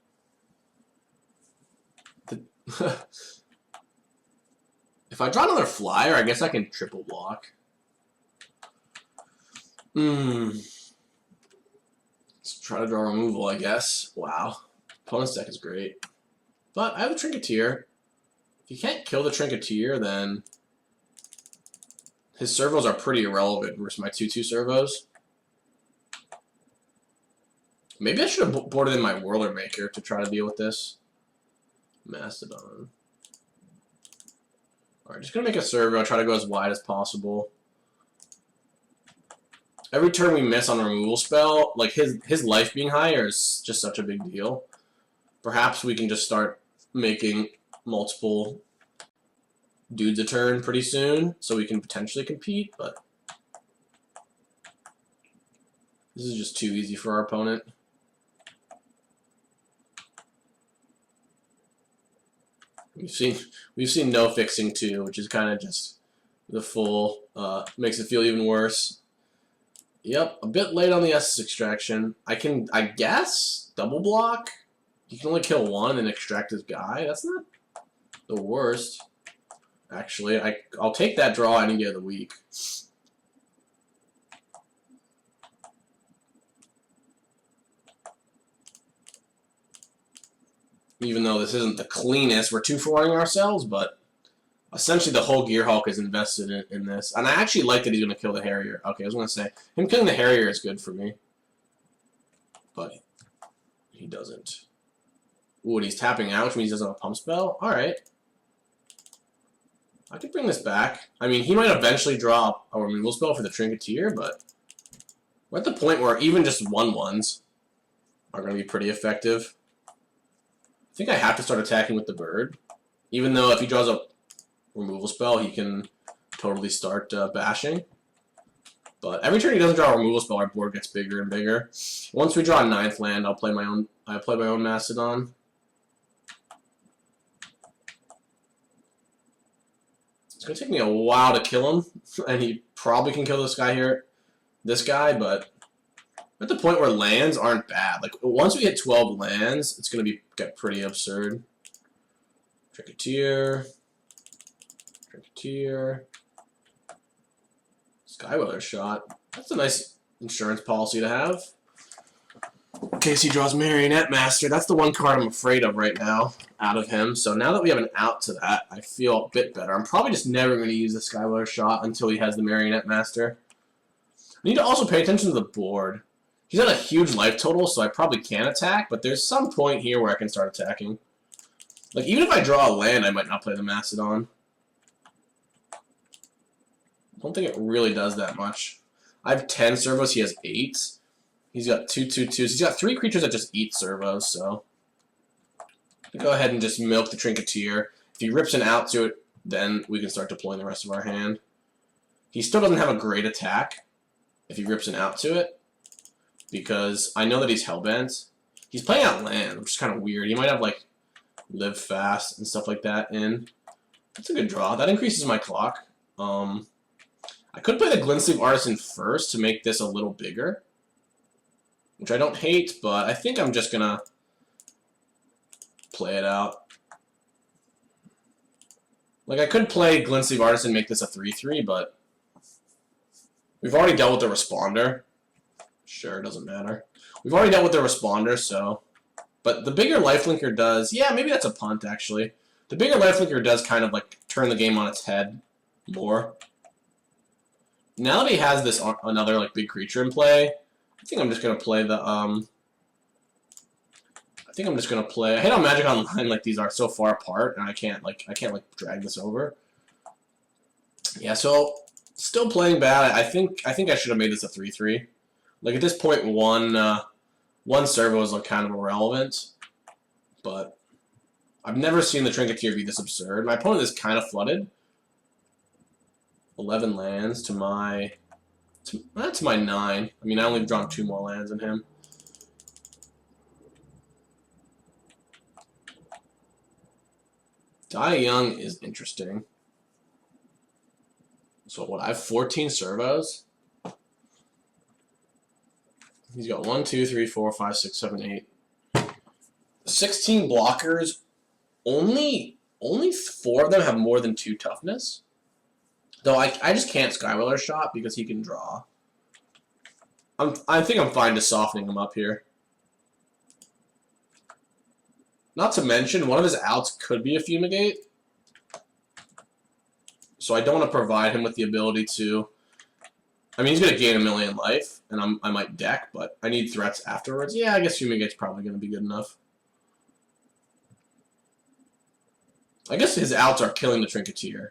if I draw another flyer, I guess I can triple block. Let's try to draw removal, I guess. Wow. Opponent's deck is great. But I have a Trinketeer. If you can't kill the Trinketeer, then his servos are pretty irrelevant versus my 2/2 servos. Maybe I should have boarded in my Whirler Maker to try to deal with this. Mastodon. Alright, just gonna make a servo, try to go as wide as possible. Every turn we miss on a removal spell, like his life being higher is just such a big deal. Perhaps we can just start making multiple dudes a turn pretty soon, so we can potentially compete, but this is just too easy for our opponent. We've seen no fixing too, which is kind of just the full makes it feel even worse. Yep, a bit late on the Essence Extraction. I guess double block. You can only kill one and extract his guy. That's not the worst, actually. I'll take that draw any day of the week. Even though this isn't the cleanest, we're 2-4-ing ourselves, but Essentially, the whole Gearhulk is invested in this. And I actually like that he's going to kill the Harrier. Okay, I was going to say, him killing the Harrier is good for me. But he doesn't. Ooh, and he's tapping out, which means he doesn't have a pump spell. Alright. I could bring this back. I mean, he might eventually draw a removal spell for the Trinketeer, but we're at the point where even just 1/1s are going to be pretty effective. I think I have to start attacking with the bird. Even though if he draws a removal spell, he can totally start bashing. But every turn he doesn't draw a removal spell, our board gets bigger and bigger. Once we draw a 9th land, I play my own Mastodon. It's gonna take me a while to kill him, and he probably can kill this guy, but at the point where lands aren't bad. Like once we hit 12 lands, it's gonna get pretty absurd. Trinketeer, Skyweather Shot. That's a nice insurance policy to have. In case he draws Marionette Master, that's the one card I'm afraid of right now out of him. So now that we have an out to that, I feel a bit better. I'm probably just never going to use the Skyweather Shot until he has the Marionette Master. I need to also pay attention to the board. He's at a huge life total, so I probably can attack, but there's some point here where I can start attacking. Like, even if I draw a land, I might not play the Mastodon. I don't think it really does that much. I have 10 servos, he has 8. He's got 2/2/2s. He's got 3 creatures that just eat servos, so go ahead and just milk the Trinketeer. If he rips an out to it, then we can start deploying the rest of our hand. He still doesn't have a great attack if he rips an out to it, because I know that he's Hellbent. He's playing out land, which is kind of weird. He might have, like, live fast and stuff like that in. That's a good draw. That increases my clock. I could play the Glint-Sleeve Artisan first to make this a little bigger, which I don't hate, but I think I'm just going to play it out. Like, I could play Glint-Sleeve Artisan and make this a 3/3, but we've already dealt with the Responder. Sure, it doesn't matter. We've already dealt with the Responder, so... But the bigger Lifelinker does... Yeah, maybe that's a punt, actually. The bigger Lifelinker does kind of, like, turn the game on its head more. Now that he has this another, like, big creature in play, I think I'm just going to play the, I hate how Magic Online, like, these are so far apart, and I can't drag this over. Yeah, so, still playing bad. I think I should have made this a 3/3. Like, at this point, one servo is, like, kind of irrelevant, but I've never seen the Trinketeer be this absurd. My opponent is kind of flooded. 11 lands to my 9. I mean, I only drawn 2 more lands than him. Die Young is interesting. So what? I have 14 servos. He's got 1, 2, 3, 4, 5, 6, 7, 8. 16 blockers. Only 4 of them have more than 2 toughness. Though I just can't Skyweather Shot because he can draw. I think I'm fine just softening him up here. Not to mention, one of his outs could be a Fumigate. So I don't want to provide him with the ability to... I mean, he's going to gain 1,000,000 life, and I might deck, but I need threats afterwards. Yeah, I guess Fumigate's probably going to be good enough. I guess his outs are killing the Trinketeer.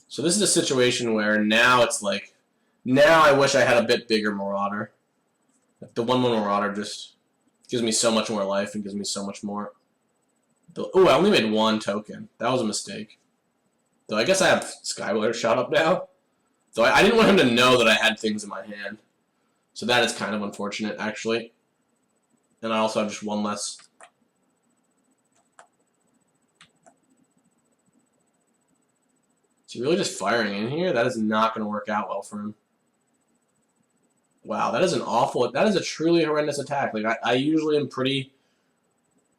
So this is a situation where now it's like, now I wish I had a bit bigger Marauder. Like the 1/1 Marauder just gives me so much more life and gives me so much more. Oh, I only made 1 token. That was a mistake. Though I guess I have Skyweather Shot up now. Though I didn't want him to know that I had things in my hand. So that is kind of unfortunate, actually. And I also have just 1 less. Is he really just firing in here? That is not going to work out well for him. Wow, that is an awful... That is a truly horrendous attack. Like, I usually am pretty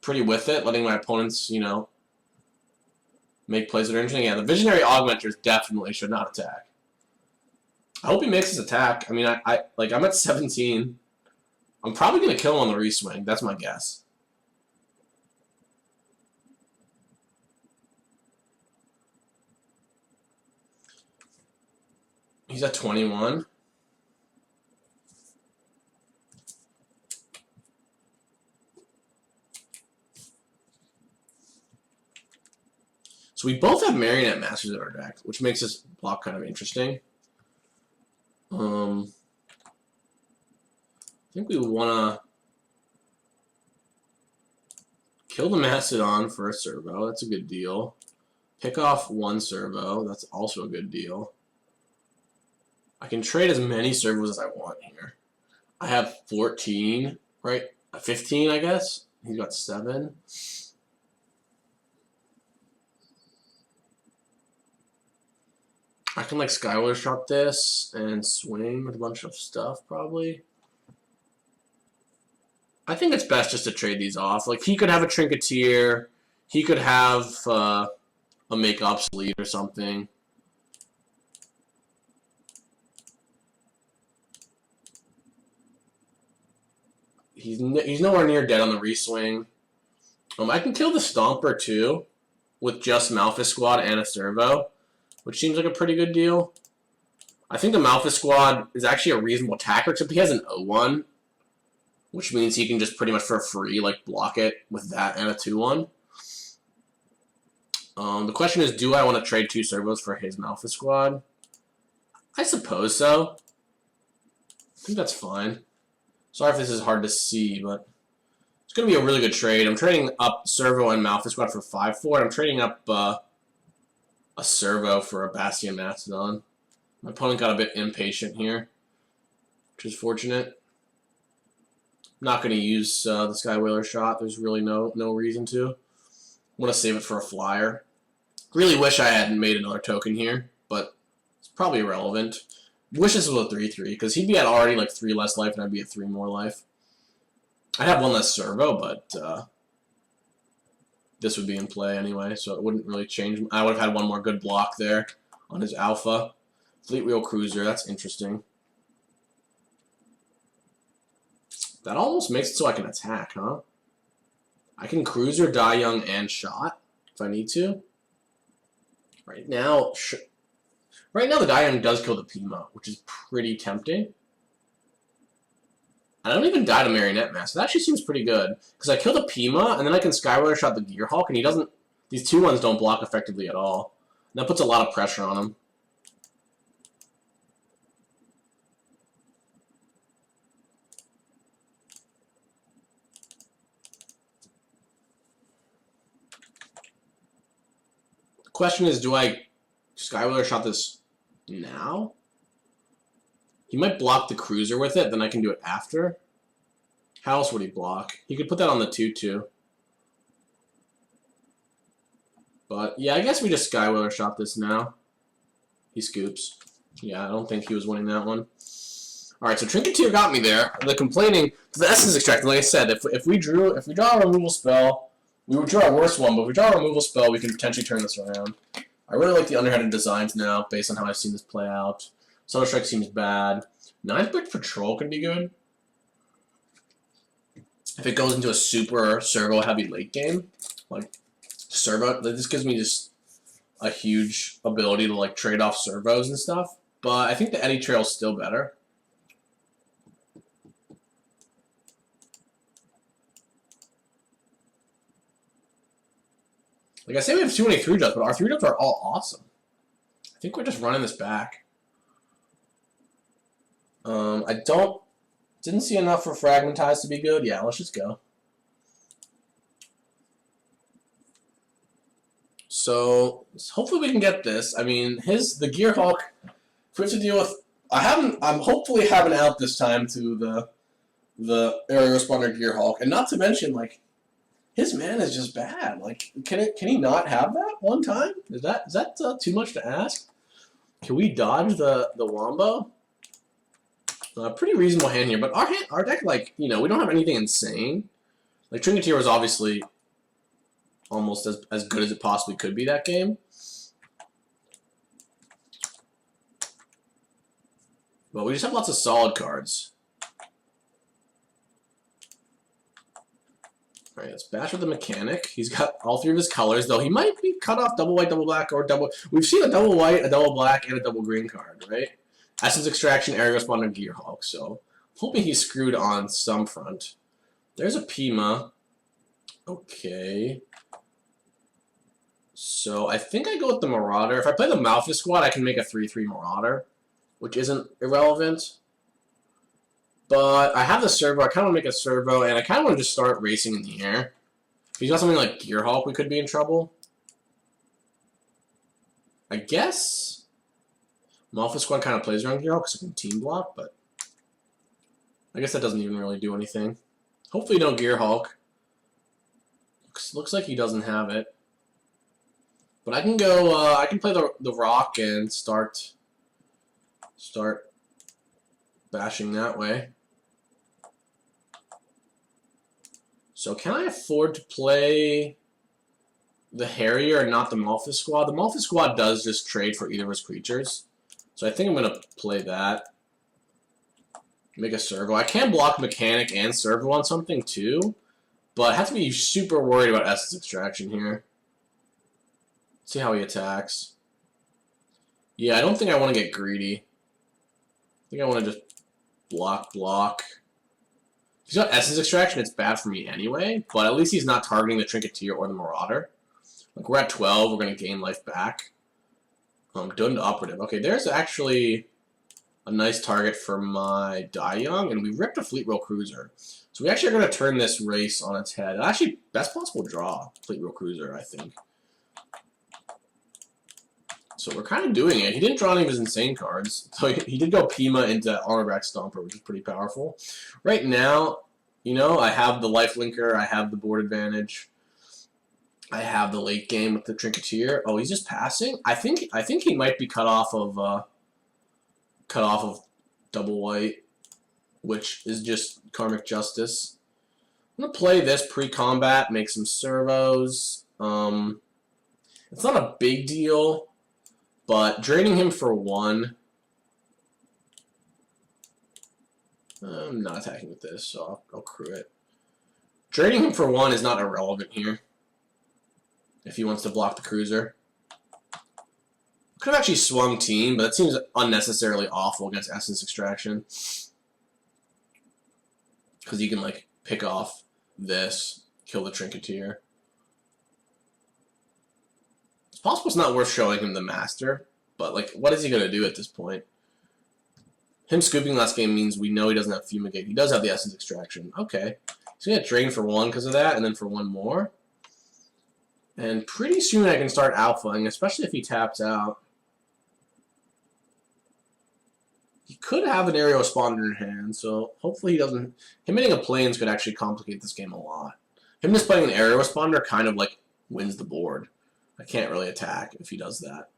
with it, letting my opponents, you know, make plays that are interesting. Yeah, the Visionary Augmenters definitely should not attack. I hope he makes his attack. I mean, I'm at 17. I'm probably going to kill him on the reswing. That's my guess. He's at 21. So we both have Marionette Masters in our deck, which makes this block kind of interesting. I think we want to kill the Mastodon for a servo. That's a good deal. Pick off one servo. That's also a good deal. I can trade as many servos as I want here. I have 14, right? 15, I guess. He's got 7. I can like Skyward Shot this and swing with a bunch of stuff probably. I think it's best just to trade these off. Like he could have a Trinketeer, he could have a Make Obsolete or something. He's nowhere near dead on the reswing. I can kill the Stomper too with just Malphus Squad and a servo, which seems like a pretty good deal. I think the Malphus Squad is actually a reasonable attacker, except he has an 0-1, which means he can just pretty much for free like block it with that and a 2-1. The question is, do I want to trade 2 servos for his Malphus Squad? I suppose so. I think that's fine. Sorry if this is hard to see, but it's going to be a really good trade. I'm trading up servo and Malphus Squad for 5-4, and I'm trading up a servo for a Bastion Mastodon. My opponent got a bit impatient here, which is fortunate. I'm not going to use the Sky Whaler shot. There's really no reason to. I want to save it for a flyer. Really wish I hadn't made another token here, but it's probably irrelevant. Wish this was a 3-3, because he'd be at already like 3 less life, and I'd be at 3 more life. I'd have 1 less servo, but this would be in play anyway, so it wouldn't really change. I would have had 1 more good block there on his alpha. Fleet Wheel Cruiser, that's interesting. That almost makes it so I can attack, huh? I can Cruiser, Die Young, and Shot if I need to. Right now the Die Young does kill the Pima, which is pretty tempting. I don't even die to Marionette Master. That actually seems pretty good, because I kill the Pima, and then I can Skyward Shot the Gearhulk, and he doesn't. These 2-1s don't block effectively at all. And that puts a lot of pressure on him. The question is, do I Skyward Shot this now? He might block the Cruiser with it, then I can do it after. How else would he block? He could put that on the 2-2. But, yeah, I guess we just Skyward Shot this now. He scoops. Yeah, I don't think he was winning that one. Alright, so Trinketeer got me there. The complaining, the Essence Extractor, like I said, if we draw a removal spell, we would draw a worse one, but if we draw a removal spell, we can potentially turn this around. I really like the underhanded designs now, based on how I've seen this play out. Solar Strike seems bad. 9th Patrol could be good. If it goes into a super servo-heavy late game, like servo, this gives me just a huge ability to like trade off servos and stuff. But I think the Eddy Trail is still better. Like I say, we have too many 3-drops, but our 3-drops are all awesome. I think we're just running this back. Didn't see enough for Fragmentize to be good. Yeah, let's just go. So hopefully we can get this. I mean, the Gearhulk, if we have to deal with, I'm hopefully having out this time to the Aerial Responder Gearhulk, and not to mention like his mana is just bad. Like, can he not have that one time? Is that too much to ask? Can we dodge the Wombo? Pretty reasonable hand here, but our deck, like, you know, we don't have anything insane. Like, Trinketeer was obviously almost as good as it possibly could be that game. But we just have lots of solid cards. Alright, let's bash with the Mechanic. He's got all 3 of his colors, though he might be cut off double white, double black, or double... We've seen a double white, a double black, and a double green card, right? Essence Extraction, Area Responder, Gearhulk. So hoping he's screwed on some front. There's a Pima. Okay. So I think I go with the Marauder. If I play the Malphite squad, I can make a 3/3 Marauder, which isn't irrelevant. But I have the Servo. I kind of want to make a Servo, and I kind of want to just start racing in the air. If he's got something like Gearhulk, we could be in trouble. I guess Malphite squad kind of plays around Gearhulk because it can team block, but I guess that doesn't even really do anything. Hopefully no Gearhulk. Looks like he doesn't have it. But I can go, I can play the Rock and start bashing that way. So can I afford to play the Harrier and not the Malphite squad? The Malphite squad does just trade for either of his creatures. So I think I'm going to play that. Make a Servo. I can block Mechanic and Servo on something too, but I have to be super worried about Essence Extraction here. Let's see how he attacks. Yeah, I don't think I want to get greedy. I think I want to just block. If he's got Essence Extraction, it's bad for me anyway, but at least he's not targeting the Trinketeer or the Marauder. Like, we're at 12, we're going to gain life back. Done to Operative. Okay, there's actually a nice target for my Young, and we ripped a Fleet Rail Cruiser. So we actually are going to turn this race on its head. Actually, best possible draw, Fleet Rail Cruiser, I think. So we're kind of doing it. He didn't draw any of his insane cards. So he did go Pima into Armorback Stomper, which is pretty powerful. Right now, you know, I have the Life Linker, I have the board advantage, I have the late game with the Trinketeer. Oh, he's just passing? I think he might be cut off of double white, which is just Karmic Justice. I'm gonna play this pre-combat, make some servos. It's not a big deal. But draining him for 1, I'm not attacking with this, so I'll crew it. Draining him for 1 is not irrelevant here, if he wants to block the cruiser. Could have actually swung team, but that seems unnecessarily awful against Essence Extraction. Because you can, like, pick off this, kill the Trinketeer. Possible it's not worth showing him the Master, but like, what is he going to do at this point? Him scooping last game means we know he doesn't have Fumigate. He does have the Essence Extraction. Okay. He's going to drain for 1 because of that, and then for 1 more. And pretty soon I can start alphaing, especially if he taps out. He could have an Aerial Responder in hand, so hopefully he doesn't... Him hitting a Plains could actually complicate this game a lot. Him just playing an Aerial Responder kind of like wins the board. I can't really attack if he does that.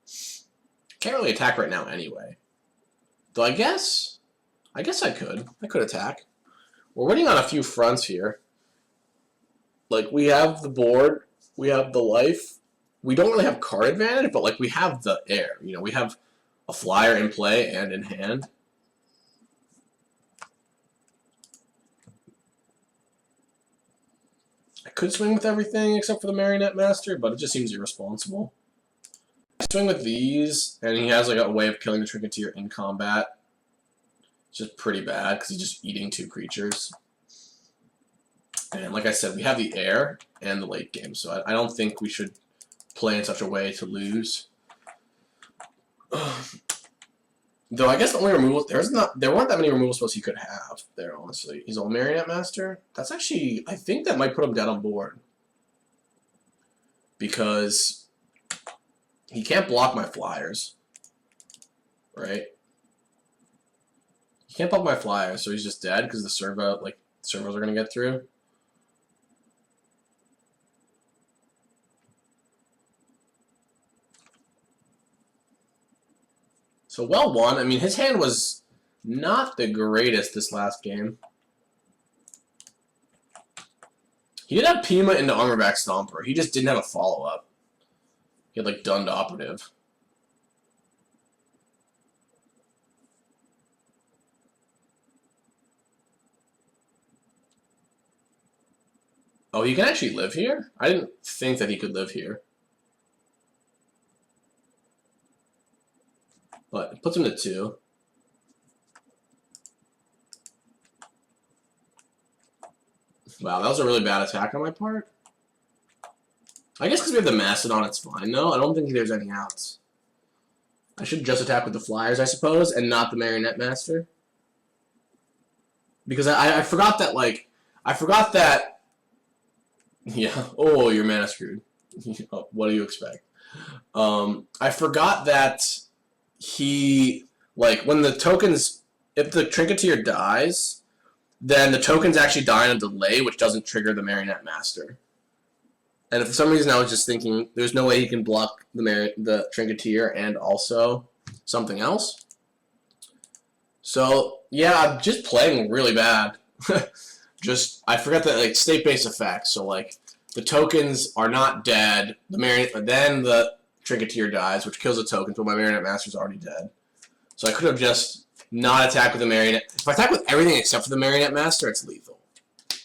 Can't really attack right now anyway. Though I guess I could. I could attack. We're winning on a few fronts here. Like, we have the board, we have the life. We don't really have card advantage, but like, we have the air. You know, we have a flyer in play and in hand. I could swing with everything except for the Marionette Master, but it just seems irresponsible. I swing with these, and he has like a way of killing the Trinketeer in combat. It's just pretty bad, because he's just eating 2 creatures. And like I said, we have the air and the late game, so I don't think we should play in such a way to lose. Though I guess the only removal there weren't that many removal spells he could have there, honestly. He's all Marionette Master. That's actually, I think that might put him down on board. Because he can't block my flyers. Right? He can't block my flyers, so he's just dead because the servos are gonna get through. So well won. I mean, his hand was not the greatest this last game. He did have Pima into Armorback Stomper. He just didn't have a follow-up. He had, like, done to Operative. Oh, he can actually live here? I didn't think that he could live here. But it puts him to 2. Wow, that was a really bad attack on my part. I guess because we have the Mastodon, it's fine, though. I don't think there's any outs. I should just attack with the Flyers, I suppose, and not the Marionette Master. Because I forgot that, like... I forgot that... Yeah. Oh, you're mana screwed. What do you expect? I forgot that he... Like, when the tokens... If the Trinketeer dies, then the tokens actually die on a delay, which doesn't trigger the Marionette Master. And for some reason, I was just thinking, there's no way he can block the Trinketeer and also something else. So, yeah, I'm just playing really bad. I forgot that, like, state-based effects. So, like, the tokens are not dead. Then the Trinketeer dies, which kills the tokens, but my Marionette Master's already dead. So I could have just not attacked with the Marionette. If I attack with everything except for the Marionette Master, it's lethal,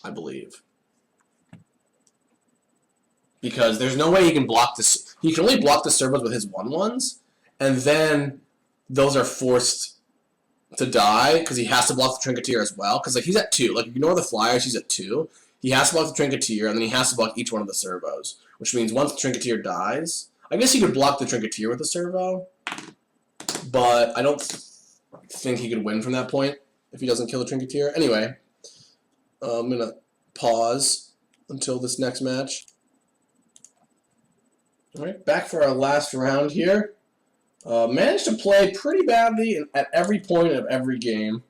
I believe. Because there's no way he can block this. He can only block the servos with his 1/1s, and then those are forced to die because he has to block the Trinketeer as well. Because like he's at 2. Like ignore the Flyers, he's at 2. He has to block the Trinketeer, and then he has to block each one of the servos. Which means once the Trinketeer dies, I guess he could block the Trinketeer with the servo, but I don't think he could win from that point if he doesn't kill the Trinketeer. Anyway, I'm gonna pause until this next match. Alright, back for our last round here. Managed to play pretty badly at every point of every game,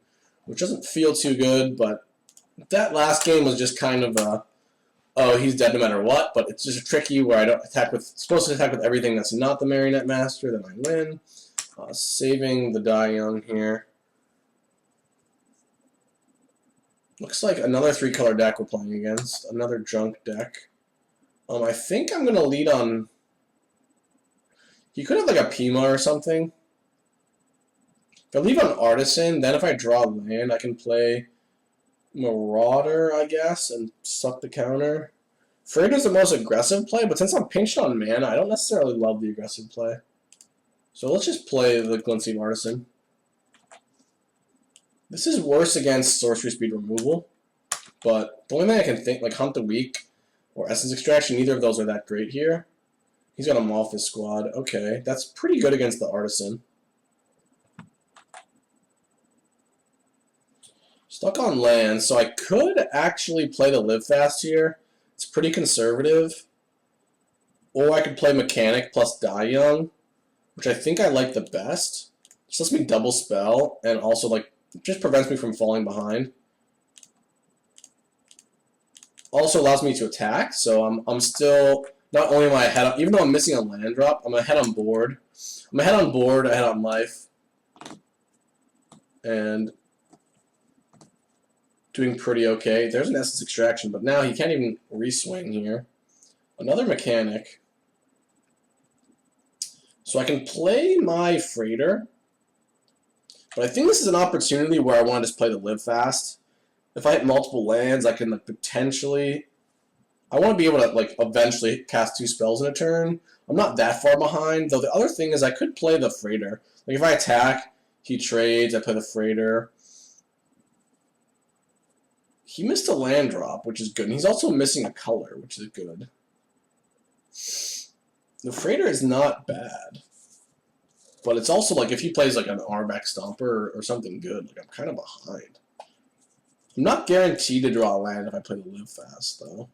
which doesn't feel too good, but that last game was just kind of a, oh, he's dead no matter what, but it's just tricky where I don't attack with, supposed to attack with everything that's not the Marionette Master, then I win. Saving the Die Young here. Looks like another 3-color deck we're playing against, another junk deck. I think I'm going to lead on... He could have like a Pima or something. If I leave on Artisan, then if I draw land, I can play Marauder, I guess, and suck the counter. Freighter's the most aggressive play, but since I'm pinched on mana, I don't necessarily love the aggressive play. So let's just play the Glintseam Artisan. This is worse against Sorcery Speed Removal, but the only thing I can think, like Hunt the Weak or Essence Extraction, neither of those are that great here. He's got a Malphus squad. Okay, that's pretty good against the Artisan. Stuck on land, so I could actually play the Live Fast here. It's pretty conservative. Or I could play Mechanic plus Die Young, which I think I like the best. Just lets me double spell, and also like just prevents me from falling behind. Also allows me to attack, so I'm still... Not only am I ahead on, even though I'm missing a land drop, I'm ahead on board. I'm ahead on board, ahead on life. And doing pretty okay. There's an Essence Extraction, but now he can't even re-swing here. Another Mechanic. So I can play my Freighter. But I think this is an opportunity where I want to just play the Live Fast. If I hit multiple lands, I can like, potentially... I want to be able to like eventually cast 2 spells in a turn. I'm not that far behind, though the other thing is I could play the Freighter. Like if I attack, he trades, I play the Freighter. He missed a land drop, which is good. And he's also missing a color, which is good. The Freighter is not bad. But it's also like if he plays like an Arback Stomper or something good, like I'm kind of behind. I'm not guaranteed to draw a land if I play the Live Fast, though.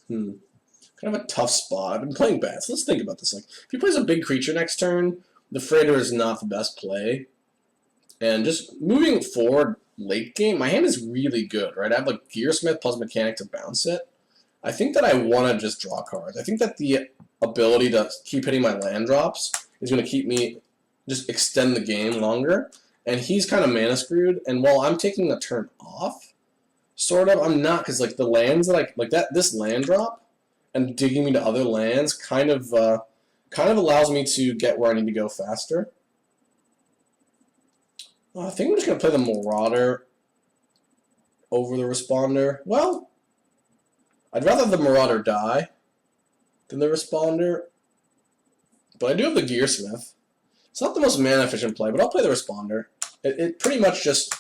Kind of a tough spot. I've been playing bad, so let's think about this. Like, if he plays a big creature next turn, the Freighter is not the best play. And just moving forward late game, my hand is really good, right? I have like Gearsmith plus Mechanic to bounce it. I think that I want to just draw cards. I think that the ability to keep hitting my land drops is going to keep me just extend the game longer. And he's kind of mana screwed. And while I'm taking a turn off, sort of, I'm not, because like the lands that like that, this land drop and digging me to other lands kind of allows me to get where I need to go faster. I think I'm just gonna play the Marauder over the Responder. Well, I'd rather the Marauder die than the Responder, but I do have the Gearsmith. It's not the most mana efficient play, but I'll play the Responder. It pretty much just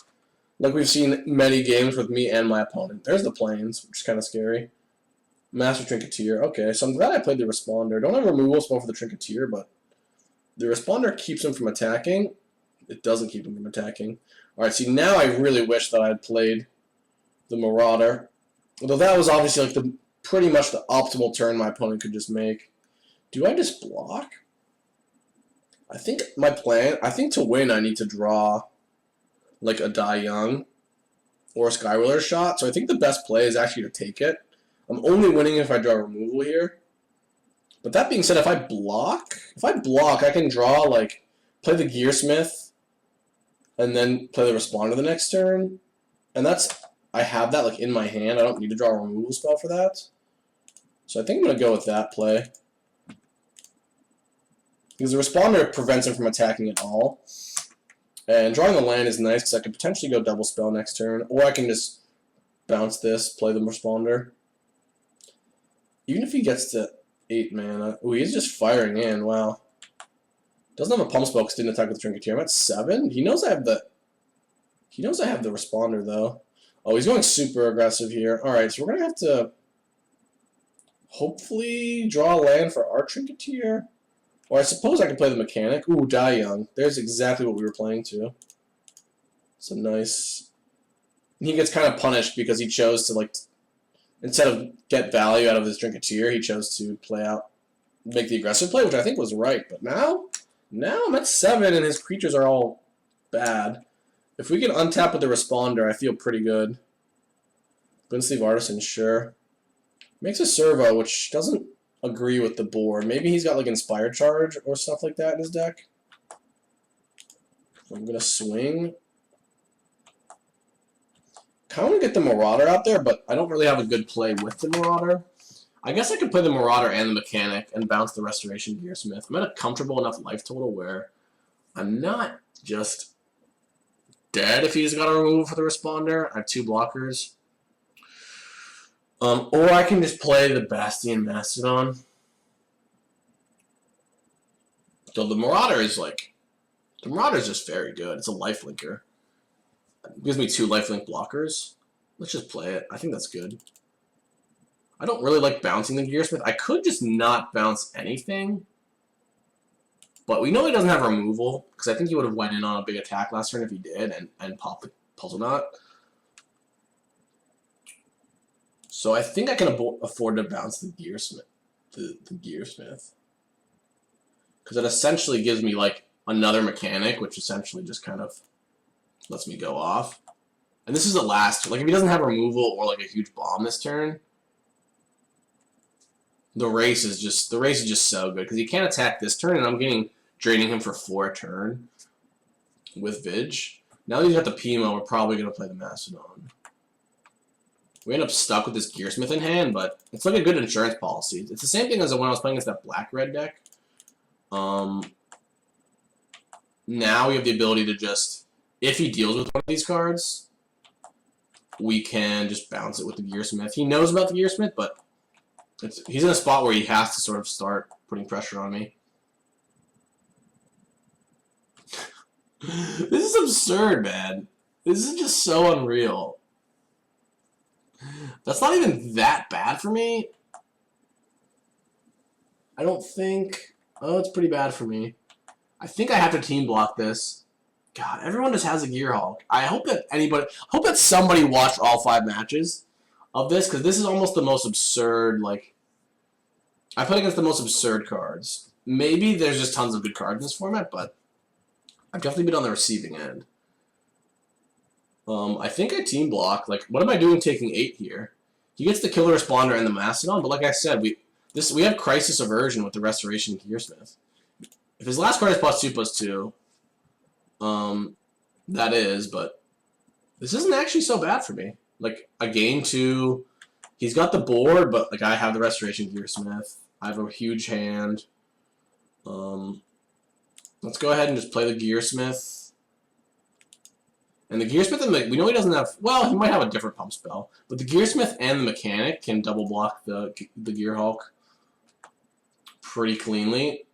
Like we've seen many games with me and my opponent. There's the planes, which is kind of scary. Master Trinketeer. Okay, so I'm glad I played the Responder. Don't have a removal spell for the Trinketeer, but the Responder keeps him from attacking. It doesn't keep him from attacking. Alright, see, now I really wish that I had played the Marauder. Although that was obviously like the pretty much the optimal turn my opponent could just make. Do I just block? I think my plan, I think to win I need to draw like a Die Young or a Skywheeler shot. So I think the best play is actually to take it. I'm only winning if I draw removal here. But that being said, if I block, I can draw, like, play the Gearsmith and then play the Responder the next turn. And that's, I have that, like, in my hand. I don't need to draw a removal spell for that. So I think I'm going to go with that play. Because the Responder prevents him from attacking at all. And drawing the land is nice because I could potentially go double spell next turn. Or I can just bounce this, play the Responder. Even if he gets to 8 mana. Ooh, he's just firing in. Wow. Doesn't have a pump spell because didn't attack with Trinketeer. I'm at 7. He knows I have the Responder though. Oh, he's going super aggressive here. Alright, so we're gonna have to hopefully draw a land for our Trinketeer. Or I suppose I can play the Mechanic. Ooh, Die Young. There's exactly what we were playing to. So nice. And he gets kind of punished because he chose to, like, instead of get value out of his Trinketeer, he chose to make the aggressive play, which I think was right. But now I'm at 7 and his creatures are all bad. If we can untap with the Responder, I feel pretty good. Sleeve Artisan, sure. Makes a Servo, which doesn't agree with the board. Maybe he's got like Inspired Charge or stuff like that in his deck. I'm gonna swing. Kind of want to get the Marauder out there, but I don't really have a good play with the Marauder. I guess I could play the Marauder and the Mechanic and bounce the Restoration Gearsmith. I'm at a comfortable enough life total where I'm not just dead if he's got a removal for the Responder. I have 2 blockers. Or I can just play the Bastion Mastodon. So the Marauder is just very good. It's a lifelinker. It gives me 2 lifelink blockers. Let's just play it. I think that's good. I don't really like bouncing the Gearsmith. I could just not bounce anything. But we know he doesn't have removal, because I think he would have went in on a big attack last turn if he did, and popped the Puzzle Knot. So I think I can afford to bounce the Gearsmith. The Gearsmith. Because it essentially gives me, like, another Mechanic, which essentially just kind of lets me go off. And this is the last. Like, if he doesn't have removal or, like, a huge bomb this turn, the race is just so good. Because he can't attack this turn, and I'm draining him for 4 a turn with Vig. Now that he's got the Pimo, we're probably going to play the Mastodon. We end up stuck with this Gearsmith in hand, but it's like a good insurance policy. It's the same thing as when I was playing against that black-red deck. Now we have the ability to just, if he deals with one of these cards, we can just bounce it with the Gearsmith. He knows about the Gearsmith, but he's in a spot where he has to sort of start putting pressure on me. This is absurd, man. This is just so unreal. That's not even that bad for me. I don't think... Oh, it's pretty bad for me. I think I have to team block this. God, everyone just has a Gearhulk. I hope that somebody watched all 5 matches of this, because this is almost the most absurd, like... I played against the most absurd cards. Maybe there's just tons of good cards in this format, but I've definitely been on the receiving end. I think I team block. Like, what am I doing taking 8 here? He gets the Killer Responder and the Mastodon, but like I said, we have Crisis Aversion with the Restoration Gearsmith. If his last card is +2/+2, that is, but this isn't actually so bad for me. Like, a game 2, he's got the board, but like I have the Restoration Gearsmith. I have a huge hand. Let's go ahead and just play the Gearsmith. And the Gearsmith, we know he doesn't have... Well, he might have a different pump spell. But the Gearsmith and the Mechanic can double block the Gearhulk pretty cleanly.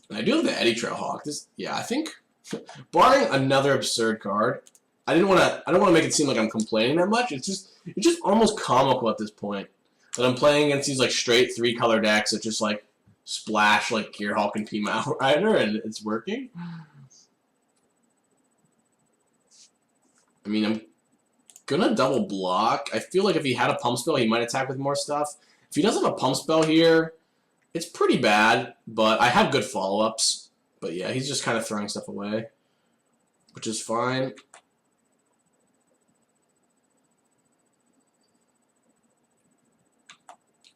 And I do have the Eddy Trailhawk. Yeah, I think Barring another absurd card, I don't want to make it seem like I'm complaining that much. It's just almost comical at this point that I'm playing against these like straight 3-color decks that just like splash like Gearhulk and Peema Outrider, and it's working. I mean, I'm gonna double block. I feel like if he had a pump spell, he might attack with more stuff. If he doesn't have a pump spell here, it's pretty bad, but I have good follow-ups. But yeah, he's just kind of throwing stuff away, which is fine.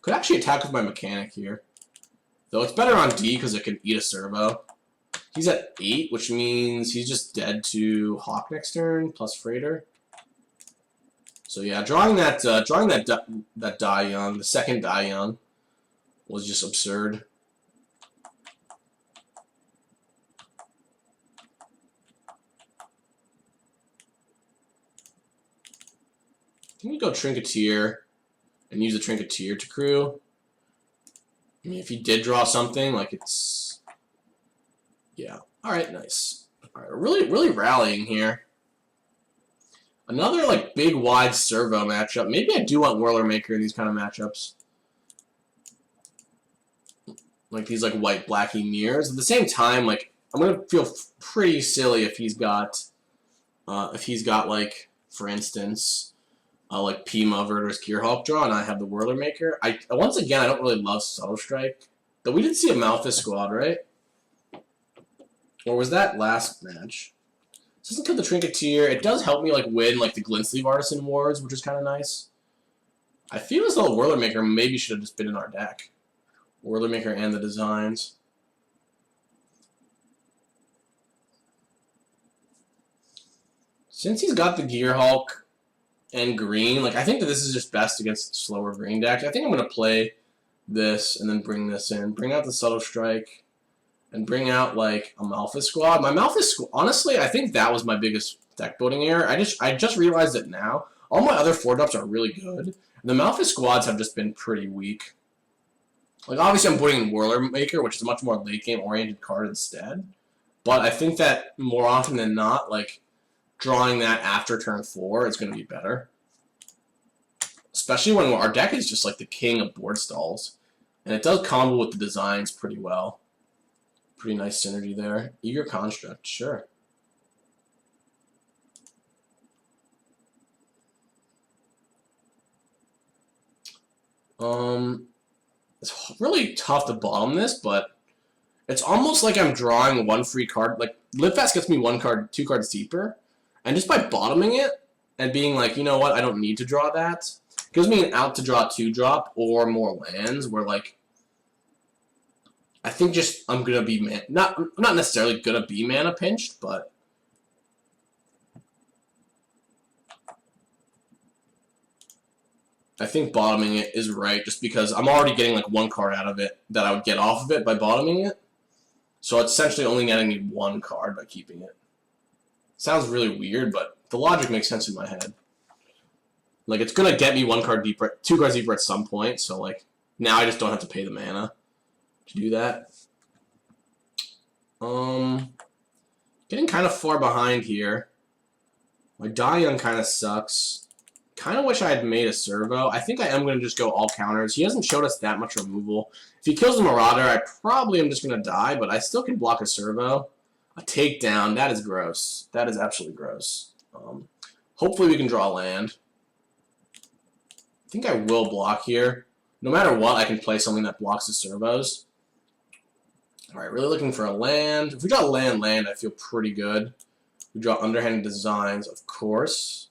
Could actually attack with my mechanic here. Though it's better on D because it can eat a servo. He's at 8, which means he's just dead to Hawk next turn, plus Freighter. So yeah, drawing that Die Young, the second Die Young, was just absurd. Can we go Trinketeer and use the Trinketeer to crew? I mean, if he did draw something, like it's... Yeah. Alright, nice. Alright, really rallying here. Another, like, big, wide servo matchup. Maybe I do want Whirler Maker in these kind of matchups. Like, these, like, white-blacky mirrors. At the same time, like, I'm going to feel pretty silly if he's got, like, for instance, like, Peema versus Gearhulk draw, and I have the Whirler Maker. Once again, I don't really love Subtle Strike. Though we did see a Malthus squad, right? Or was that last match? This doesn't kill the Trinketeer. It does help me like win like the Glintsleeve Artisan Wars, which is kind of nice. I feel as though Whirler Maker maybe should have just been in our deck. Whirler Maker and the designs. Since he's got the Gearhulk and green, like I think that this is just best against slower green decks. I think I'm gonna play this and then bring this in. Bring out the Subtle Strike. And bring out, like, a Malthus squad. My Malthus squad, honestly, I think that was my biggest deck building error. I just realized it now. All my other 4-drops are really good. The Malthus squads have just been pretty weak. Like, obviously I'm putting in Whirler Maker, which is a much more late-game oriented card instead. But I think that more often than not, like, drawing that after turn 4 is going to be better. Especially when our deck is just, like, the king of board stalls. And it does combo with the designs pretty well. Pretty nice synergy there. Eager Construct, sure. It's really tough to bottom this, but it's almost like I'm drawing one free card. Like, Live Fast gets me 2 cards deeper, and just by bottoming it and being like, you know what, I don't need to draw that, gives me an out to draw 2-drop or more lands where, like, I think just I'm gonna be not necessarily gonna be mana pinched, but I think bottoming it is right just because I'm already getting like 1 card out of it that I would get off of it by bottoming it. So it's essentially only getting me 1 card by keeping it. Sounds really weird, but the logic makes sense in my head. Like it's gonna get me 1 card deeper, 2 cards deeper at some point, so like now I just don't have to pay the mana to do that. Getting kind of far behind here. My Die Young kind of sucks. Kind of wish I had made a servo. I think I am going to just go all counters. He hasn't showed us that much removal. If he kills the Marauder, I probably am just going to die, but I still can block a servo. A takedown, that is gross. That is absolutely gross. Hopefully we can draw land. I think I will block here. No matter what, I can play something that blocks the servos. Alright, really looking for a land. If we draw land, I feel pretty good. We draw Underhanded Designs, of course.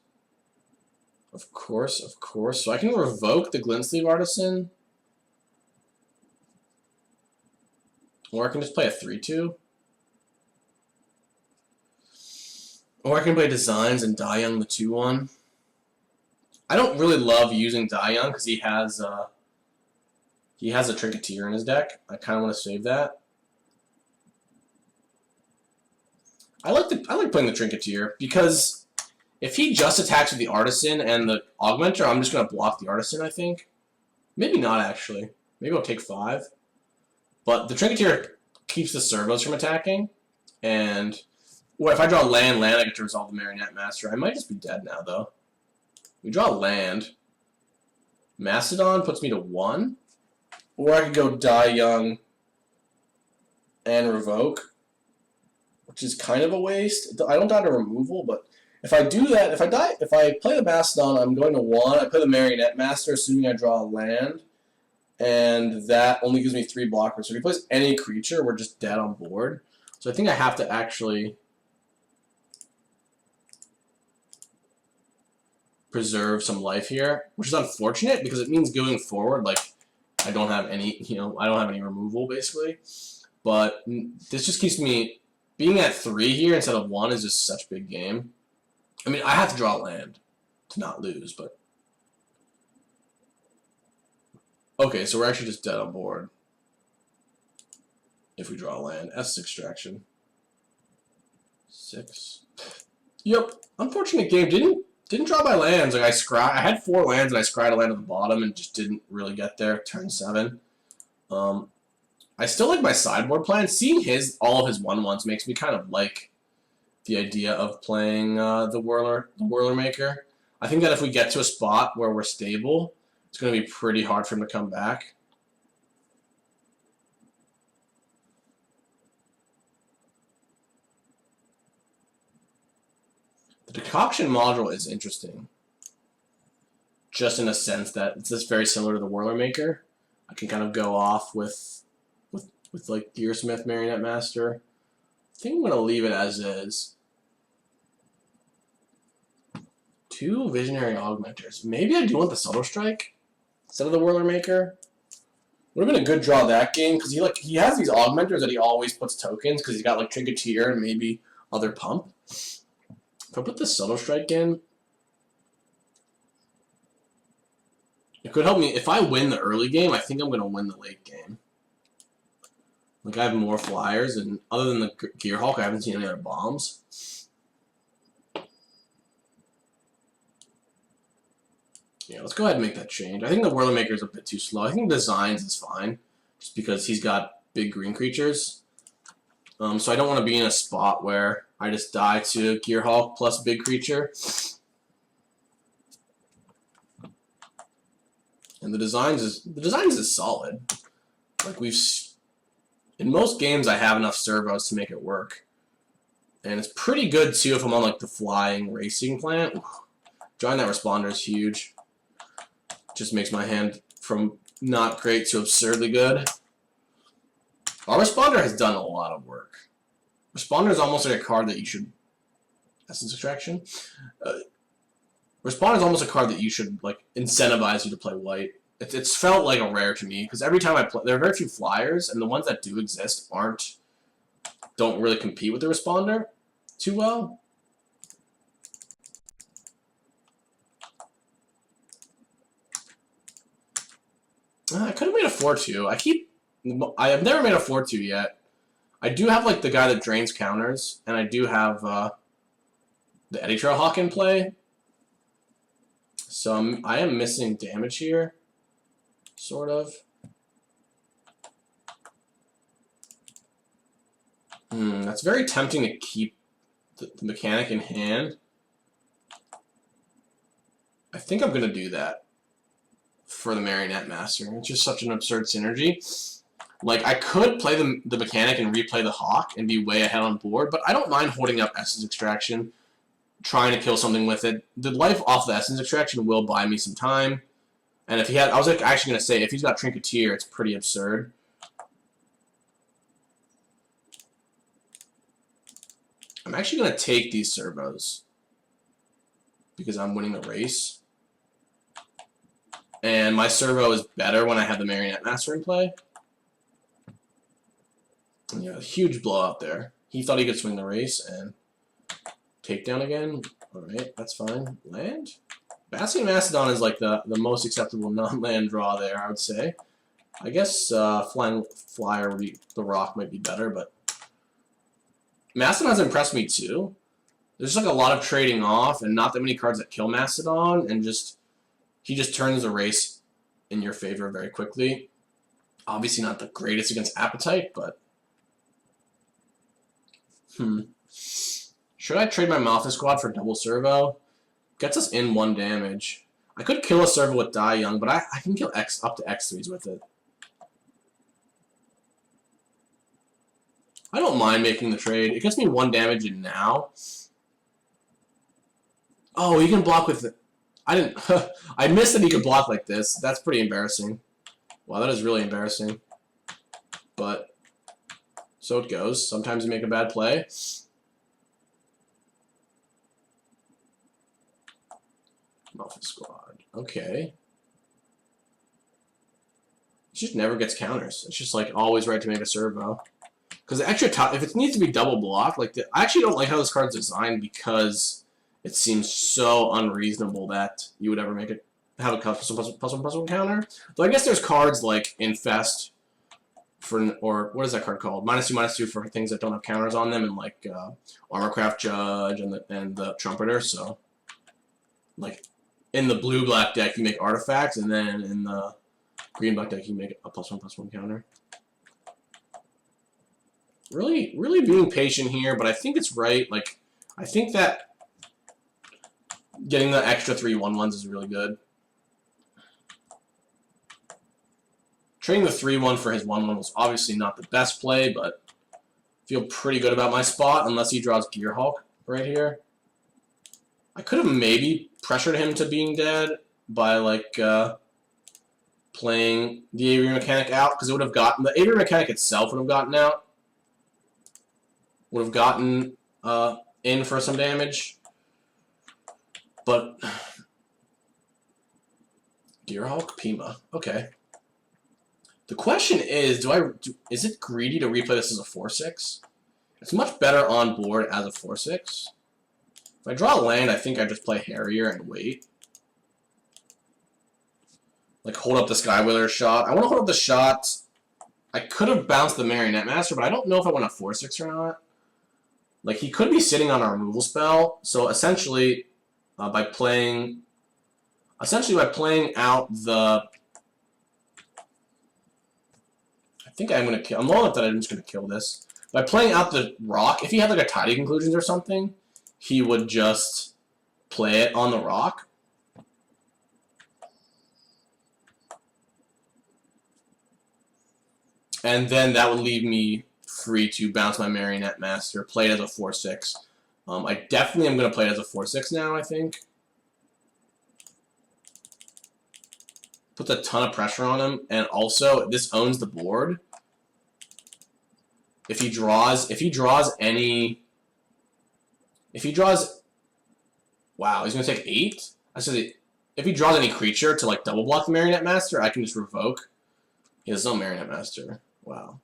Of course. So I can revoke the Glintsleeve Artisan. Or I can just play a 3-2. Or I can play Designs and Die Young the 2-1. I don't really love using Die Young because he has a Trinketeer in his deck. I kind of want to save that. I like playing the Trinketeer because if he just attacks with the Artisan and the Augmenter, I'm just going to block the Artisan, I think. Maybe not, actually. Maybe I'll take 5. But the Trinketeer keeps the servos from attacking, and Well, if I draw land, I get to resolve the Marionette Master. I might just be dead now, though. We draw land. Mastodon puts me to 1. Or I could go die young and revoke, which is kind of a waste. I don't die to removal, but if I do that, if I play the Mastodon, I'm going to 1. I play the Marionette Master, assuming I draw a land, and that only gives me 3 blockers. So if he plays any creature, we're just dead on board. So I think I have to actually preserve some life here, which is unfortunate because it means going forward, like, I don't have any, I don't have any removal, basically. But this just keeps me, being at 3 here instead of 1 is just such a big game. I mean, I have to draw land to not lose, but... Okay, so we're actually just dead on board if we draw land. Essence Extraction. 6. Yep, unfortunate game. Didn't draw my lands. Like I had 4 lands and I scryed a land at the bottom and just didn't really get there. Turn 7. I still like my sideboard plan. Seeing all of his 1/1s makes me kind of like the idea of playing the Whirler Maker. I think that if we get to a spot where we're stable, it's going to be pretty hard for him to come back. The Decoction module is interesting, just in a sense that it's just very similar to the Whirler Maker. I can kind of go off with like Gearsmith, Marionette Master. I think I'm going to leave it as is. 2 Visionary Augmenters. Maybe I do want the Subtle Strike instead of the Whirler Maker. Would have been a good draw that game because he has these Augmenters that he always puts tokens because he's got like Trinketeer and maybe other pump. If I put the Subtle Strike in, it could help me. If I win the early game, I think I'm going to win the late game. Like, I have more flyers, and other than the Gearhulk, I haven't seen any other bombs. Yeah, let's go ahead and make that change. I think the Whirler Maker is a bit too slow. I think Designs is fine, just because he's got big green creatures. So I don't want to be in a spot where I just die to Gearhulk plus big creature. And the Designs is solid. Like in most games I have enough servos to make it work. And it's pretty good too if I'm on like the flying racing plant. Drawing that Responder is huge. Just makes my hand from not great to absurdly good. Our Responder has done a lot of work. Responder is almost like a card that you should... Essence Extraction? Responder is almost a card that you should like incentivize you to play white. It's felt like a rare to me, because every time I play... There are very few flyers, and the ones that do exist don't really compete with the Responder too well. I could have made a 4-2. I have never made a 4-2 yet. I do have like the guy that drains counters, and I do have the Eddy Trailhawk in play. So I am missing damage here, sort of. That's very tempting to keep the mechanic in hand. I think I'm going to do that for the Marionette Master. It's just such an absurd synergy. Like, I could play the mechanic and replay the Hawk and be way ahead on board, but I don't mind holding up Essence Extraction, trying to kill something with it. The life off the Essence Extraction will buy me some time. And if he had, I was like actually going to say, if he's got Trinketeer, it's pretty absurd. I'm actually going to take these servos because I'm winning the race. And my servo is better when I have the Marionette Master in play. Yeah, huge blowout there. He thought he could swing the race and takedown again. Alright, that's fine. Land? Bastion Mastodon is like the most acceptable non-land draw there, I would say. I guess Flying Flyer would be, the Rock might be better, but Mastodon's impressed me too. There's like a lot of trading off and not that many cards that kill Mastodon, and he just turns the race in your favor very quickly. Obviously not the greatest against Appetite, but Should I trade my Mafia Squad for double servo? Gets us in 1 damage. I could kill a servo with Die Young, but I can kill X up to X3s with it. I don't mind making the trade. It gets me 1 damage in now. Oh, he can block with it. I didn't. I missed that he could block like this. That's pretty embarrassing. Wow, that is really embarrassing. But so it goes. Sometimes you make a bad play. Mafia Squad. Okay. It just never gets counters. It's just like always right to make a servo. Because the extra top, if it needs to be double blocked, like I actually don't like how this card's designed because it seems so unreasonable that you would ever make it have a plus one counter. Though I guess there's cards like Infest for, or what is that card called? -2/-2 for things that don't have counters on them, and like Armorcraft Judge and the Trumpeter. So like in the blue-black deck you make artifacts, and then in the green-black deck you make a +1/+1 counter. Really being patient here, but I think it's right. Like, I think that getting the extra 3 1/1s is really good. Trading the 3/1 for his 1/1 was obviously not the best play, but I feel pretty good about my spot, unless he draws Gearhulk right here. I could have maybe pressured him to being dead by, like, playing the Aviary Mechanic out, because it would have gotten... The Aviary Mechanic itself would have gotten out. Would have gotten in for some damage. But Gearhulk, Pima. Okay. The question is, is it greedy to replay this as a 4/6? It's much better on board as a 4/6. If I draw a land, I think I just play Harrier and wait. Like hold up the Skywheeler shot. I want to hold up the shot. I could have bounced the Marionette Master, but I don't know if I want a 4/6 or not. Like he could be sitting on a removal spell, so essentially by playing out the... I think I'm going to kill... I'm long enough that I'm just going to kill this. By playing out the rock, if he had like a Tidy Conclusions or something, he would just play it on the rock. And then that would leave me free to bounce my Marionette Master, play it as a 4/6. I definitely am going to play it as a 4/6 now, I think. Puts a ton of pressure on him, and also this owns the board. If he draws wow, he's gonna take 8. I said if he draws any creature to like double block the Marionette Master, I can just revoke. He has no Marionette Master. Wow.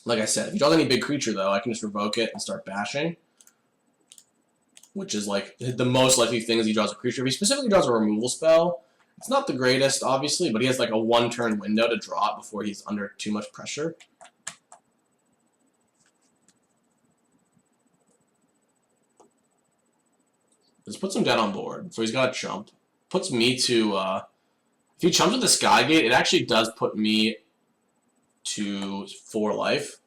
Like I said, if he draws any big creature though, I can just revoke it and start bashing. Which is like the most likely thing is he draws a creature. If he specifically draws a removal spell, it's not the greatest, obviously, but he has like a 1-turn window to draw it before he's under too much pressure. Let's put some dead on board. So he's got a chump. Puts me to, if he chumps with the Skygate, it actually does put me to 4 life.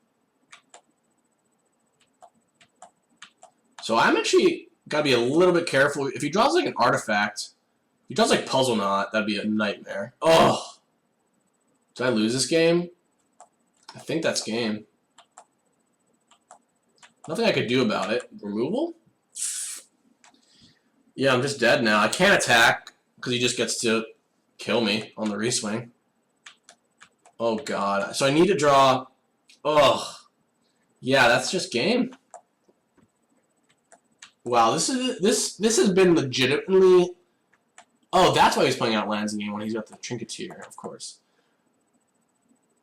So I'm actually got to be a little bit careful. If he draws like an artifact, if he draws like Puzzle Knot, that'd be a nightmare. Oh! Did I lose this game? I think that's game. Nothing I could do about it. Removal? Yeah, I'm just dead now. I can't attack because he just gets to kill me on the reswing. Oh god. So I need to draw... Ugh. Yeah, that's just game. Wow, this has been legitimately... Oh, that's why he's playing out lands in game 1. He's got the Trinketeer, of course.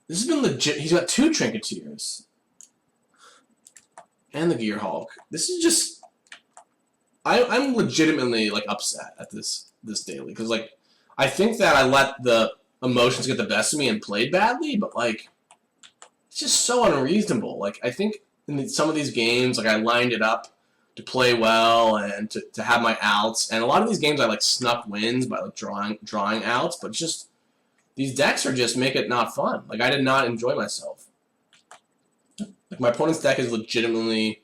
This has been legit. He's got 2 Trinketeers. And the Gearhulk. This is just... I'm legitimately like upset at this daily because like I think that I let the emotions get the best of me and played badly, but like it's just so unreasonable. Like I think in some of these games, like I lined it up to play well and to have my outs, and a lot of these games I like snuck wins by like drawing outs, but just these decks are just make it not fun. Like I did not enjoy myself. Like my opponent's deck is legitimately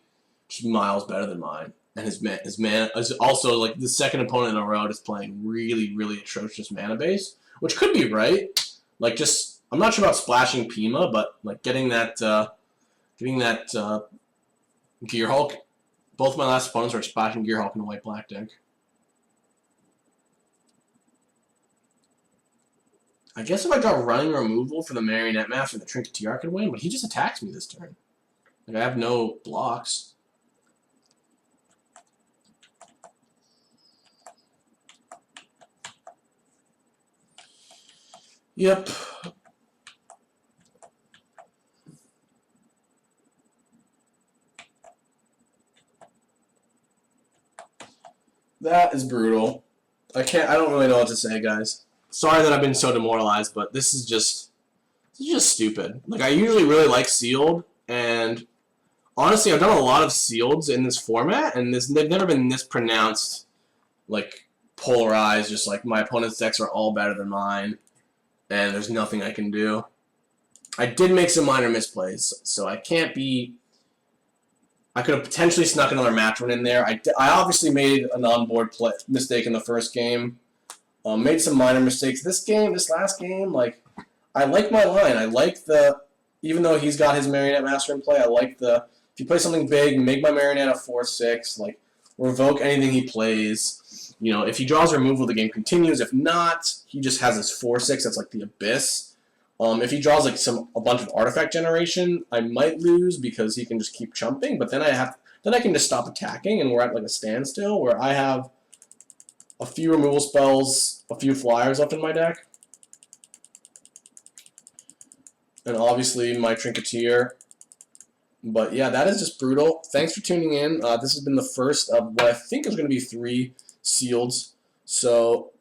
just miles better than mine. And his man is also like the second opponent in a row just playing really, really atrocious mana base, which could be right. Like just I'm not sure about splashing Pima, but like getting that Gearhulk. Both my last opponents are splashing Gearhulk in a white-black deck. I guess if I draw running removal for the Marionette Master, the Trinketeer, I could win, but he just attacks me this turn. Like I have no blocks. Yep. That is brutal. I don't really know what to say, guys. Sorry that I've been so demoralized, but this is just stupid. Like I usually really like sealed, and honestly, I've done a lot of sealeds in this format, and they've never been this pronounced, like polarized. Just like my opponent's decks are all better than mine, and there's nothing I can do. I did make some minor misplays, so I can't be. I could have potentially snuck another match win in there. I obviously made an on-board mistake in the first game. Made some minor mistakes. This last game, like, I like my line. I like even though he's got his Marionette Master in play, I like if you play something big, make my Marionette a 4/6, like, revoke anything he plays. You know, if he draws removal, the game continues. If not, he just has his 4/6, that's like the Abyss. If he draws like a bunch of artifact generation, I might lose because he can just keep chumping. But then I can just stop attacking, and we're at like a standstill where I have a few removal spells, a few flyers left in my deck, and obviously my Trinketeer. But yeah, that is just brutal. Thanks for tuning in. This has been the first of what I think is going to be 3 sealeds. So.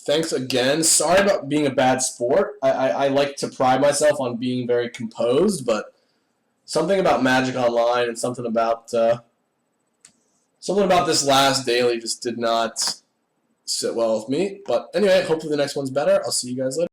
Thanks again. Sorry about being a bad sport. I like to pride myself on being very composed, but something about Magic Online and something about this last daily just did not sit well with me. But anyway, hopefully the next one's better. I'll see you guys later.